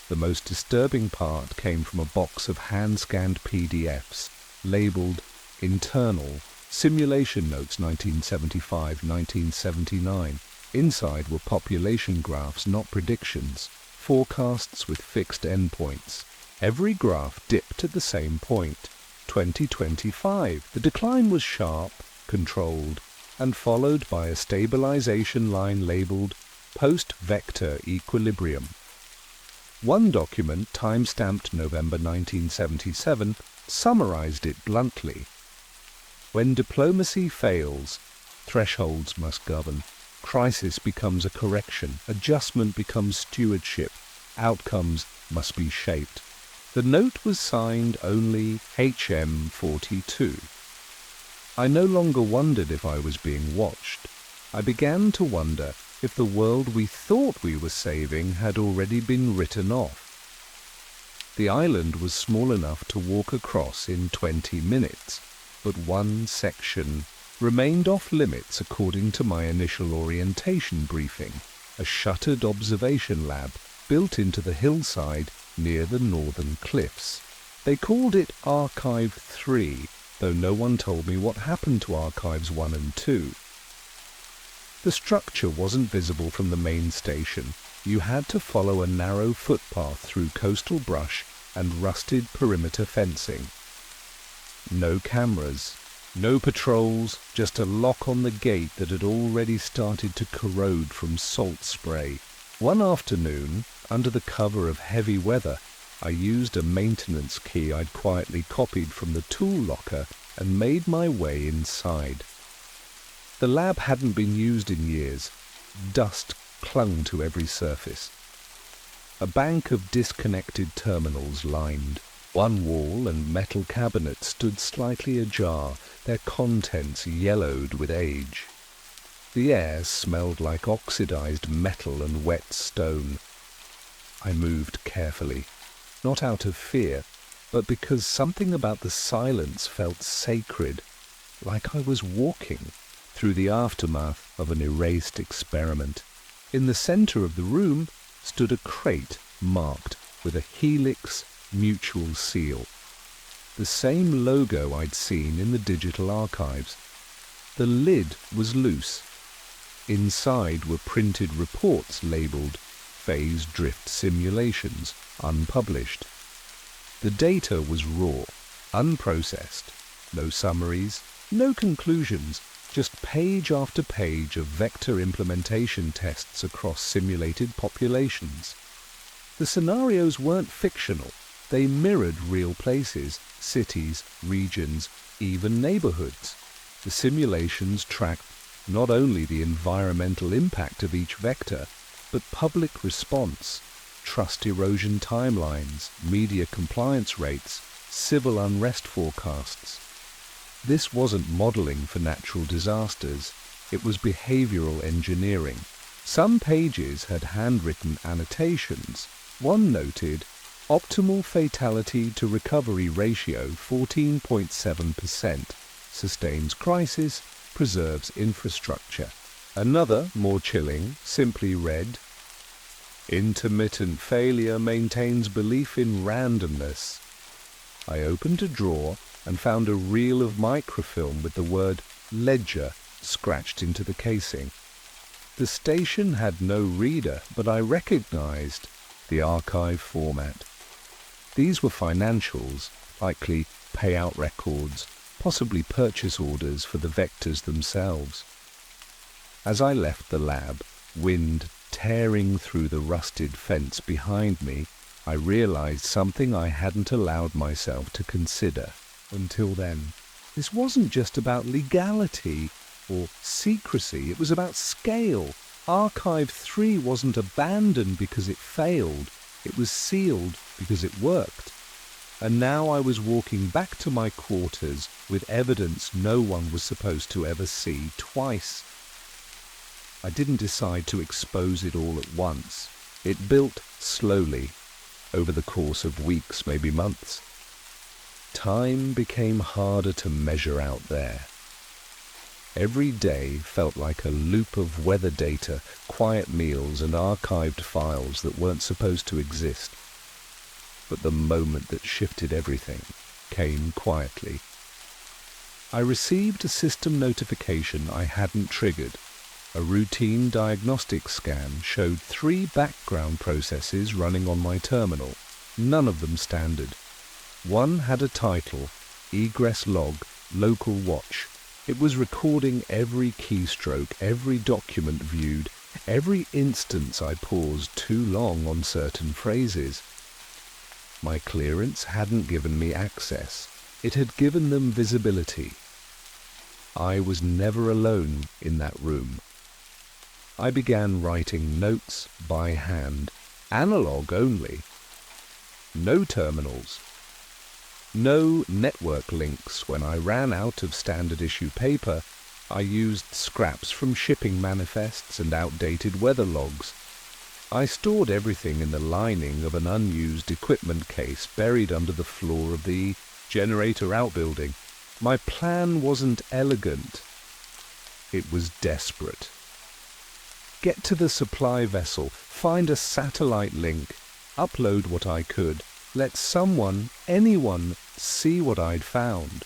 The most disturbing part came from a box of hand-scanned PDFs labeled Internal, Simulation Notes 1975-1979. Inside were population graphs, not predictions, forecasts with fixed endpoints. Every graph dipped at the same point, 2025. The decline was sharp, controlled, and followed by a stabilization line labeled Post-Vector Equilibrium. One document, time-stamped November 1977, summarized it bluntly. When diplomacy fails, thresholds must govern. Crisis becomes a correction. Adjustment becomes stewardship. Outcomes must be shaped. The note was signed only HM42. I no longer wondered if I was being watched. I began to wonder if the world we thought we were saving had already been written off. The island was small enough to walk across in 20 minutes, but one section remained off limits according to my initial orientation briefing, a shuttered observation lab built into the hillside near the northern cliffs. They called it Archive 3, though no one told me what happened to Archives 1 and 2. The structure wasn't visible from the main station. You had to follow a narrow footpath through coastal brush and rusted perimeter fencing. No cameras, no patrols, just a lock on the gate that had already started to corrode from salt spray. One afternoon, under the cover of heavy weather, I used a maintenance key I'd quietly copied from the tool locker and made my way inside. The lab hadn't been used in years. Dust clung to every surface. A bank of disconnected terminals lined one wall, and metal cabinets stood slightly ajar, their contents yellowed with age. The air smelled like oxidized metal and wet stone. I moved carefully, not out of fear, but because something about the silence felt sacred, like I was walking through the aftermath of an erased experiment. In the center of the room stood a crate marked with a Helix Mutual seal, the same logo I'd seen in the digital archives. The lid was loose. Inside were printed reports labeled Phase Drift Simulations, unpublished. The data was raw, unprocessed, no summaries, no conclusions, just page after page of vector implementation tests across simulated populations. The scenarios weren't fictional. They mirrored real places, cities, regions, even neighborhoods. The simulations tracked not only the environmental impact of each vector, but public response, trust erosion timelines, media compliance rates, civil unrest forecasts. This wasn't modeling for natural disasters, it was behavioral engineering. Some pages had handwritten annotations. One noted, optimal fatality to recovery ratio 14.7%, sustains crisis, preserves infrastructure. Another, more chilling, simply read, intermittent failure maintains belief in randomness. I opened a drawer and found a reel of microfilm with the word ledger scratched into the casing. The station had no reader, but I recognized the archive format. These were financials, likely payout records, possibly purchase orders for the vectors themselves. As I left the lab, wind tearing through the rusted fence behind me, I realized something I hadn't allowed myself to consider until then. This wasn't just about legality or secrecy, it was about scale. Archive 3 wasn't abandoned because it failed, it was sealed because it worked. And now I was walking back to my quarters with evidence no one was supposed to ever see twice. I didn't decide to expose it all at once. It built slowly, over the course of weeks, maybe months. Time became harder to measure out there. Every day felt like a loop of weather data, quiet meals and archived files that weren't supposed to exist. But the moment that shifted everything came quietly. I received a system notification I hadn't triggered. A routine diagnostic scan showed 3 background processes running on my terminal, none of them standard. One had a title, Egress Log, Local Watch. It was recording every keystroke, every document viewed, every instance I paused too long on certain phrases. My clearance hadn't given me access. It had given them visibility. I was never alone in that room. I began writing notes by hand, analog only. No terminals. No network links. When I ran out of standard issue paper, I used scraps from shipping manifests and outdated weather logs. I stored everything in the lining of an unused equipment case buried under the floor of the generator outbuilding. My plan wasn't elegant. It was desperate. Get to the supply vessel, find a satellite link, upload what I could, let someone, anyone, see what I'd found.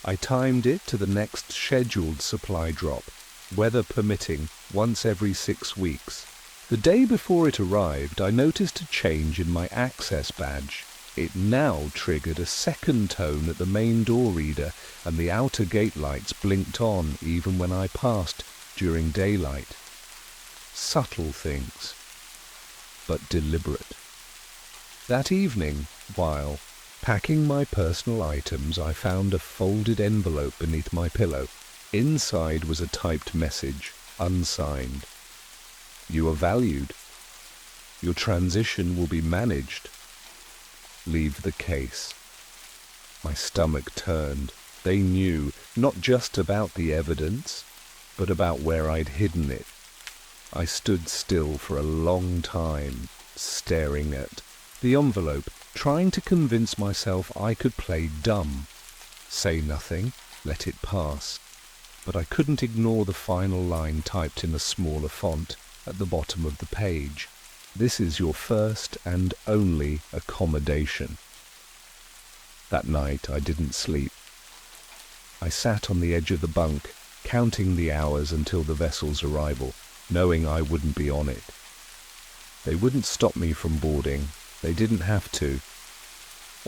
I timed it to the next scheduled supply drop, weather permitting, once every 6 weeks. The day before it arrived, I noticed a change in my access badge. It now triggered a second tone at the main door reader, and the outer gate lights blinked on even when I passed during daylight. Subtle things, but deliberate. That evening, while packing my personal items, I found a folded envelope beneath my pillow. Inside was a typed message, unsigned. You are valued. Your transition will be managed. Leave the case. My stomach turned. They knew not just about the evidence, but about where I'd hidden it. I stood still for a long time, staring at the envelope, trying to convince myself I could play dumb. Say nothing, let it pass. But I couldn't ignore the final line typed in a smaller font at the bottom of the page. This is your first and only accommodation. That night I didn't sleep. I sat on the edge of the bunk, counting the hours until the vessel's arrival, knowing I wouldn't be on it. They wouldn't stop me from boarding. They didn't have to.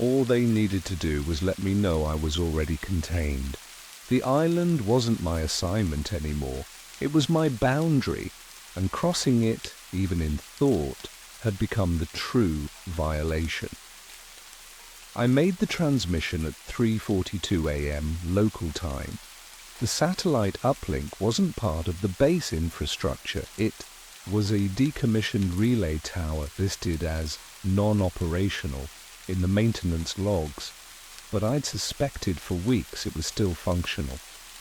All they needed to do was let me know I was already contained. The island wasn't my assignment anymore. It was my boundary, and crossing it, even in thought, had become the true violation. I made the transmission at 3:42 a.m. local time. The satellite uplink wasn't part of the base infrastructure. It was a decommissioned relay tower listed as non-operational in the maintenance logs, but I'd suspected for weeks it was still functional.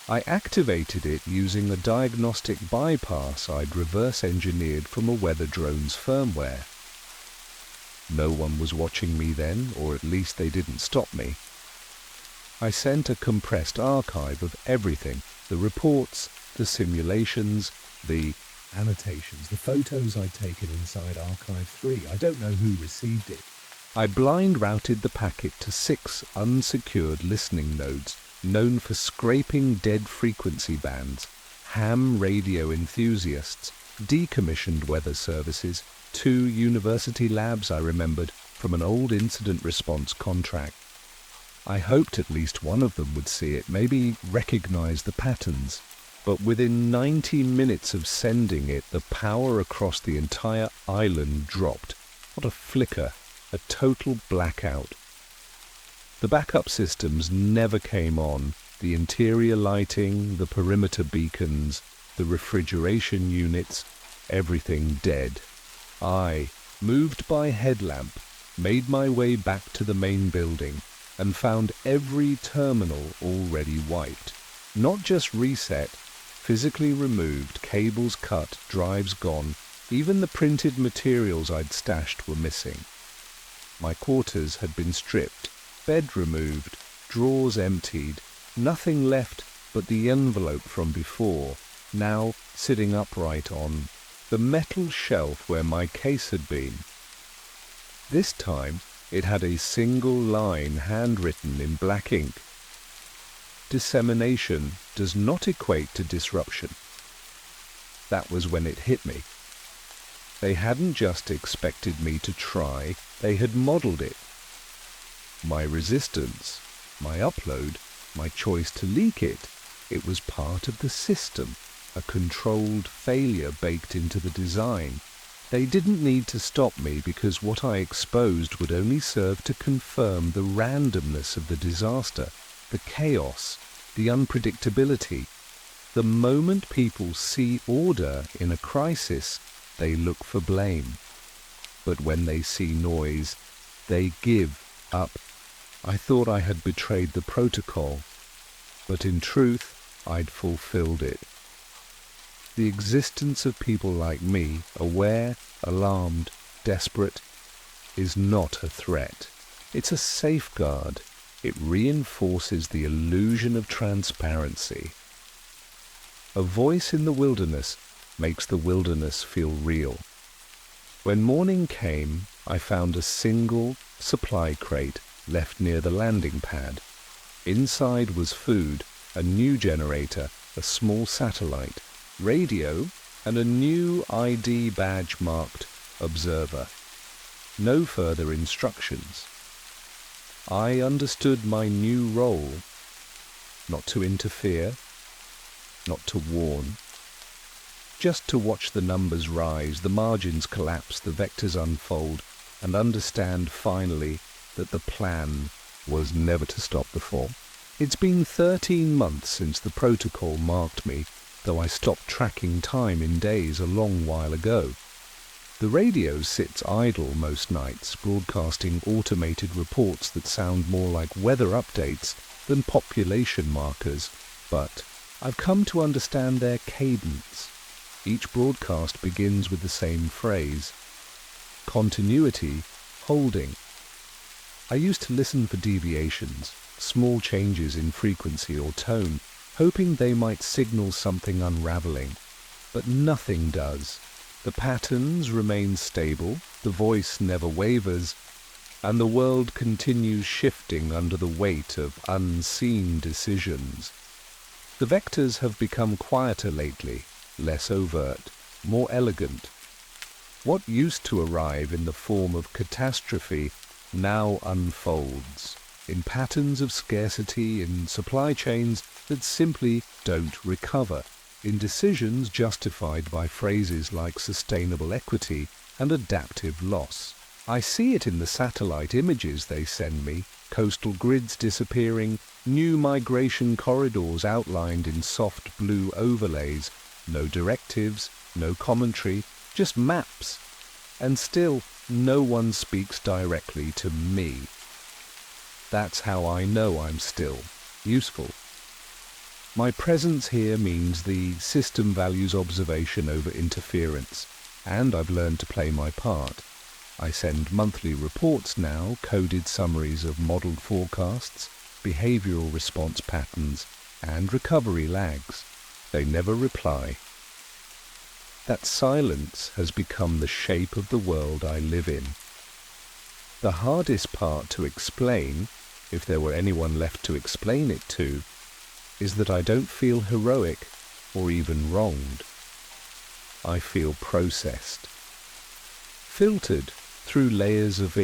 I activated it using a diagnostic bypass I'd reverse-engineered from a weather drone's firmware. No one was watching me then, or at least they didn't stop me. I sent a compressed archive of everything, the reports, the simulations, the annotations, the photos I'd taken inside Archive 3. I don't know who received it. I blind routed the packet to 6 unsecured listening nodes, known for scraping dead frequency bands, ham radio enthusiasts, decommissioned weather services, 2 university labs I remembered from an old incident response contract. I hoped at least one of them would see it, maybe recognize the patterns. But within 90 minutes of sending it, the power across the entire island dropped. Not a flicker, a total blackout. The backup systems never came on. The interior lighting, the perimeter beacons, the refrigeration units, everything dead. I, moved by headlamp, made my way back to the main building and found every terminal already wiped. Not just reset, physically removed, cables cut, drives gone, even the printed materials I'd stashed were missing. My quarters had been stripped, Bed removed, drawers emptied, nothing left but the envelope from before, now sitting upright on the metal shelf where my case had been. This time it had a single line handwritten in black ink. Dissemination does not equate to disruption. That was when it hit me. They hadn't just expected me to try, they had modeled it. My resistance, my upload, my choice to leak it, it was part of the system, a controlled failure baked into the design. They didn't need to stop me because what I exposed would only serve to confirm the randomness of the disaster, the chaos, the unpredictability. The moment people see order in a crisis, they look for blame. But when they see noise, they give up. I thought I had betrayed the protocol, but in truth, I'd fulfilled it. The existence of people like me, aware, alarmed, desperate, is not a threat. It's a safeguard. It reinforces the illusion of transparency. A voice in the wilderness makes the wilderness feel real. When morning came, I found a single supply crate left near the landing pad. Inside was food, a new generator, a small satellite, radio, and a new ID badge marked Observer. No further instructions. I understood my new role, not to interfere, not to warn, just to watch the numbers rise, the margins collapse, the vectors unfold, and understand finally that the plan was never to stop the fall. It's been 13 months since the protocol marked me, though I stopped tracking time in days a long while ago. The radio sits idle most nights, broadcasting automated reports that sound more like weather updates than population markers, but I've come to understand their cadence. Each broadcast begins with the same phrase: continuity, holding. I used to listen for deviations, small changes in frequency or tone, hoping they might signal something unraveling. But nothing does. The patterns remain stable, the voice never wavers, and the world continues shifting under the weight of unseen decisions. The vectors have become quieter lately, less overt, more elegant. What used to arrive in the form of catastrophe now unfolds in patterns of scarcity, in supply chains that simply don't recover, in decisions justified by phrases like sustainable equity and adaptive loss. I see it in the satellite images they send me, coastal grids disappearing, new migration corridors outlined in soft blue overlays, no directives, no commentary, just maps. And still, no one speaks directly to me. That's how I know I'm still useful. My presence here means the system values observation over interference, and I've learned to play my part. I send monthly reports now, coded summaries of modelled forecasts, behavioural response patterns, and recovery lags. They never reply. That silence has become the shape of the world I live in. The hardest part to explain, if there were anyone left to explain it to, is that I don't feel heroic or even wronged. I feel processed, filtered through layers of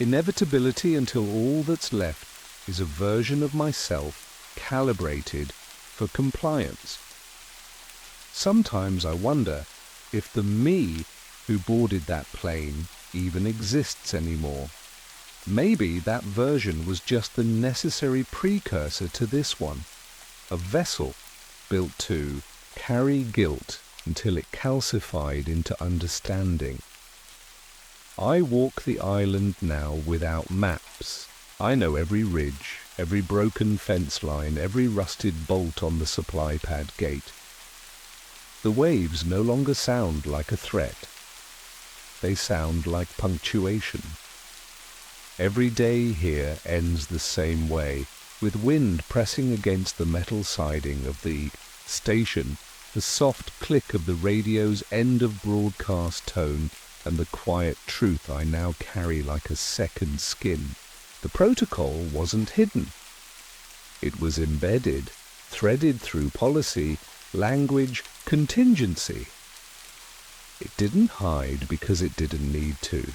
inevitability until all that's left is a version of myself calibrated for compliance. Sometimes I wonder if the me who boarded that plane even exists anymore. Maybe that version was just the necessary precursor to this one. A vessel built to carry guilt until it calcified into understanding. I walk the island now without maps. I know every ridge, every broken fence line, every rusted bolt on the supply pad gate. The waves no longer sound like a threat. They sound like punctuation. Every day here ends the same way, with wind pressing against the metal siding of the station, the soft click of the radio's end of broadcast tone, and the quiet truth I now carry like a second skin. The protocol wasn't hidden. It was embedded, threaded through policy, language, contingency. It didn't hide because it didn't need to.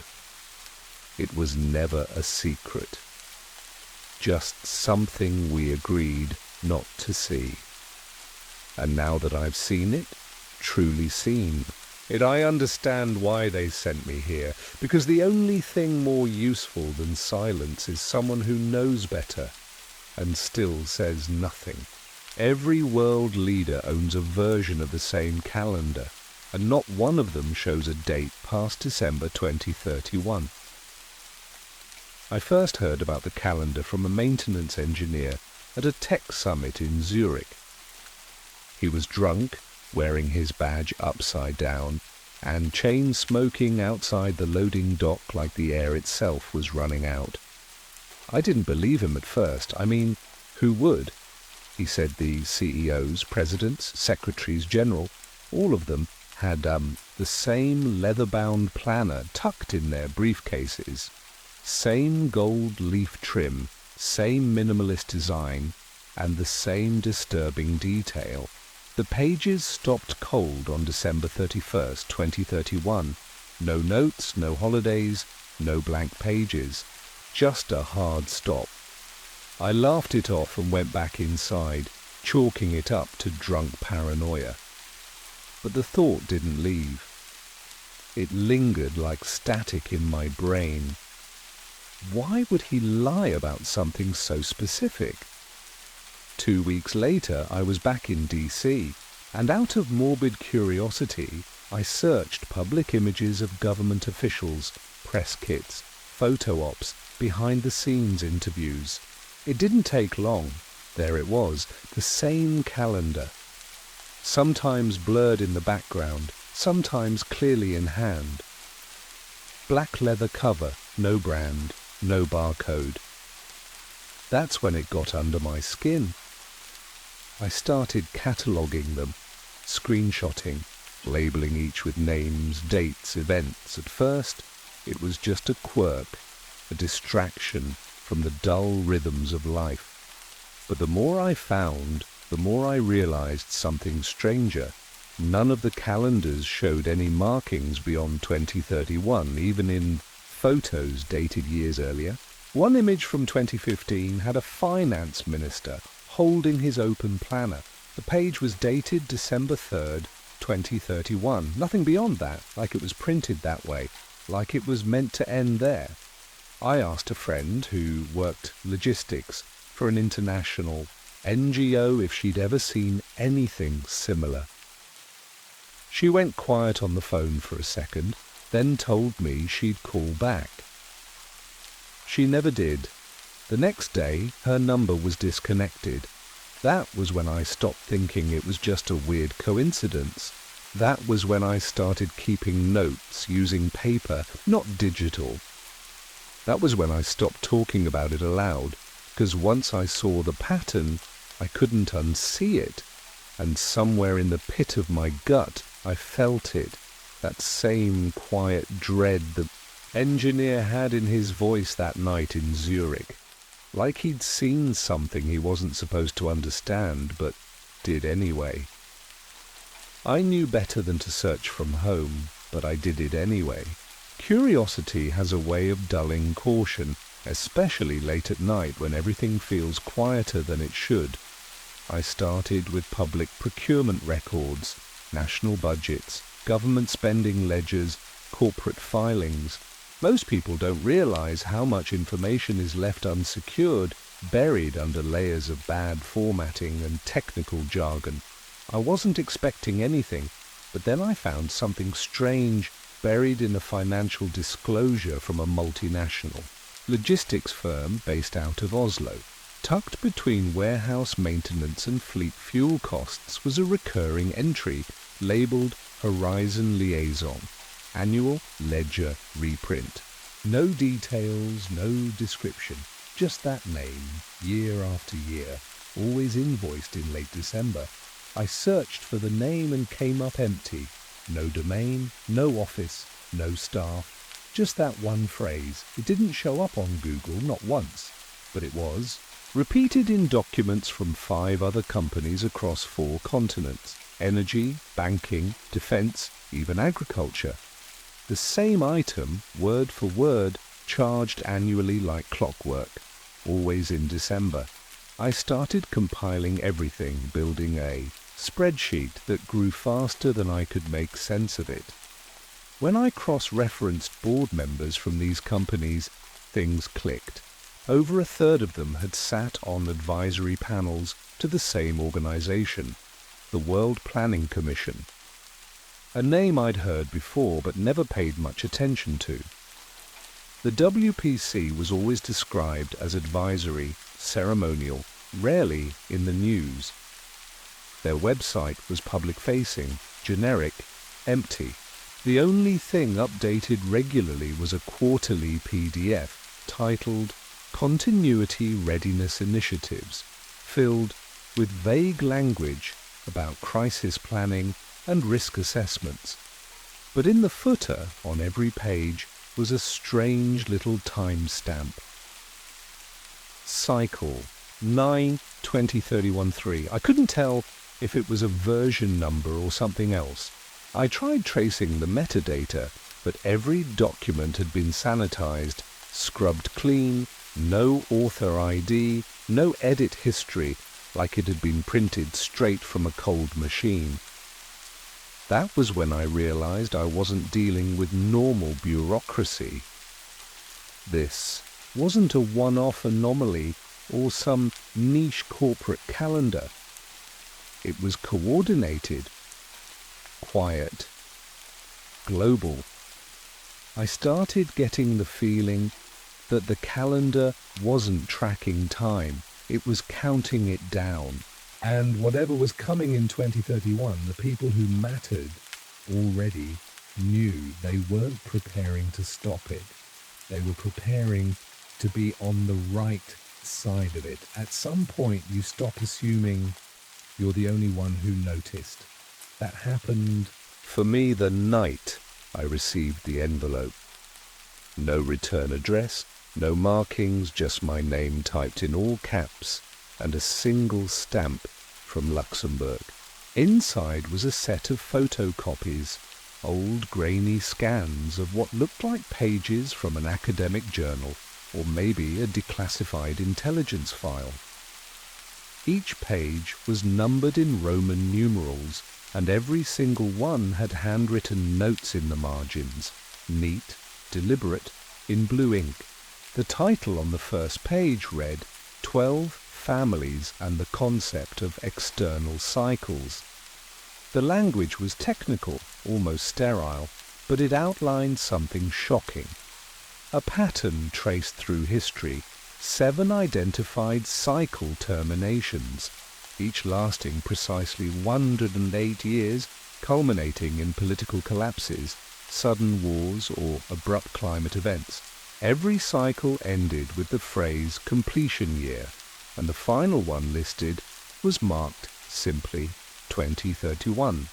It was never a secret. Just something we agreed not to see. And now that I've seen it, truly seen it, I understand why they sent me here, because the only thing more useful than silence is someone who knows better and still says nothing. Every world leader owns a version of the same calendar, and not one of them shows a date past December 2031. I first heard about the calendar from a maintenance engineer at a tech summit in Zurich. He was drunk, wearing his badge upside down, and chain-smoking outside the loading dock like the air itself was running out. I didn't believe him at first. I mean, who would? He said the CEOs, presidents, secretaries general, all of them had the same leather-bound planner tucked in their briefcases. Same gold leaf trim, same minimalist design, and the same disturbing detail. The pages stopped cold on December 31st, 2031. No notes, no holidays, no blank pages. Just a hard stop. I laughed it off and went back inside, chalking it up to drunk paranoia. But the thought didn't leave. It lingered like static in my brain. Why would he lie about something so specific? 2 weeks later, I was back in DC, and out of morbid curiosity, I searched public images of government officials, press kits, photo ops, behind-the-scenes interviews. It didn't take long. There it was, the same calendar. Sometimes blurred in the background, sometimes clearly in hand. Black leather cover, no brand, no barcode. That's when it got under my skin. I started cataloguing them, screenshotting, labeling each with names, dates, events. At first, it was just a quirk, a distraction from the dull rhythms of life. But the more I found, the more I realized something stranger. None of the calendars showed any markings beyond 2031, even in photos dated years earlier. One image from 2015 had a finance minister holding his open planner. The page was dated December 3rd, 2031. Nothing beyond that, like it was printed that way, like it was meant to end there. I asked a friend who worked logistics for an international NGO if she'd ever seen anything similar. She went quiet on the phone for a second, then told me she'd call back. She never did. The next day, her number was disconnected. That was when I stopped thinking it was just a weird coincidence. That was when I started keeping notes using paper, not digital. That was when I stopped talking about it aloud, because once I saw the pattern, I couldn't unsee it. And somewhere in the pit of my gut, I felt it. That same quiet dread the engineer had in his voice that night in Zurich. Like he'd seen something he wasn't supposed to understand, but did anyway. I knew better than to search from home, but I did it anyway. Curiosity has a way of dulling caution, especially late at night when everything feels quieter than it should. I started with public procurement records, national budgets, government spending ledgers, corporate filings. Most people don't realize how much information is left unsecured, buried under layers of bad formatting and technical jargon. I wasn't expecting anything, but then I found something strange buried in a financial disclosure from a multinational logistics firm based out of Oslo. Tucked between warehouse maintenance and fleet fuel costs was a recurring entry labeled Horizon Liaison, annual ledger reprint. No details, no description, just that name, year after year, always invoiced in late December. I searched for the name and came up empty. No domain, no office, no staff, just that one phrase. It didn't show up on Google, not once, but it was repeated in documents from 5 other companies across 4 continents: energy, banking, defense, even agriculture. The same item, word for word, charged annually like clockwork, always in December. I started compiling everything, building a spreadsheet that grew faster than I could make sense of it. When I cross-referenced board members from these companies, things clicked. Over a third of them had sat on advisory panels to the same organization, the World Planning Commission. A name I'd heard before but never paid much attention to. The WPC was always described as advisory, ceremonial, rarely in the news. Their website was public-facing, generic, empty. The only thing updated regularly was a quarterly PDF titled Continuity Readiness Initiatives, filled with vague language about crisis planning and risk assessments. But in the footer, on every page, was a strange little timestamp. Cycle 9/2031-3. I couldn't tell if it was a version number or something else. I tried tracing the metadata, but every document had been sanitized, scrubbed clean, no author ID, no edit history, like it had been printed straight from a cold machine. That was when I realized I wasn't dealing with normal bureaucracy. This wasn't a one-off anomaly or some niche corporate calendar. It was coordinated, quiet, global. I started getting the feeling that the calendar wasn't tracking time, it was counting it down. And whatever was coming in 2031, the people who mattered already knew they weren't preparing to stop it. They were preparing to be on the right side of it. At some point, you stop assuming you're the only one who noticed. That happened for me the night I received the envelope. No return address, no markings, just my name typed in all caps and a single stamp from Luxembourg. Inside was a set of photocopies, old grainy scans of what looked like pages from an academic journal or maybe a declassified intelligence file. Each page was numbered in Roman numerals, and every single one had handwritten notes in the margins, neat, deliberate, in blue ink. The title on the first page read 12 Families and the Concept of External Cycles. The language was technical, almost sterile, but it outlined something shocking. A pattern traced through history, 7 identified cycle terminations, each lasting precisely 108 years, culminating in political collapses, sudden wars, or abrupt climate events. Every cycle ended with the phrase completion year, and the final one listed was marked simply 2031.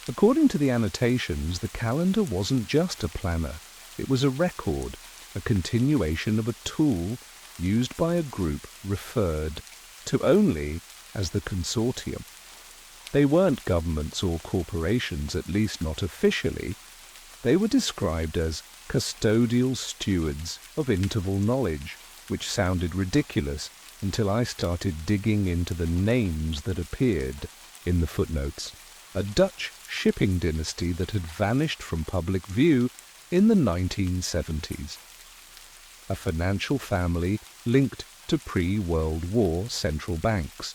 According to the annotations, the calendar wasn't just a planner, it was a record, a continuation of a tool used by a group referred to only as the consortium. They weren't governments or corporations, at least not officially. They were described as custodial stewards of interval knowledge, which sounded ridiculous until I started digging into the names that appeared in the footnotes. A Dutch shipping dynasty that had vanished from public view in the 1970s. A financial family linked to pre-World War central banks.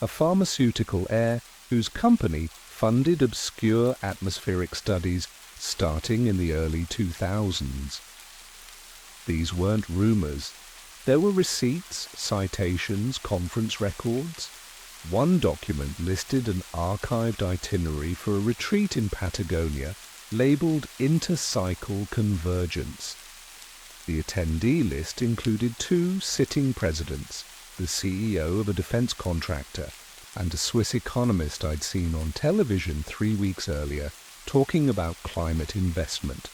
A pharmaceutical heir whose company funded obscure atmospheric studies starting in the early 2000s. These weren't rumors. There were receipts, citations, conference records. One document listed an archived itinerary for a retreat in Patagonia labeled Intercycle Convergence. The attendee list included 2 sitting presidents, the CEO of a defense contractor, and a Swiss economist I'd seen on television 3 weeks earlier talking about climate investment.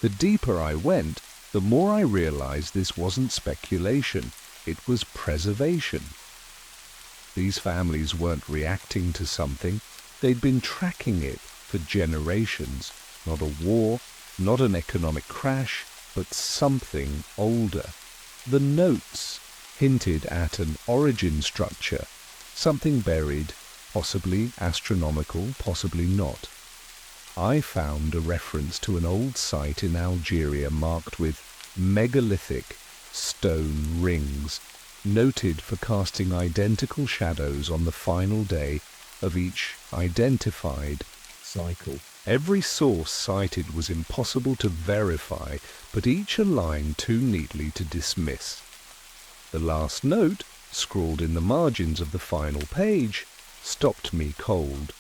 The deeper I went, the more I realized this wasn't speculation, it was preservation. These families weren't reacting to something, they'd been tracking it for generations. Not a war, not an economic crash, but something older. The notes hinted at an origin structure, something buried, possibly astronomical, possibly not. I found a reference to an old site in Algeria marked with megalithic stone rings, noted for casting identical shadows on the final day of each identified cycle. Every source cited was impossible to verify, but each aligned too neatly to dismiss. The last note, scrawled in the margins of the final page, stopped me cold.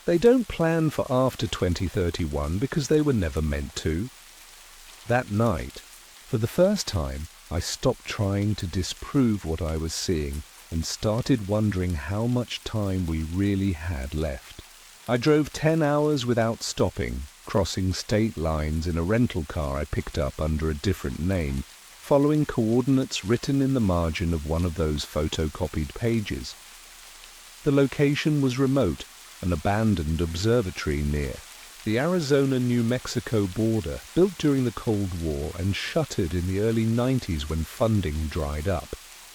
They don't plan for after 2031 because they were never meant to. That night, for the first time, I stopped trying to disprove what I was seeing and started wondering how much time we really had left. I drove 10 hours without stopping, crossing state lines in a rental car I picked up under a different name, following coordinates written in the margin of one of those photocopied pages. The location was remote, an abandoned observatory near the Arizona-New Mexico border, built during the Cold War and shuttered in the early 90s when funding dried up.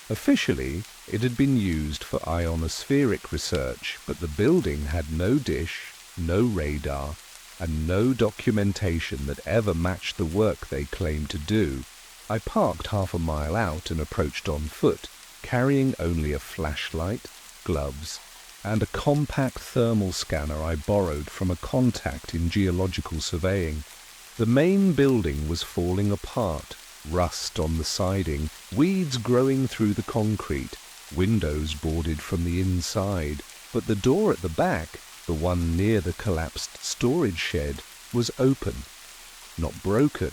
Officially, it had been used for ionospheric research, but the building had no dish, no radar, and no documentation that ever matched the work they claimed to do. I parked half a mile out and approached on foot, carrying only a flashlight, gloves, and a compact thermal scanner I borrowed from a contact in geological surveying. The main building was falling apart, rust on the siding, weeds growing through the concrete, windows boarded from the inside, but the door at the back, the one near the collapsed storage shed, was open. Not broken,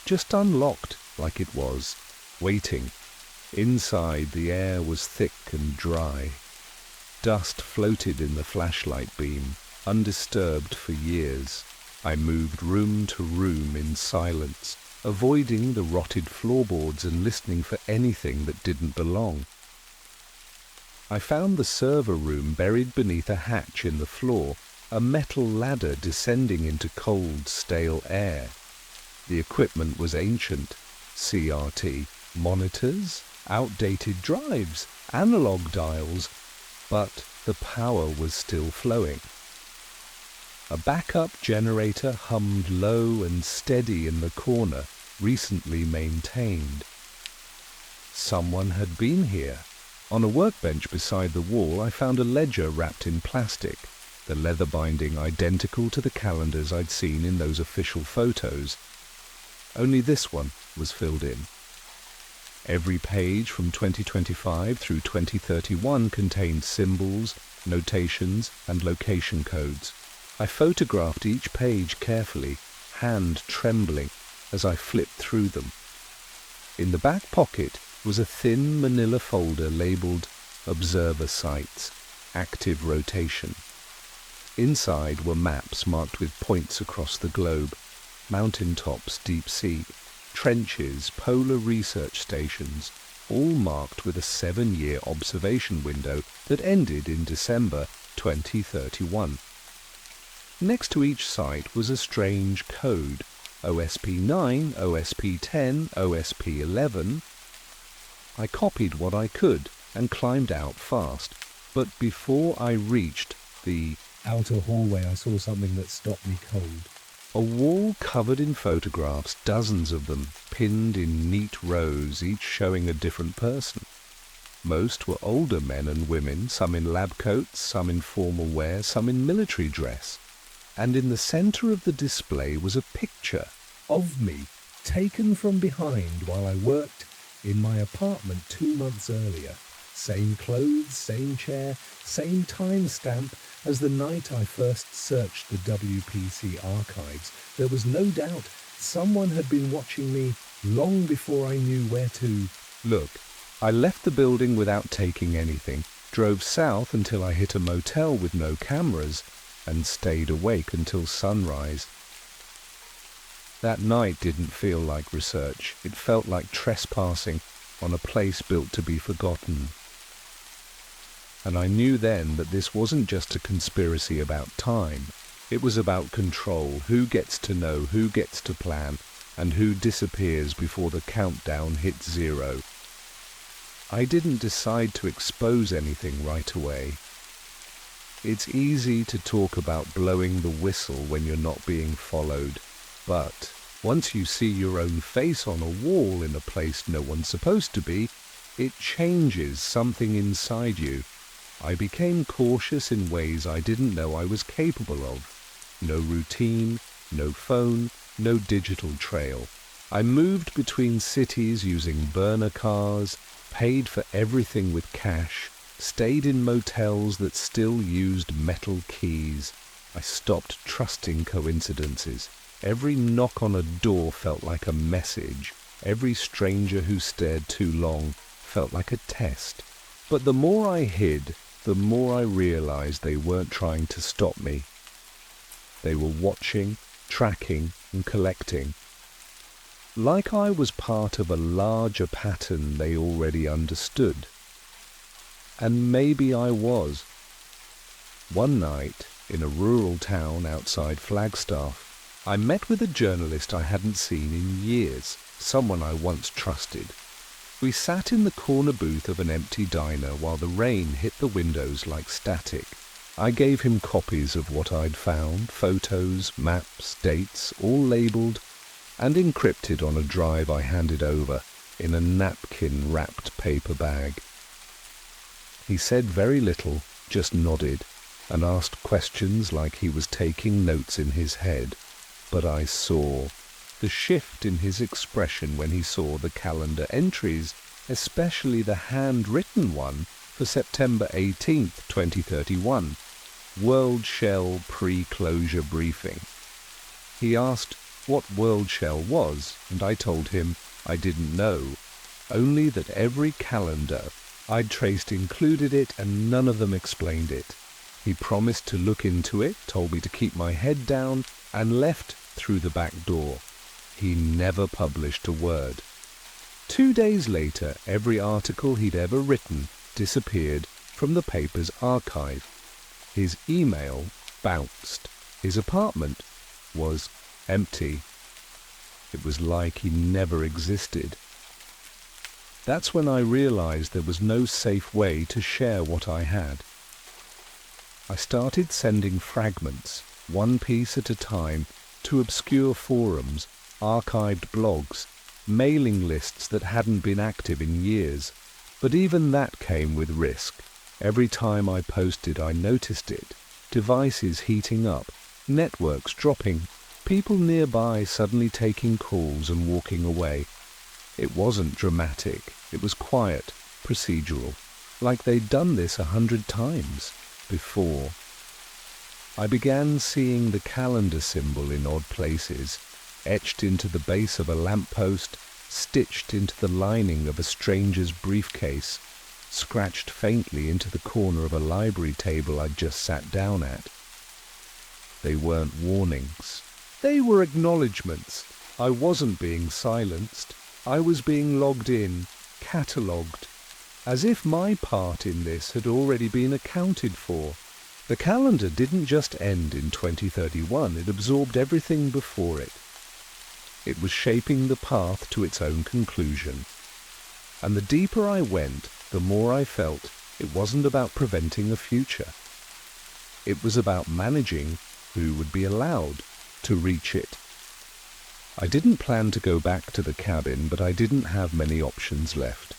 just unlocked like it was, waiting. Inside the air was thick and dry. Dust floated in the flashlight beam, undisturbed for years. I moved room to room in silence, avoiding the rotted floorboards and listening for anything that didn't belong. I found the server room buried beneath a hatch in the floor, a metal ladder descending into cold, stale air. The equipment was ancient, CRT, monitors, outdated drives, analog dials, but the power was still flowing. A backup generator hummed low and steady in the corner, recently maintained. Someone had been here. On a workbench beside the wall, I found a ledger wrapped in plastic, the leather binding identical to the calendars I'd seen in those official photos. Only this one was filled in. Every page from 2025 through 2031 contained symbols, notations, and location codes. I photographed each page carefully, hand trembling, as I flipped through them. In the back pocket was a thin manila folder labeled Observer Sites, Active Rotation. Inside were maps marked with points across the globe, mountain tops, deep sea, trenches, polar research stations, all marked with a 7-year observation window that ended in December 2031. Next to each site was a strange code, OSP9, OSP10, OSP11. I copied what I could and climbed out fast, but before I reached the outer hallway I saw something that stopped me cold. A wall covered in photographs, dozens of them, pinned in neat rows, each showing a different person. Most were older men and women, some in lab coats, some in formal wear, some in military dress. And in the center of the display was a picture of me, taken from behind while I worked in my apartment 2 months earlier. Same clothes, same chair, same timestamp as the night I first searched the WPC archives. There was no doubt someone had been watching me long before I knew where to. Look, I left the building without taking anything, drove south until I hit a motel with no cameras, and stayed awake until sunrise. That night didn't feel like research. It felt like trespassing on a place built to be forgotten. And I knew then that this wasn't just a conspiracy about time. It was about control, who gets to know, who gets to plan, and who disappears before the countdown hits zero. I didn't decide to expose anything right away. It's easy to talk about blowing the whistle when you're not being followed, but once you see your own face on a wall in a place no one's supposed to be, it changes something inside you. I became cautious in ways I didn't know I was capable of. No routine, no phone, no digital trail. I moved between cities using burner cars, paid for everything with cash, stayed in motels that still used metal keys. I stopped trusting coincidences. Every knock on a door felt like a message. Every stranger who stared too long felt like a test. But the more I hid, the more I realized they weren't trying to stop me. They were watching, tracking, and collecting. Like I was part of a larger pattern they already understood. And maybe I was. One night, in a rural town outside Flagstaff, I met with a journalist I hadn't seen in years, someone I once trusted. We sat in the corner booth of an empty diner while the rain hit the windows like static. I gave him copies of what I'd found, photos, maps, dates, all labelled and encrypted on a drive I handed over in a napkin-wrapped paper bag. He said very little, just nodded, and asked questions like he was taking notes in his head. But I saw the shift in his expression when he saw the calendar entries, especially the handwritten one for September 18th, 2031, World Shell pre-closure briefing. He asked what World Shell was, and I told him I didn't know, only that every calendar I'd traced included it and none of them explained it. He promised to look into it, told me to keep my head down, and left through the back door. He never published a word. 2 days later, every article he'd ever written disappeared from the paper's archive. His email bounced. His apartment was empty. It was like he never existed. That's when I realized there was no safe way to share what I had. I started sending fragments, one piece at a time, to obscure forums, archived blogs, mailing lists that hadn't been active in years. But even that came with risk. Every time I posted, I noticed it. Devices heating up, networks dropping, people nearby suddenly taking calls and walking away. It wasn't dramatic. It was quiet, procedural, like they'd done this 100 times before. I began seeing the calendar symbol in odd places, etched into the base of a lamppost, stitched into the lining of a stranger's briefcase, scratched faintly into the corner of a library table I'd just sat down at. They weren't warnings. They were acknowledgements. I wasn't being silenced. I was being logged in, catalogued, as if my part in this had already been accounted for. The calendar didn't just end in 2031, it absorbed everything before it. It was shaping the path to its own conclusion. And the deeper I went, the more I felt it wasn't about preventing a future. It was about managing who would be allowed to reach it. I didn't plan to go back to the cabin, but I didn't have many options left.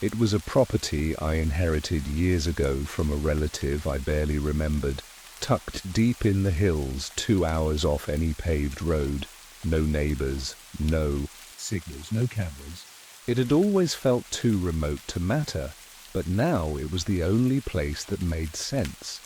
It was a property I inherited years ago from a relative I barely remembered, tucked deep in the hills, 2 hours off any paved road. No neighbours, no Signals, no cameras. It had always felt too remote to matter, but now it was the only place that made sense.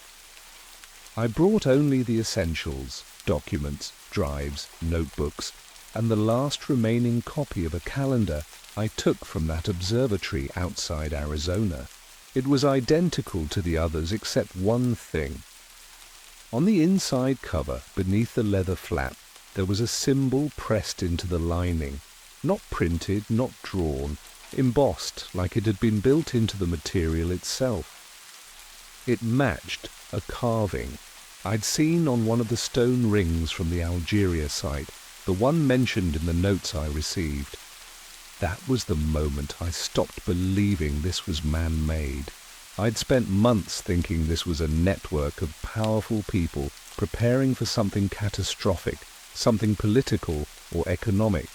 I brought only the essentials, documents, drives, notebooks, and the last remaining copy of a calendar I took from that observatory outside Arizona. It was identical to the others except one thing. On the inside cover, beneath the leather flap, there was a symbol pressed into the lining, not printed, not drawn, embossed like it had been built into the material itself. It matched a carving I'd seen on one of the stone rings from the Algeria site, the one mentioned in the notes I received. That was the moment I stopped believing this was man-made. I'd spent months thinking this was a network of powerful people preparing for something catastrophic, something political or economic.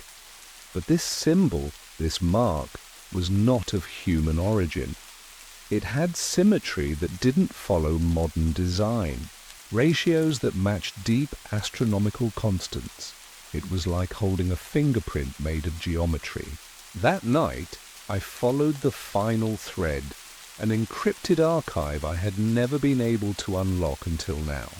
But this symbol, this mark, was not of human origin. It had symmetry that didn't follow modern design, ratios that matched deep astronomical constants. It was like holding a fingerprint made of geometry. That night, I followed the final thread, an encrypted archive I had never been able to unlock until now.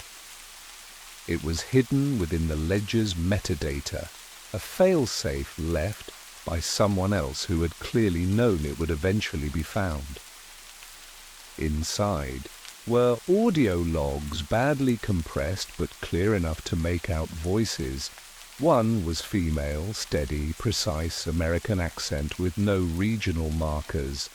It was hidden within the ledger's metadata, a failsafe left by someone else who had clearly known it would eventually be found. Inside were audio logs badly compressed but clear enough to make out voices. One was female, steady, precise American accent with no regional markers.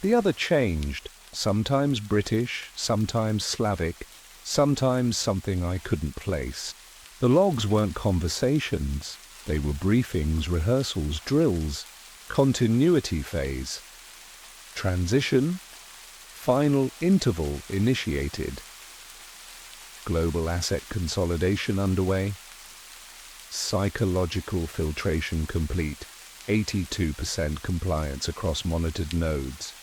The other changed, sometimes British, sometimes Slavic, sometimes something I couldn't place. The logs weren't conversations. They were briefings, rehearsals, drills, continuity phase, transition, final interval initiated, global asset consolidation underway, psychological filtration complete, 82% compliance across monitored nodes.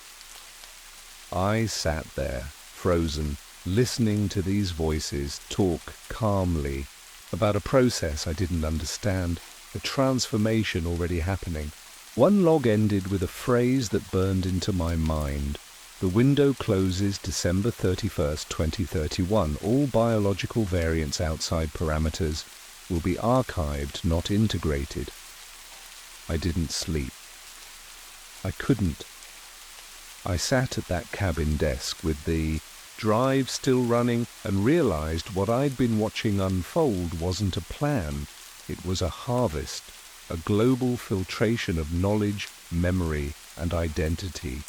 I sat there, frozen, listening to these voices talk calmly about a process I didn't understand, a transformation already happening. One log ended with a phrase that burned into my mind. The window closes December 31st, 2031. All biological variants outside parameters will be archived, not integrated. I didn't sleep. I couldn't. I sat at that cabin desk with the drive still running and realized what I'd been watching unfold wasn't a plan. It was a harvest, a global filtration of knowledge, memory, and identity.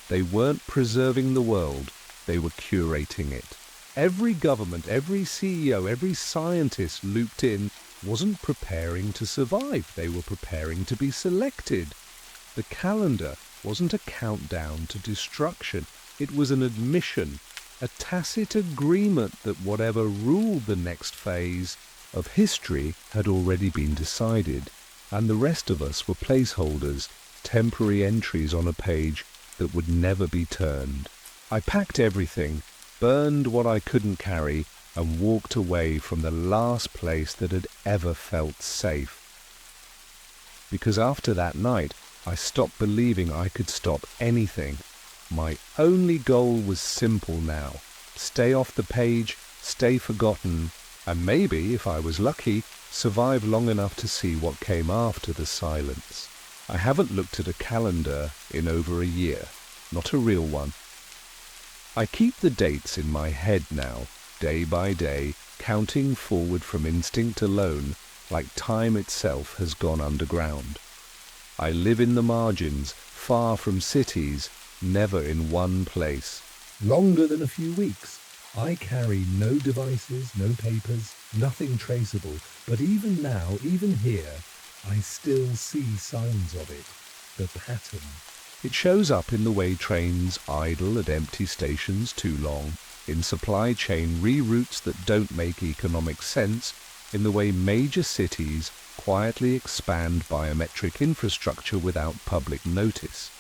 They weren't preserving the world, they were curating it. Every government, every CEO, every scientist looped in wasn't preparing to survive, they were preparing to be selected. The calendar wasn't a countdown to destruction, it was an admission, a tacit agreement that whatever ruled the next phase of history had already been decided, and the rest of us were placeholders, temporary entries on a page that would never be turned. I packed everything, burned what I couldn't carry, and walked away from the last place that had ever felt safe. Because after that night, I stopped believing I could stop anything. My only goal was simple now. Stay off the page, stay forgotten, and maybe, if I was lucky, survive long enough to see what came after the silence. I haven't looked at a calendar in over a year, not a real one. I keep the dates in my head now, day by day, counting forward from instinct alone, like time itself has gone underground. I live in the margins, far from cities, never in one place. Longer than a few weeks. I carry no devices, no papers, nothing traceable, but even now, even here, I still see signs of it, the pattern. It shows up in the way trains idle at empty stations too long, in supply chain reroutes that don't make economic sense, in the way major cities quietly expand biometric infrastructure without public notice.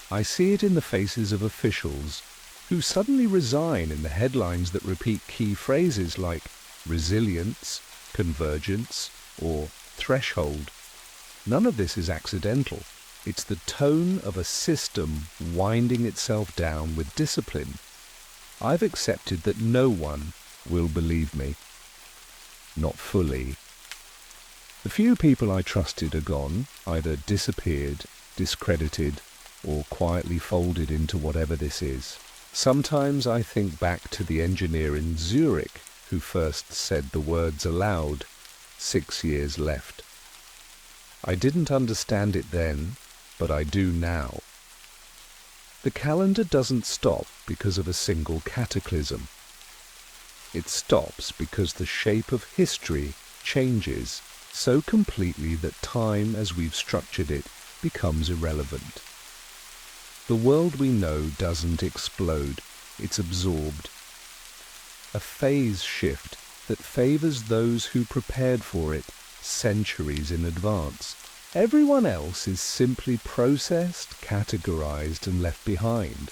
I see it in the faces of officials who suddenly resign in the headlines that repeat key phrases like resilience, convergence, or threshold. None of this is accidental. It's the tone of a system winding itself down with discipline. I've accepted that no one will believe me. Not fully. The few people I trusted are gone, either disappeared, discredited, or quietly folded into whatever this is. Sometimes I think back to the engineer in Zurich who first said the words aloud, 6 years left. I didn't understand it then, but I do now. The calendar doesn't stop because of a single cataclysm. It stops because the shape of history changes so completely that time as we've structured it becomes irrelevant. The world we know doesn't explode, it's absorbed. A phase shift that favors those who prepared for it centuries in advance. Everyone else is simply processed, categorized, and left behind.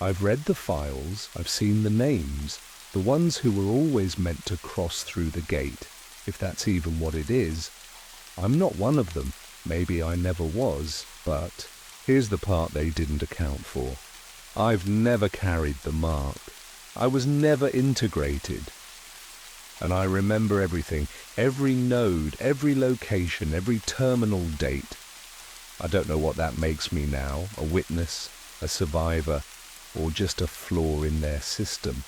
I've read the files, I've seen the names, the ones who were always meant to cross through the gate, if that's even what it is. I'm not one of them, maybe I never was, but here's the part they didn't account for. I've never carried the mark. I was never integrated. And I remember everything, every node, every location, every terminal date. I don't know what that makes me now, a witness, a survivor, or just a flaw in their system.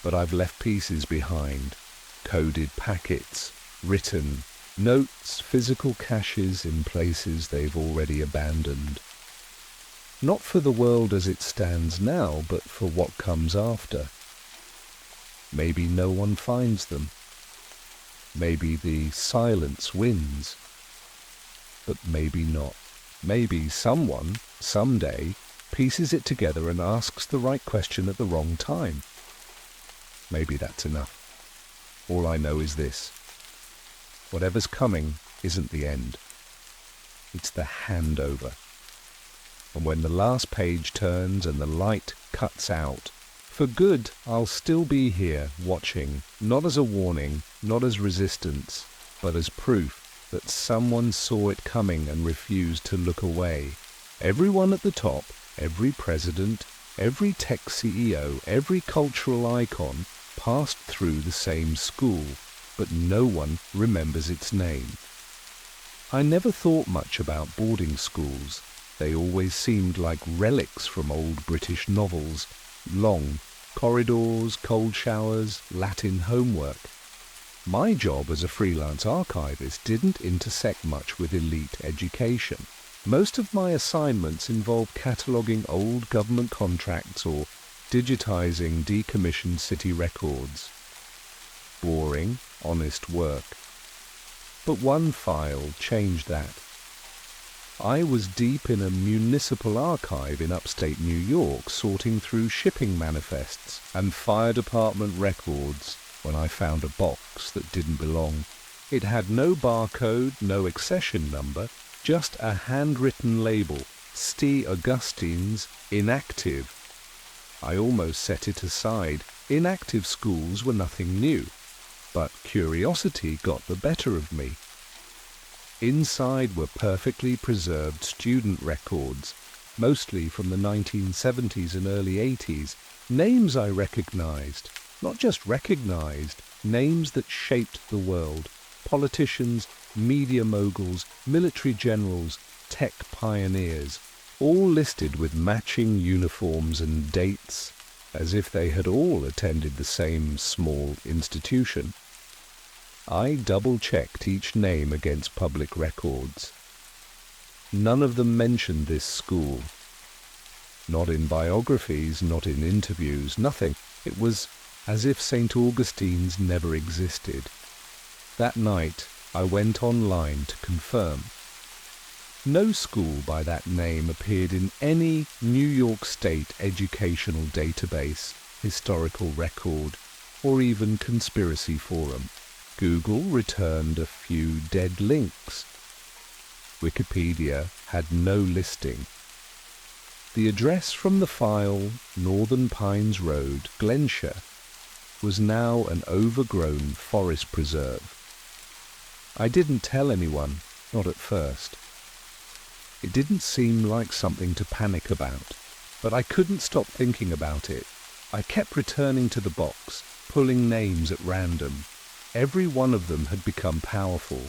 But I've left pieces behind, coded packets, written, notes, physical caches in places they've already abandoned. Not for the world as it stands now, but for what comes after. Maybe no one finds them. Maybe the silence wins. But maybe not. Maybe someone, someday, pieces it together and asks the right question at the wrong time. Maybe that's enough. All I know is this. Whatever's coming isn't the end. It's the handover. And when the last page turns and the light cuts out, for good, I'll still be here, watching, not as a warning, not as resistance, but as proof that someone saw it coming and refused to look away. Everyone at the top, every president, every tech CEO, every cultural icon passed through the same school, but no one remembers its name. I never thought much about boarding schools. They always seemed like relics from old British novels. Long corridors, cold showers, Latin homework. My job as a freelance archivist didn't intersect much with elite education. Most of my assignments involved cataloguing old government contracts or digitizing decommissioned city records. Boring, honest work. But one file changed that. I was deep in a municipal archive in upstate New York sorting through shipping manifests and fire department records when I found a box that didn't belong. It had no barcode, no accession number, just a handwritten label, St. Augustine's Inactive. I almost set it aside. Inactive schools were nothing new, but curiosity got the better of me. Inside were perfectly preserved student records, mostly from the 1970s and early 80s, names I recognized, not just recognized, names that shaped the world, politicians, media moguls, military generals, tech pioneers, all listed with matching uniforms and dates, as if they had all attended the same small institution. I double-checked each name against public records. None of them mentioned this school. Not in biographies, not in interviews, nothing. It was as if St. Augustine's never existed. That night, I went online to confirm. No school by that name appeared in any New York State educational database, historical record, or even conspiracy forum. Google returned a few dead links. Wikipedia had no listing. The address from the file, Northern Pines Road, Glenshire, was now an overgrown forest preserve. I didn't tell anyone, not at first. It didn't seem like something to panic about, but I couldn't stop thinking about it. I kept returning to the box, pulling names at random. Every one of them had become powerful,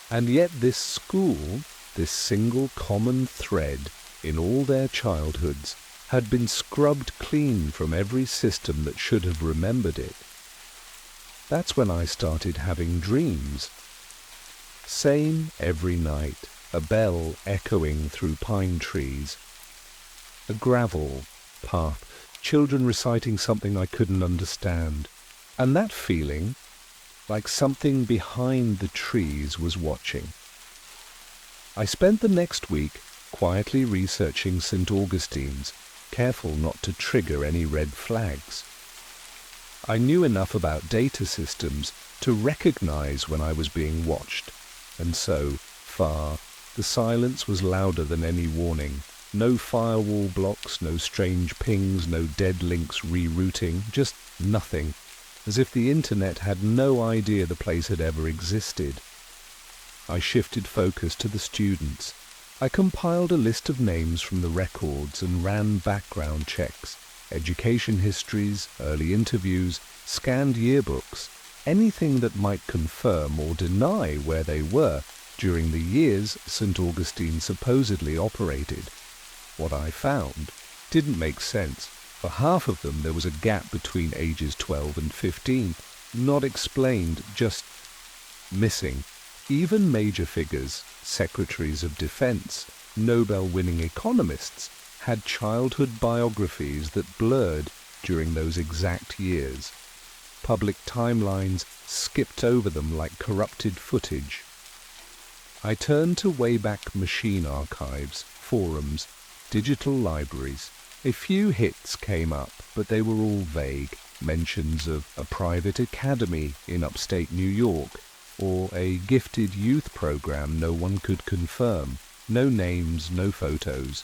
And yet this school, this single common thread in all their childhoods, had been scrubbed clean from every system that should have remembered it. That's when I started having dreams. Same every night, a bell echoing through pine trees, a gravel path, children reciting something I couldn't understand, and that feeling like something behind the trees was watching. I spent the next week quietly researching St. Augustine's, careful not to trigger any red flags. I knew enough about data systems to recognize when I was being watched, and so far the silence was louder than any warning. No firewall blocks, no strange pings, no dead links rerouting, just nothing, as if the internet had no idea the place had ever existed. I shifted focus to the students. I compiled a list of names from the records and ran background checks, education histories, early interviews, scanned yearbooks, anything that might confirm or deny where they were during the years St. Augustine supposedly operated. What I found didn't make sense. For half of them there was a gap between ages 12 and 15, not explained, just missing. Even major figures, secretaries of defense, Nobel-winning economists, had childhood biographies that blurred during those exact years. Public timelines skipped over them like corrupted footage. I turned to Wayback Machine archives, forums, digital libraries. A few hits came up, but they were all vague. Mentions of a private academy in upstate New York, or a gifted youth program no one could confirm. No names, no photos.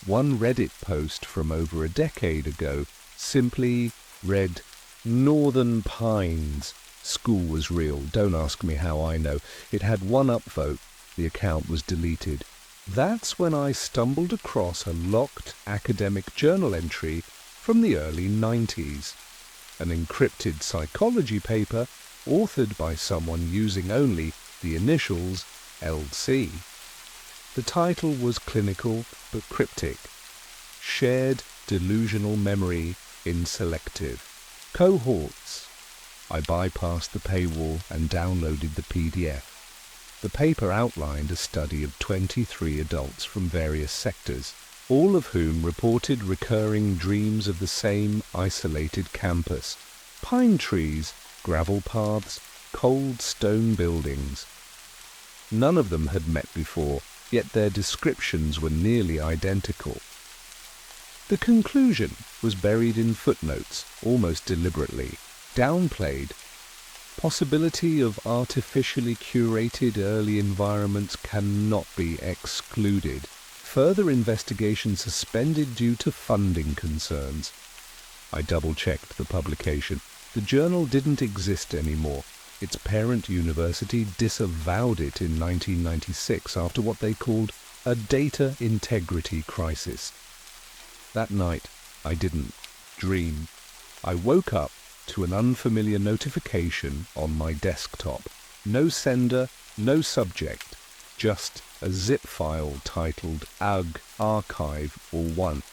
One Reddit post from over a decade ago simply read, "Northern Pines. School was real. Don't ask me how I know. It had one upvote. The account was deleted." That's when I stumbled across a locked academic journal entry from the early 90s. An encrypted psychology paper authored by someone using only the initials LC. The title was clinical but cryptic. Shared Delusional Memory in Selective Cohorts. I bypassed the paywall and downloaded the PDF. The paper outlined a study of 23 adults from various sectors, all of whom reported recurring dreams of the same isolated campus. Pine trees, gravel paths, cold stone buildings. None of them had met before, yet their descriptions were nearly identical. The conclusion was buried in footnotes, almost deliberately, downplayed. Possibility of artificially curated early environments cannot be excluded. Further investigation suspended due to funding concerns. I double-checked the publication. The journal didn't exist anymore. Its parent university disavowed it in 1996 after what they called a data integrity crisis. That night, I didn't dream. I woke up to an unfamiliar notification on my desktop. No sender, no subject, just a zip file titled UG Archive or 1.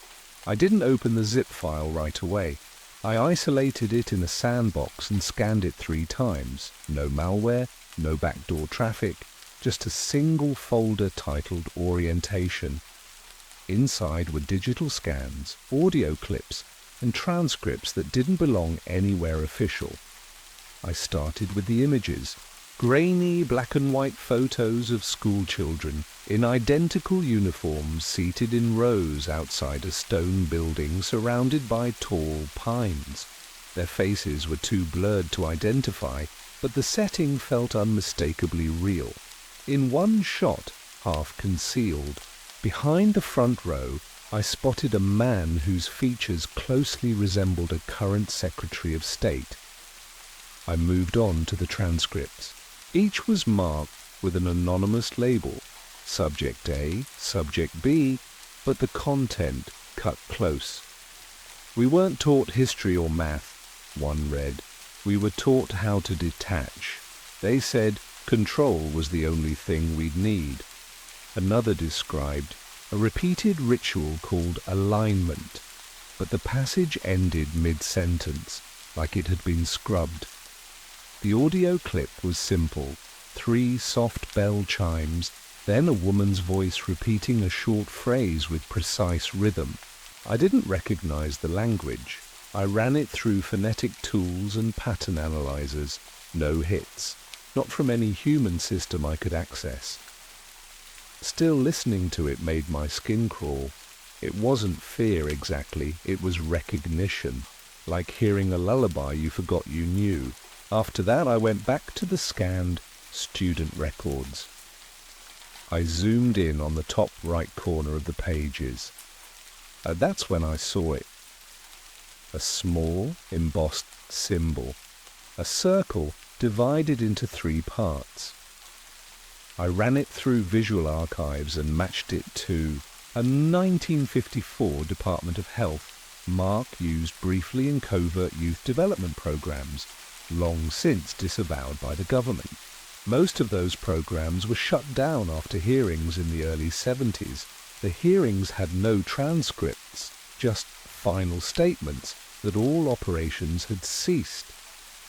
I didn't open the zip file right away. I isolated it in a sandbox and scanned it 3 times. No malware, no backdoor traffic, just a single folder titled Orientation. Inside were digital scans, audio clips, and transcripts that didn't belong anywhere official. I started with the images. Grainy black and white photos of school children in identical uniforms seated in rows outside a stone building surrounded by tall pines. Their faces were too blurred to identify, but the setting felt unmistakably real. In one shot, half concealed, behind the front row, I spotted a man whose features closely resembled a current Secretary of State. I moved on to the transcripts. Each was marked with an anonymous label, Subject A, Subject B, but the content cut close. "We weren't taught history or math," one read. "We were taught how to detach." They said, Control was the only thing we'd need. Another described a repeated ritual called alignment, but the passage ended mid-sentence, like it had been scrubbed. The audio clip was simple: 3 soft bell chimes, then a woman's voice repeating a short phrase with precise rhythm. I didn't recognize the language. I ran it through phonetic tools and pattern analyzers. No hits. Not from any human system I could access. Still, listening to it made my skin crawl. It wasn't fear exactly, it was recognition, like hearing a lullaby you forgot you knew. After that, I went back to the scanned student records. I zoomed in on the top right corner of the pages. That's when I saw it. A small, embossed symbol. A circle divided into 3 parts. I ran it through visual archives and matched it to a 1954 Department of Health mark used briefly in covert youth development programs, long since disavowed by the government. Most of those programs were shut down after hearings in the early 70s. The hearings had no transcripts, just final statements that all operations had ceased.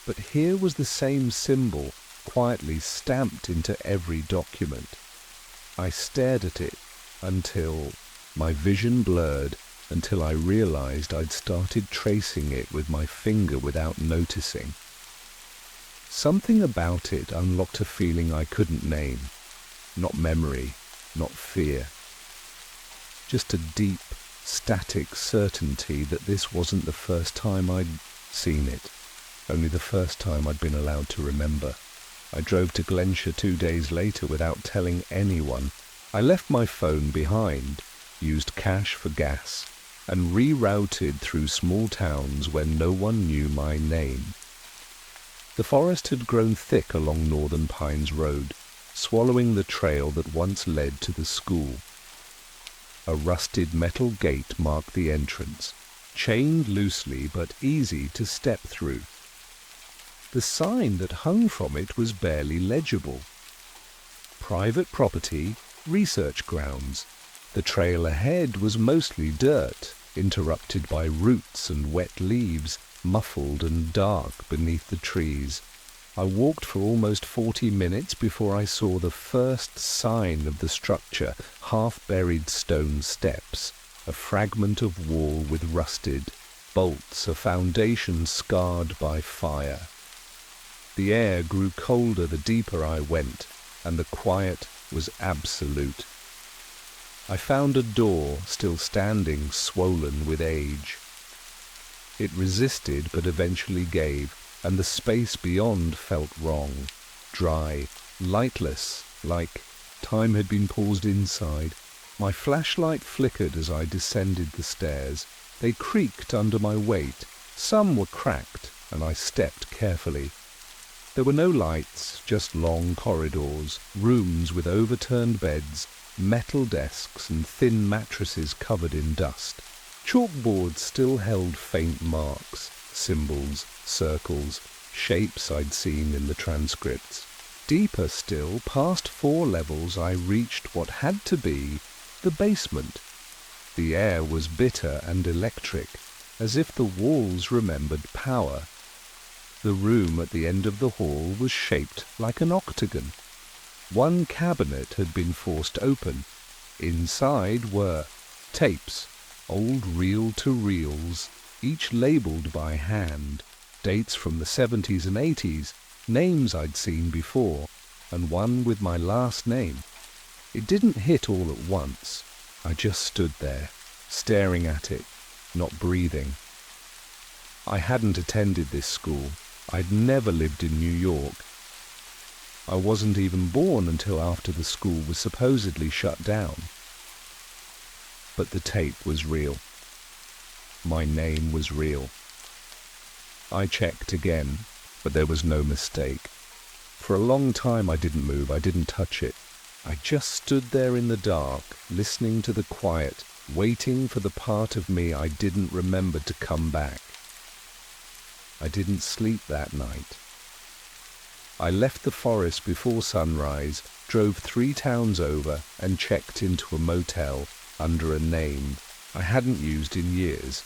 But here was the same symbol quietly stamped into every document. I stared at it until my vision blurred, until I realized I'd started tracing it with my finger without noticing. Something about it unlocked a feeling I couldn't name. Not memory, not fear. Just a deep, static certainty that this wasn't the first time I'd seen it, only the first time I'd been allowed to remember. I drove to Glenshire 2 days later without telling anyone. I left my phone behind, used cash for gas, and rerouted through small towns where no one knew my name. The forest had grown thick along Northern Pines Road, swallowing the trail that once led to the school. A rusted metal gate marked the entrance, chained loosely but easy to step through. The sign that hung from it was barely legible. Private property, research grounds. The trail ahead was mostly dirt, interrupted by roots and wet leaves, muffled and dark beneath the trees. I walked for almost 40 minutes before I saw the first sign of the structure: half-buried stone steps, a fragment of wall with rusted bolts, a foundation scarred by fire. The air grew colder the deeper I went, and the quiet was absolute. I found a door still standing, swollen with age. It resisted but eventually gave, and the space beyond felt wrong, dry, lightless, like time had been paused inside. My flashlight flickered as I descended the stairs. They creaked under my weight. Some were cracked, and I stepped carefully. There were no lights, just long corridors, rooms with overturned beds, metal desks and thin mattresses covered in dust. Chalkboards still held faint marks, symbols, circles, shapes I'd seen in the transcripts. Deeper still, past 4 levels, I reached what had to be the basement. The air was bitter and electric, as if the walls remembered power. The room at the end of the hall was shaped like an octagon. One cabinet had been forced open. Inside were tapes, old reel-to-reels, each labelled by hand, dates from the 70s and 80s, names I'd seen before, and one with my last name. It didn't hit all at once. I just stood there, staring at it, not breathing. I hadn't attended this school. I'd never lived in New York. I wasn't even born until after the school was supposedly shut down. But the tape was real. My name was real. I checked again, but there was no mistake. For a long time I didn't move, I didn't touch it. I just stood there in the dark, listening to the quiet, waiting for the part of me I didn't remember to come back. I didn't sleep that night. I left the forest before sunrise, drove 3 towns over, and checked into a motel under a name I hadn't used in years.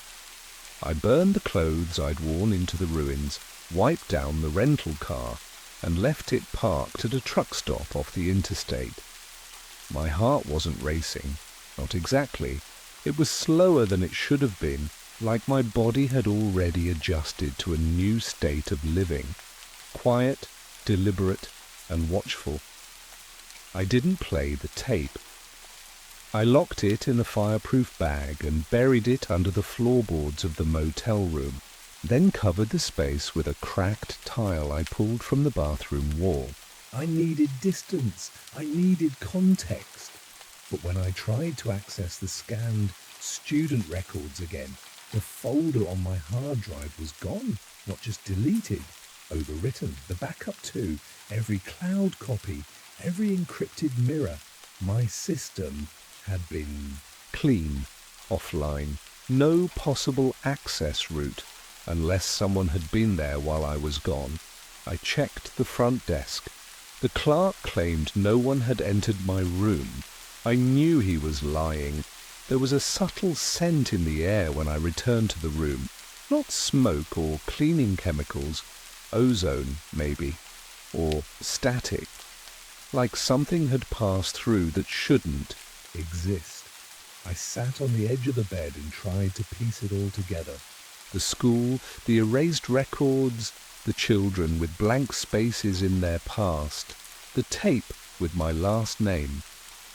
I burned the clothes I'd worn into the ruins, wiped down the rental car, and left it parked at a truck stop off the interstate. My heart wasn't racing, not exactly. It was slower than it should have been, like my body had already adjusted to a new state of living. Quiet, deliberate, and watchful. I didn't play the tape. I locked it in a fireproof bag and buried it under the floorboards of the motel room, then covered the space with a cracked tile I pulled from the bathroom wall. I needed distance. I needed context. But when I tried to access the scanned student records again, the folder on my hard drive was gone, not just deleted, overwritten. The backup too, every cloud copy, every encrypted mirror. My system had been Clean, offline, no possible access route, unless someone had been there while I was gone. I checked the front desk. The clerk claimed no one had entered my room. I knew he was lying. There was a subtle scent in the air when I returned to the room. Not smoke or cleaning chemicals, ozone maybe, or static. Like something had passed through that shouldn't exist. I sat on the edge of the bed and tried to piece it all together. The school, the erased records, the children with blank spaces in their past, the tape with my last name,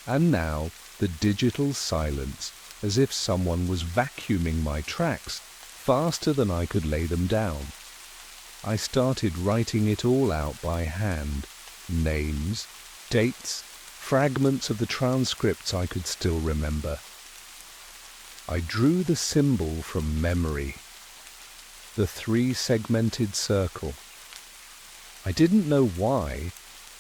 and now the digital silence, as if someone was vacuuming my tracks faster than I could lay them down. I started writing it all out by hand. Names, dates, fragments of the transcripts I could still remember. I drew the symbol from memory. The 3-segmented circle. I didn't know why,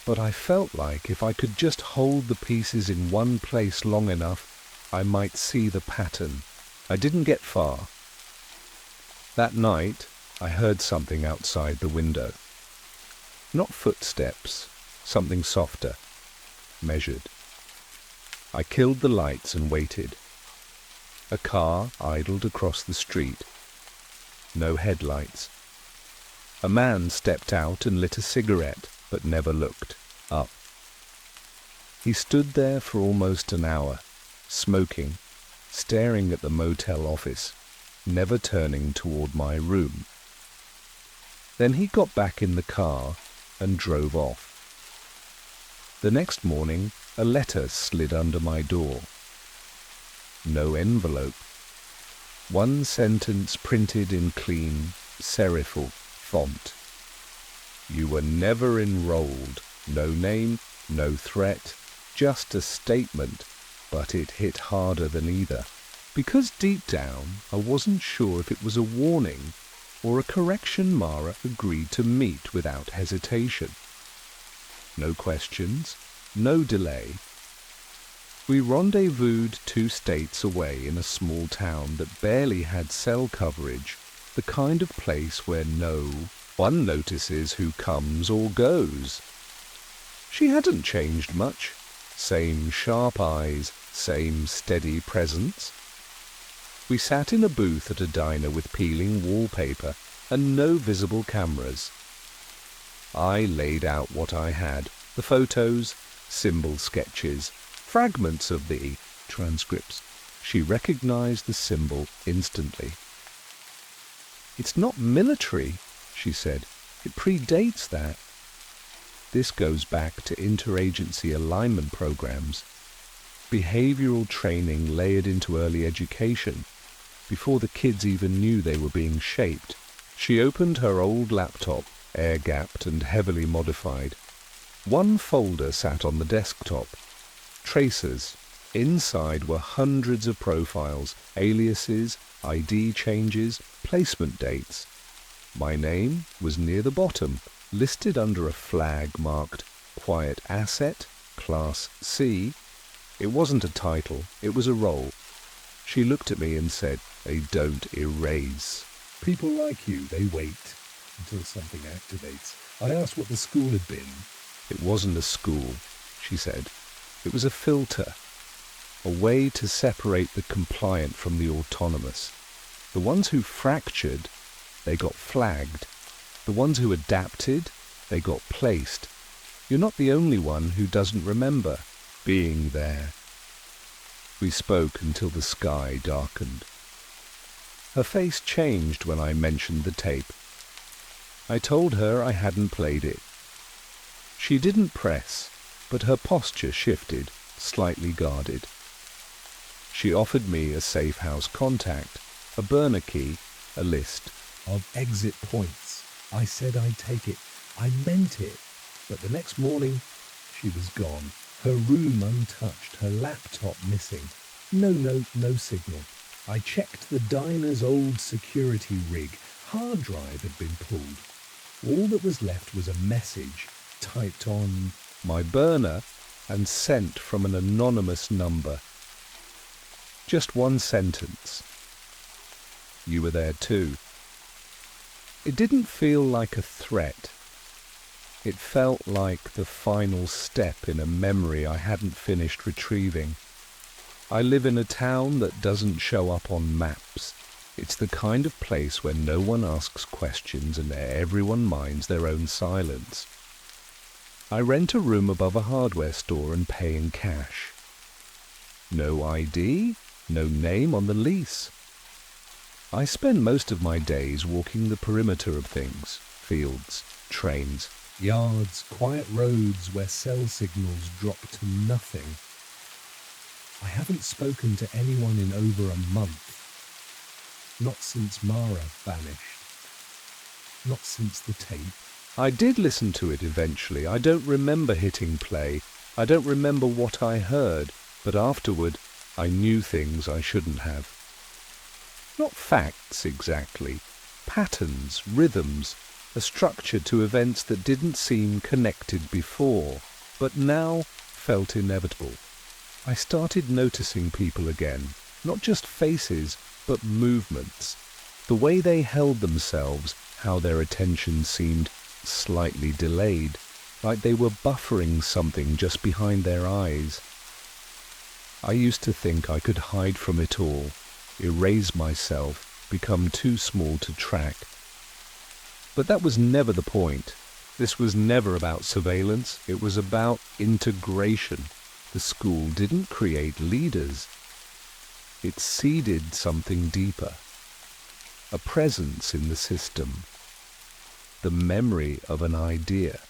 but I felt like if I could just hold the pieces in one place long enough, I might see the pattern. I didn't get far. That night, I heard something outside the window. Not footsteps, something softer, measured. I killed the lights and waited. A car idled across the street. No headlights. A man stepped out and lit a cigarette, but never looked up. He stood there for almost an hour, smoking, staring at the motel office, never turning toward my room. Then he got back in the car and drove off. The next morning, a letter slid under my door. No envelope. One sentence printed in clean, serifal font. You were never enrolled. No name, no threat, just a statement, but it hit harder than either. Because deep down, I wasn't sure if it was a warning or a correction Mara agreed to meet without hesitation. No questions, no delay. We rendezvoused 2 states away in a small town that barely had cell coverage, the kind of place where no one notices who comes or goes. She hadn't changed much. Same sharp eyes, same steady presence. We sat in a booth at a diner with peeling wallpaper and no visible cameras. I laid out what I had, the photos, symbol sketches, fragments of the transcripts. She recognized the symbol instantly. It's not military, she said. It predates that. This goes back to interagency alignment programs, behavioral training layered into early education, before the kids even knew they were being shaped. She opened her old laptop, air-gapped and heavily modified. One folder sat on the desktop. Tracers. Inside were hundreds of profiles, aliases, ID changes, placement dates. My name was near the bottom, listed under a flag marked Quiet Asset, Class C. It wasn't a title, it was a role. She looked at me and said, "They don't erase." People like you, they wait. until something activates. I asked what the school had been. It wasn't a school, she said. It was a filter, a way to separate the compliant from the autonomous. The ones who fractured, they got flagged. The ones who adapted, they got placed. You're not the only one who doesn't remember being there. We spoke until the sky darkened. Her face changed when I mentioned the tape. I told her I hadn't played it. She didn't press, but her posture shifted, slightly guarded. She offered me a safe house contact, a burner key, a list of exit points. I said I'd take it. I meant it. But the next morning, she was gone. Her room untouched, her laptop missing. No note, no signal. I checked the diner's old security rig. Hard drive had been pulled. All that was left was a message typed on my burner and sent from an anonymous number. Just one sentence. You were there too. It didn't feel like a threat. It felt like the final step in a memory I hadn't finished retrieving. I live in a town that doesn't show up on maps. It's the kind of place where no one asks questions and everyone minds their own silence. I rent a room above a hardware store and pay in cash. No ID, no name on the lease. I spend most of my days walking the perimeter of things, fields, trains, yards, quiet roads where cell signals drop to nothing. I haven't spoken to anyone in over a month. Not since Mara vanished. Not since the tape. I did listen to it eventually. I don't remember hitting play. I don't remember what I heard, but afterward I knew things I shouldn't have. Not facts exactly. Patterns, rhythms, a structure to events that didn't seem connected before, but now felt inevitable. I started noticing people again, not just faces, but movements. The way they held themselves, how their attention seemed slightly delayed, like they were buffering something just behind their eyes. I used to think I could hide from it all, erase myself, become too small to track. But that was never the point. This was never about surveillance. It was about integration. The school didn't create leaders. It seeded something deeper. A presence in the system. The memory of an idea.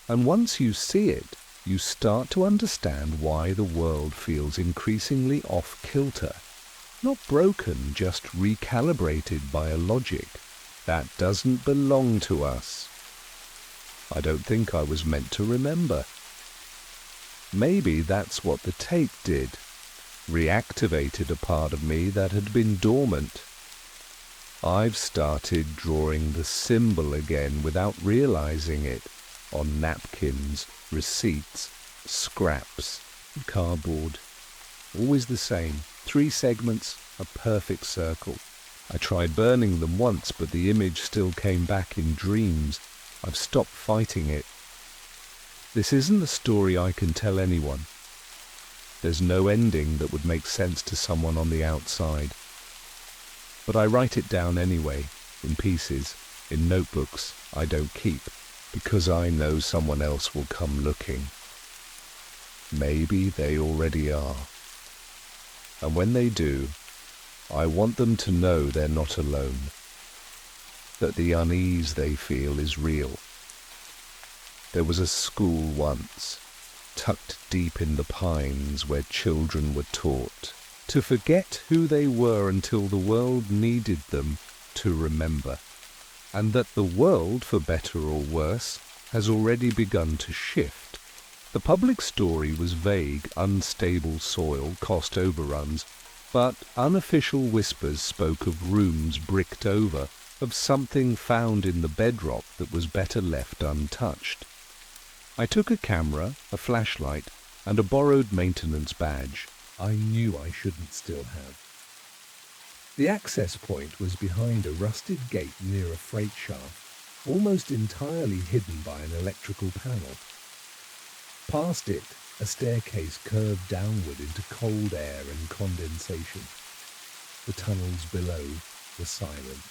And once you see it, you start to understand why the world feels increasingly off-kilter. Not broken, just recalibrated by a logic that doesn't belong to us. I don't think I was meant to remember. Maybe that's what the tape did. Reactivated a part of me that had been dormant. I've started drawing the symbol again without realizing it, on napkins, receipts, scraps, cardboard. Always the same, 3 segments, a perfect circle. I tried burning them once, but the image still came back in dreams. I've stopped fighting it. This isn't a story I can tell anyone. There's no ending that would make sense to someone on the outside. But I write it down anyway, in pieces, in notebooks I don't keep, because I know someone else will come looking. Maybe they already are. And when they do, I want them to know they're not alone, that the unease they feel is real. There was a school once, tucked deep in the pines, where children were taught to forget who they were until the world needed them to remember, and that the world, for better or worse, has already begun to shift. The public story was vague, unstable soil, cost overruns, but unofficial whispers spoke of rooms bricked over, of something found in the bedrock that was better left untouched. I took a camera, a flashlight, and a borrowed maintenance badge. I knew I shouldn't still have. The access point was behind a rusted gate near a freight shaft, almost entirely hidden by an electrical panel. Past it, a staircase curved downward into cold air and condensation. The tunnels below were silent.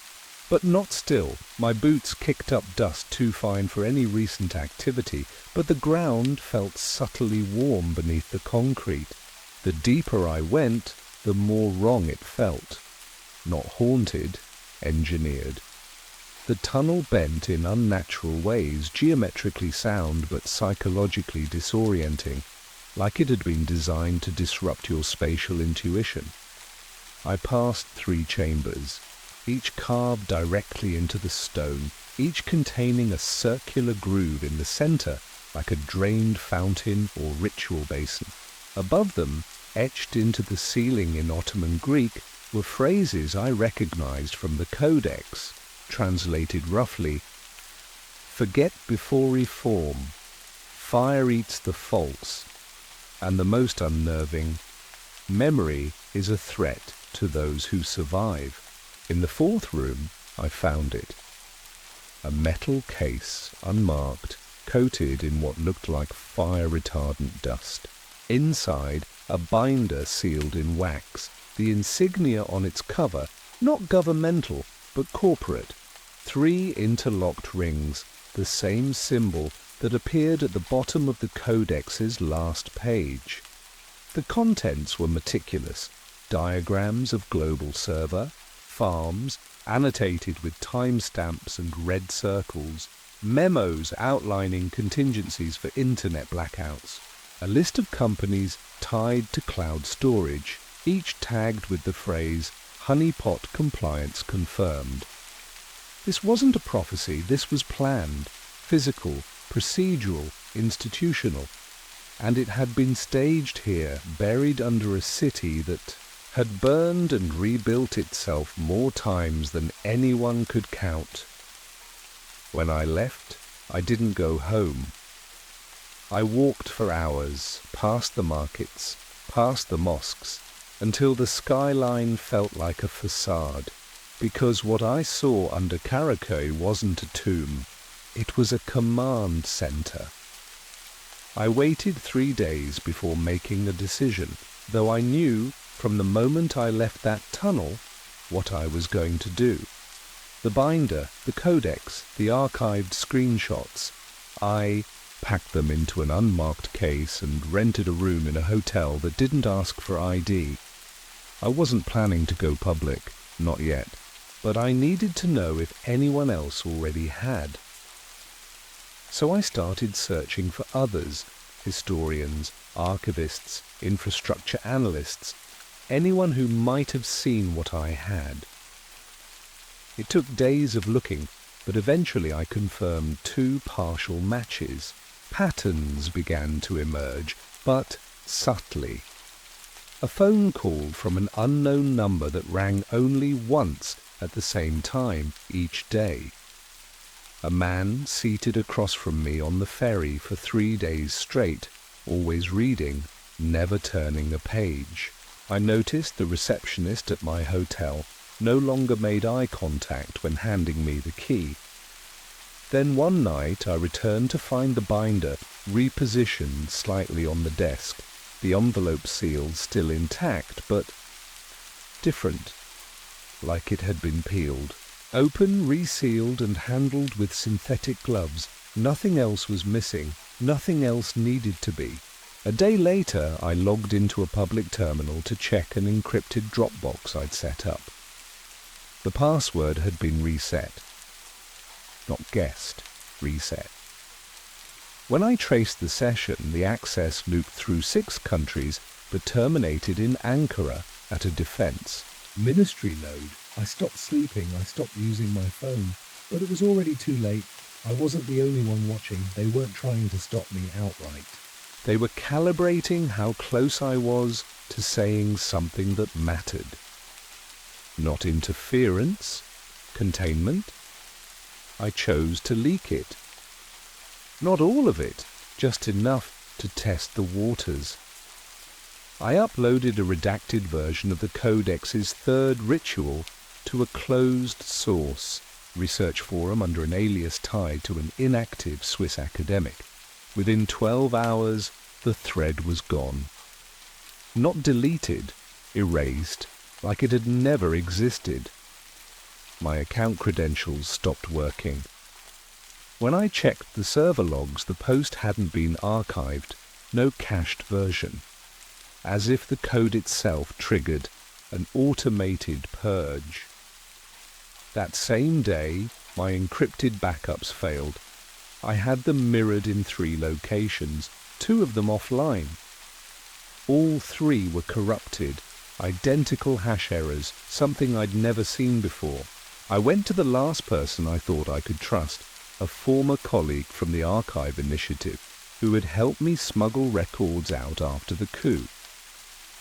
But not still. My boots kicked up dust too fine for any recent activity, but the ground felt subtly warm beneath the concrete. The deeper I went, the more wrong it felt. Not haunted, engineered. The tunnel bent in unnatural ways, geometrically sound but psychologically disorienting, like it had been designed to disrupt your spatial intuition. I passed 3 chambers, each carved directly into the stone, each containing a circular groove in the center, like a drained fountain or ritual basin. Above them, etched into the ceiling in Ottoman Greek, were phrases I recognized from the Codex, translated roughly: "Forget before reform, fire eats the false," and the most unnerving, "Memory is a threat to those who survive." In the 4th room, I found it. A metal case, unmarked, coated in what looked like fire-retardant dust. Inside, a binder sealed in wax, the insignia on its cover, not governmental, but corporate. 3 interlocked rings, the same symbol that appeared at the bottom of the Codex's last page. The contents were meticulous: diagrams of global server, farms, annotated with timestamps and red circles, memos outlining contingencies for internet blackouts, a list of companies tied to cloud storage, each tagged with the phrase "honeypot compliance confirmed." This wasn't a prophecy, this was planned, physical, procedural, institutional, and it had been staged here, buried under a city that had burned and rebuilt itself more times than anyone could count. When I left, I didn't go home. I walked for hours, past the markets, past the mosques, until the skyline felt like a facade, because what I saw under Karaköy wasn't a tomb, it was a command center. I waited 3 days before making a decision, though I knew from the moment I left that tunnel what I was going to do. The binder, the codex, the archived screenshots, I packed them into an unmarked case and rented a room in a hotel that didn't ask for ID. I wasn't planning to go public, not yet, but I needed to know if anyone else already had. So I started searching for others, historians, archivists, infrastructure analysts, anyone who might have seen what I had. It took days of looking, but eventually I confirmed 2 partial matches. Patterns began to emerge, but subtly. A phone call from an unknown number that rang only once at the same time each day. A man seated across from me on the ferry for 3 days straight, always reading, never turning a page. I noticed the receptionist at my hotel no longer made eye contact when handing me the key. Then one night I returned to find the binder repositioned slightly on the desk, the envelope seals still intact, but different, like it had been peeled. Open, resealed and handled with synthetic gloves. Nothing else was missing, nothing else needed to be. A day later, I logged into a public terminal to check an encrypted Dropbox I'd set up. The password had been reset. Not guessed, reset. When I traced the session, the access looped through 6 countries but terminated in Ankara at a defense. Ministry node. I stopped sleeping, I stopped using my phone, but it was already too late. I wasn't the only one watching. They weren't trying to stop me outright. They were calibrating how close I was to saying something that mattered. Not interference, containment. I chose to leak it. Not all of it, just enough to test the waters. I uploaded a redacted version of the Codex's third ritual to a closed source research forum under an alias tied to an inactive Swiss academic. Within 12 hours, the thread was gone. Not deleted, erased, like it had never existed. My account credentials stopped working. When I checked the server logs, the post hadn't been archived, no cached version. As if the code itself triggered an automated purge. That same day, my encrypted backups failed. I had them mirrored in 3 locations, 2 of them offline. All 3 were corrupted, identical hash errors, something I'd never seen before. I went to the last person I thought I could trust, a former colleague from the Archive Initiative, who had helped me smuggle records out after the coup.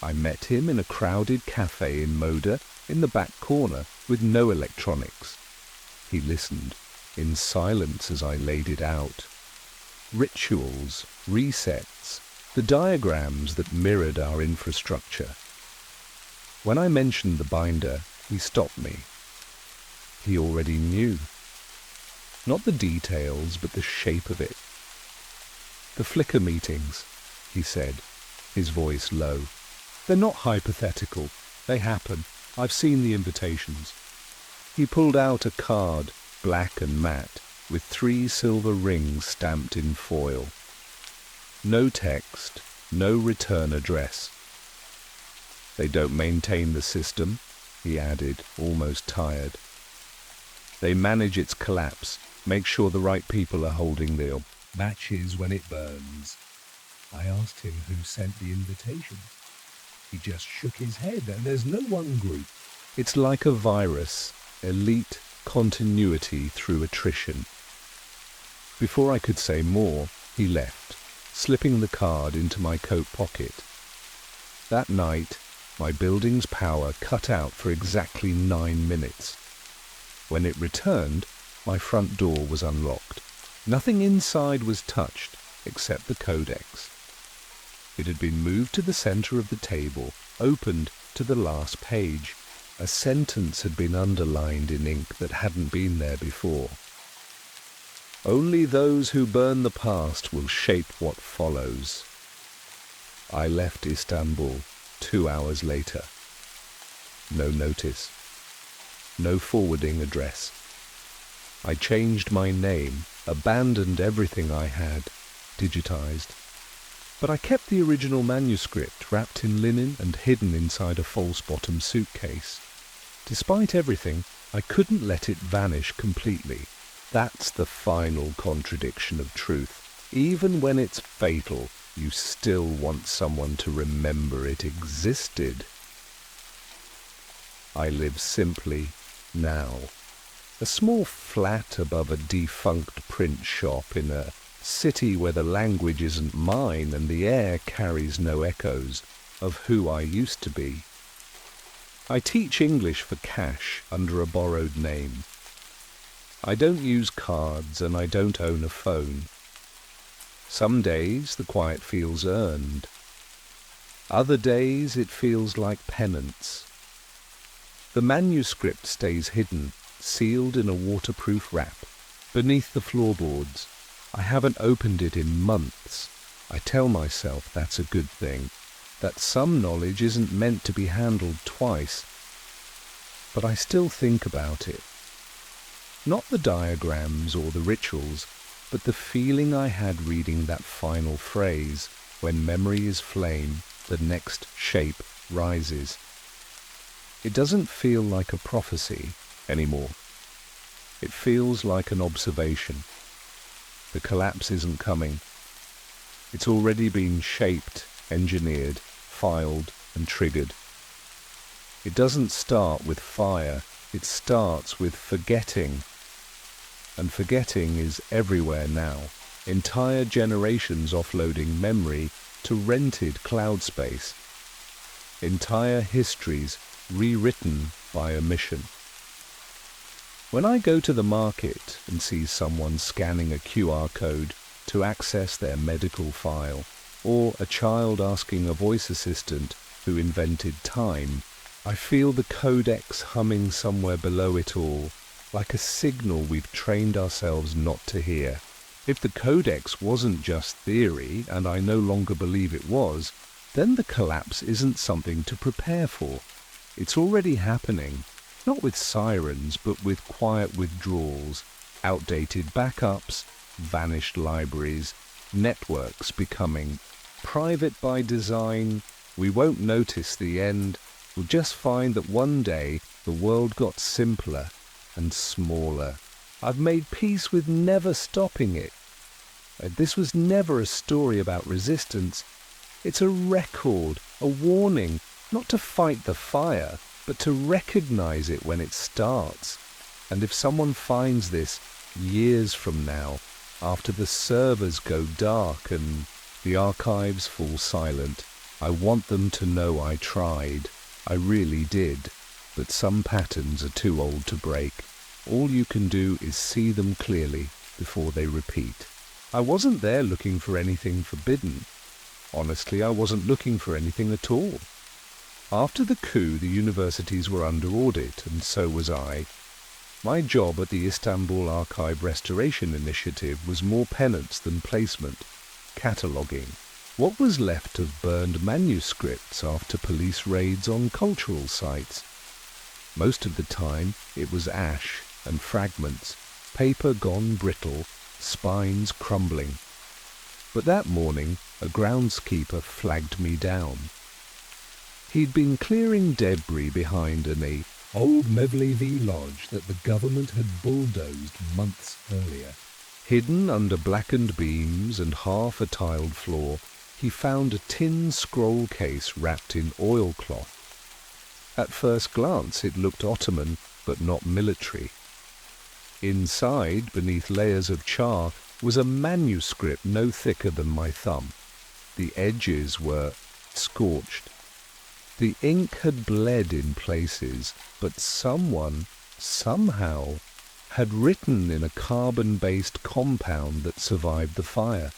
I met him in a crowded cafe in Moda, in the back corner, with no electronics. He listened, in silence as I laid it out. Rituals, resets, the diagrams that mirrored our infrastructure. When I mentioned the binder, he stopped me. He already knew. Not the details, but the shape of it. The Flickr meetings, he said, his voice low. They're not hypothetical. They happen. I've seen the invitations. He pulled out a card, black and matte, with 3 silver rings stamped in foil. No text, no return address. They don't maintain the system, he added, almost tired. They manage its collapse, make sure the right people are holding the matches when it burns. I asked him who sent the invitation. He just shook his head, and there's no one group. It's like a virus, elite continuity through attrition. Before I could say more, he left, slipping the card into my coat pocket. That night, my building's power cut out for exactly 9 minutes. When it returned, my front door was unlocked. Nothing inside was touched, except the Codex. It had been moved to the center of the table, opened to the last page. A sentence had been underlined in ink that hadn't been there before. Only those who burn the past will shape what follows. I left Istanbul 2 hours later. No notice. No forwarding address. I changed my name, abandoned everything I had, digitized. But I kept the original manuscript wrapped in linen and hidden inside a false-bottom suitcase. Despite everything, I couldn't let it vanish completely. That's the final contradiction of truth. Even when it's fatal, you still want someone to remember it existed. I live simply now. A small flat above a defunct print shop in a city where the language isn't mine and the air carries no echoes of who I used to be. I teach English for cash under a borrowed name. I don't use cards and I don't own a phone. Some days the quiet feels earned. Other days it feels like penance. The manuscript stays hidden, sealed in a waterproof wrap, beneath the floorboards. I haven't opened it in months. I tell myself that's a good thing, that some knowledge isn't meant to be handled twice. But I still think about it. Not the diagrams or the rituals, but the feeling I had reading that final phrase, when memory is flame, the next shape rises. It doesn't feel like a prophecy anymore. It feels like an observation. The collapse isn't coming. It's already been shaped, engineered, filed, and triggered. It doesn't start with fire. It starts with forgetting. And forgetting is everywhere now. Entire generations offloading memory to rented cloud space. Entire histories rewritten by omission. When I go to the market and see someone scanning a QR code to access their medical file, or a child asking a voice assistant who invented time. I feel the codex humming somewhere below it all, like a signal we've trained ourselves not to hear. If the codex wasn't just theory, and I no longer believe it was, then the collapse isn't something to prepare for. It's already happening, not with sirens, but with quiet withdrawals, outdated backups, vanished libraries, networks becoming private by design. We won't notice the end. We'll just find that one day the world got simpler and smaller. I've made peace with never stopping it. This was never a story about resistance. It's a record, a warning, not to fight the fire, but to recognize it when it starts. And if someone finds this years from now, after the servers go dark and the archives fall silent, I want them to know I tried. I really did. But some patterns are too old to break. All you can do is see them clearly before they repeat. I wasn't there looking for anything forbidden. Honestly, I wasn't looking for anything at all. After the coup, the universities were under audit, and so was I. My job at the Istanbul Archive Restoration Initiative was more penance than placement, cataloguing. What was left of burned manuscripts after police raids on cultural sites? Most of the time, it was ash and fragments, paper gone brittle, spines crumbling. But that morning, a groundskeeper flagged me down. He'd been clearing debris behind an old Mevlevi lodge that the government had bulldozed months earlier. Hidden under blackened beams and half a tiled floor, he found a tin scroll case wrapped in oilcloth. At first glance it looked Ottoman, but not military. Inside, beneath layers of char, was a manuscript no thicker than my thumb. The edges were scorched. The ink had bled in places, but someone, somehow, had written in a carbon-based compound that survived the fire.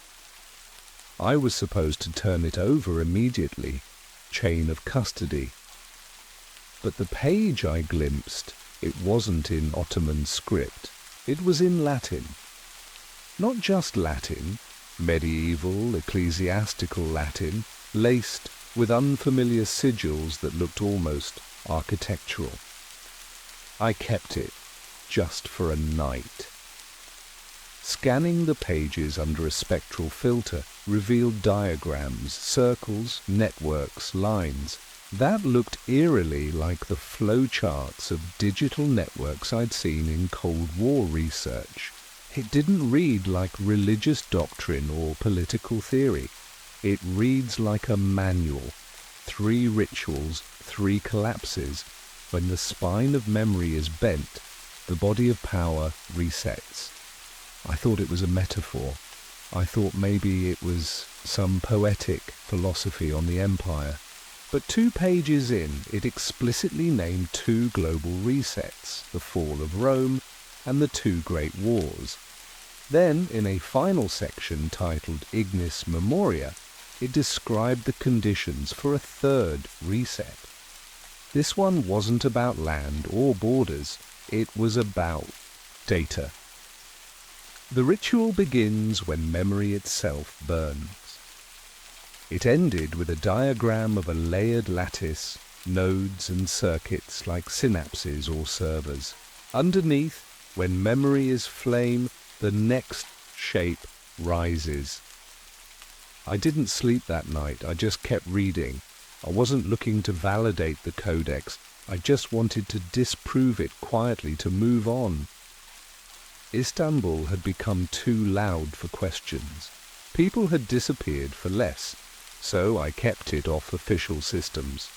I was supposed to turn it over immediately, chain of custody. But the page I glimpsed, it wasn't in Ottoman script. It was in Latin. Not just Latin, medieval, ecclesiastical Latin, laced with unfamiliar sigils that looked almost architectural. I kept it, just for a night. Scanning the pages under a spectral filter revealed diagrams, circles, networks, lines. That looked eerily like the flowcharts of digital networks I'd seen in Cold War research. It didn't read like religious doctrine or political theory. It reads like a manual. 3 rituals, 3 collapses. When the spine of memory is bent, the body of power resets. I thought it was a metaphor. I thought maybe it was some poetic philosophy on the empire. But 2 pages in, it explicitly named 2 global resets, the fall of Rome and the 2 great wars. Then, in a final section titled Ignis Memoria, it described the conditions for a 3rd reset. This one wasn't about land or borders, it was about data. The ritual begins when memory itself burns. It ended with a diagram of a layered lattice, nodes and circuits like synapses or servers. Underneath, when memory is flame, the next shape rises. I didn't sleep that night, I just kept reading. I wasn't looking to validate the codex, I just wanted to disprove it quietly to move on. Istanbul had become too loud for questions. People had disappeared for less, so I kept it off official systems.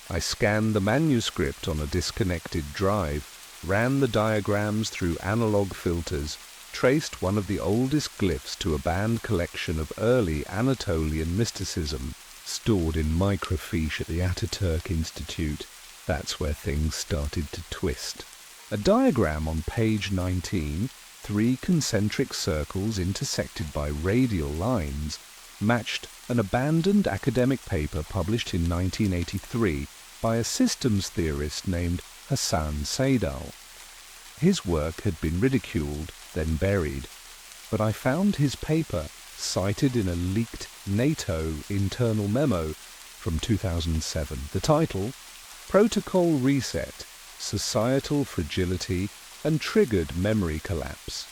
I scanned the manuscript on a disconnected drive, ran the diagrams through analog filters, traced one of the oldest glyphs to a banned collection of early Anatolian mysticism stored in microfiche at the Ataturk Institute. That's where things started to twist. A diagram on page 19, 3 concentric circles intersected by radial lines, matched an abandoned academic paper published in 1983 by a systems theorist named Hassan Saidal. His work had been ridiculed, then buried, but I found his paper cited in a leaked NATO internal memo from 2007. The title, Protocol Reset, Societal Fragility and Triggered Memory Collapse.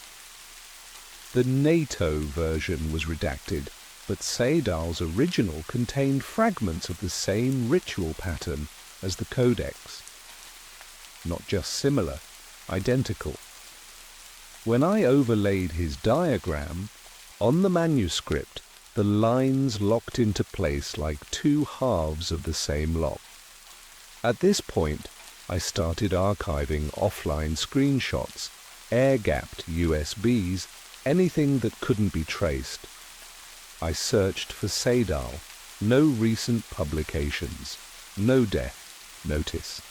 The NATO version was redacted, but Saidal's original contained fragments of the same ritual pattern as the codex. Not just similar, identical. When I overlaid his diagram, on the manuscript, the lines locked into place like two halves of the same lock. At this point, I started archiving offline screenshots, air-gapped USBs, anything that couldn't be traced. I searched for Saidal. No recent publications. No death notice.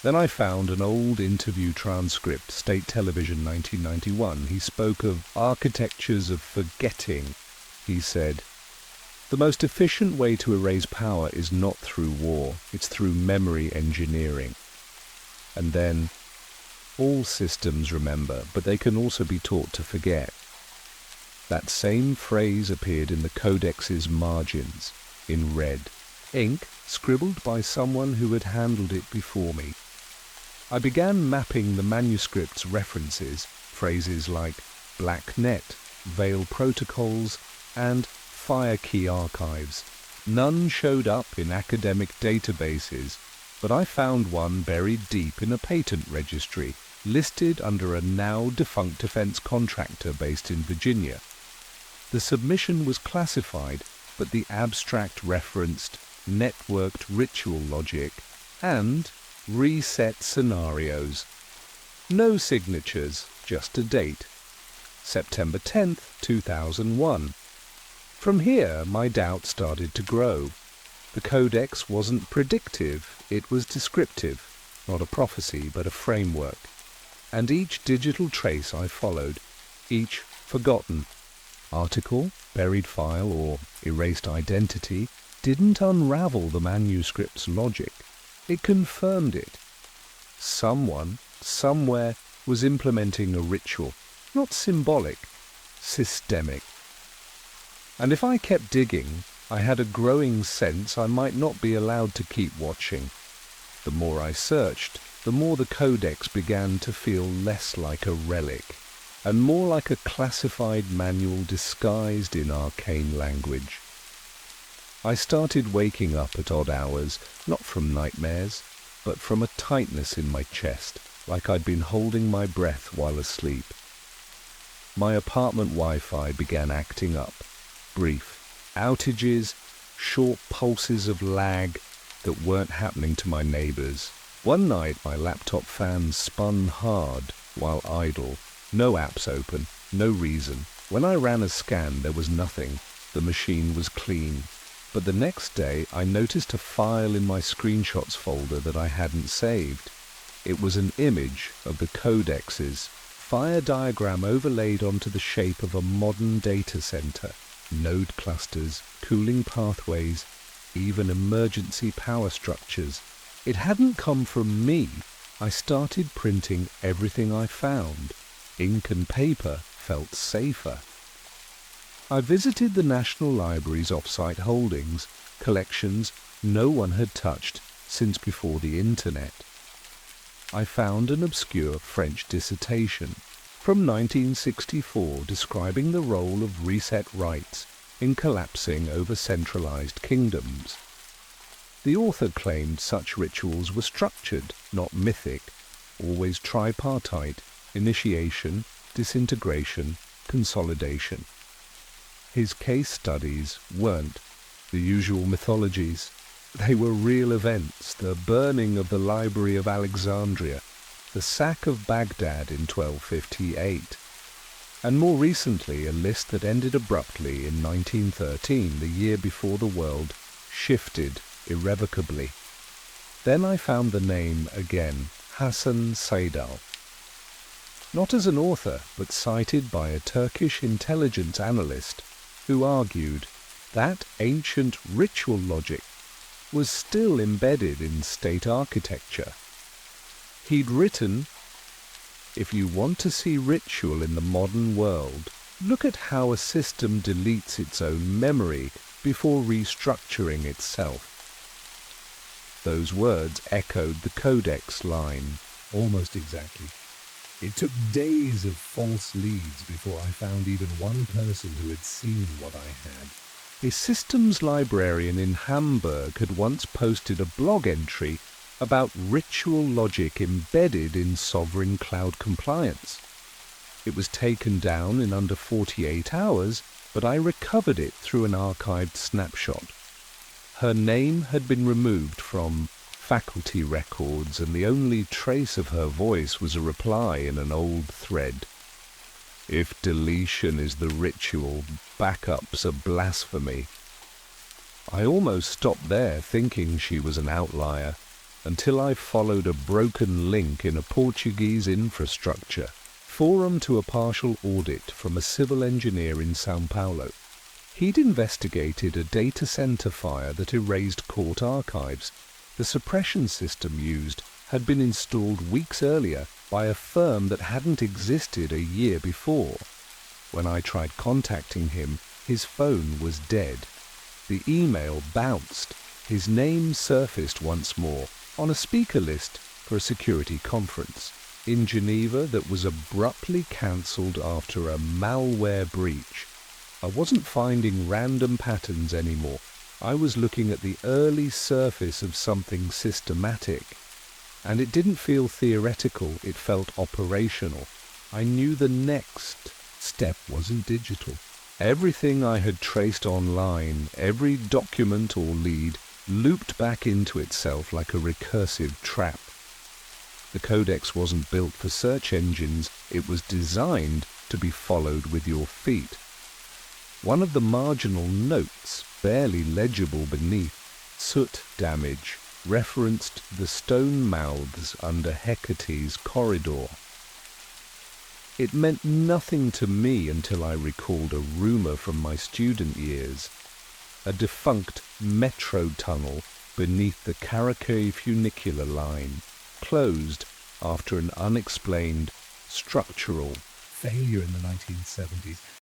Then I found an old interview transcript, State Television 1991. He spoke of architectures of forgetting. He said, "The most efficient way to erase power is not through war, it's through memory engineering." And then, all systems remember, but they can also be taught to forget. That same phrase appeared in the codex's margins, in red, ink scribbled by someone who had handled it before me. I began mapping the manuscript's references, phrases like black net, veil protocols, and fire key archives. None showed up in academic databases, but I found one buried deep in a patent registry, listed under a now-defunct defense contractor based in Virginia. The submission was classified, but the abstract referenced networked ritual logic and reset scenarios. No signatures, just a date. September 10th, 2001. From here, my doubt started to grow. The codex wasn't predictive, it was descriptive, not a prophecy, but a framework. And each digital trace I followed, each forgotten article, buried file, or erased identity, didn't unravel the manuscript's logic. It confirmed it. Someone, somewhere, was implementing a ritual, not symbolic, systemic. And if I kept digging, I had a growing sense I might not be allowed to keep watching. The more I searched, the more the codex began to feel less like a relic, and more like a classified manual disguised in arcane language. I started waking up at odd hours, not from nightmares, but from a tightness in my chest, like I'd been holding my breath while asleep. My apartment Wi-Fi began acting up. Brief outages, short pulses of lag that weren't happening to my neighbors. One night my laptop fan spun hard while idle. No apps open, no reason. When I ran a scan, there was nothing. The machine was clean. But the next day, I noticed a file in my screenshots folder that I hadn't saved. It was an image of the codex's fire diagram overlaid onto the shape of a modern data center. Node clusters, cooling pathways, even emergency power structures. It hadn't come from me. I started printing everything I found. Ink and paper felt safer. I visited the National Library's off-site holdings, collections no one had touched since before the internet. I found an obscure French dissertation from 1964 describing the role of reset rights in collapsing over centralized kingdoms. The author claimed such rituals were structured, not mythic, always tripartite: initiation, disintegration, consolidation. His case studies weren't the usual mythologies. They were real events: the burning of the Library of Alexandria, the sack of Baghdad in 1258, and more recently a list that ended abruptly in 1913, the year before the world shifted irrevocably. Then I found the name again, Hassan Saidal. Not as an author, but cited by a Turkish intelligence analyst who argued That ancient ritual logic was still embedded in state architecture. He'd written, "If you want to see ritual in the modern world, look at how a system deletes its own memory before restructuring itself." Those words echoed the Codex line. Almost exactly. It took days of false leads before I found even one person who had seen what I had. A systems librarian in Hamburg had once posted a blog entry about ritual logic embedded in sovereign cloud compliance. It was taken down in under 48 hours, but I recovered it through an archived snapshot. Her name had been removed from faculty records, and the only trace of her voice was a reply in an old thread. "If deletion is the ritual, backups are blasphemy." I almost stopped there, thinking she was an outlier, until I followed a broken link in a Portuguese infrastructure forum to a partial audit from a civil engineer in São Paulo. He'd investigated a data center fire that erased court archives. The suppression system used had been installed weeks earlier by a firm that hadn't existed a year before. When I tried contacting him, his phone was dead. The email bounced. His name surfaced once more on a speaker list for a security conference in Geneva that was abruptly cancelled after a malware breach. I wasn't finding random patterns anymore. I was looking at the early surface of something systematic. And it didn't feel theoretical, it felt operational. I knew the next step wasn't digital. Everything I had traced online, every document or lead, looped back into itself like a recursive trap. The Codex wasn't built for search engines, it was designed to be followed with your feet. One of the marginal notes, barely legible beneath, "soot damage," referenced the stone mouths under Hecate's corridor. It meant nothing to me until I recalled a rumor from my student years. A defunct metro tunnel beneath the Caracuey funicular line, closed after an unexplained structural Failure in the 1970s.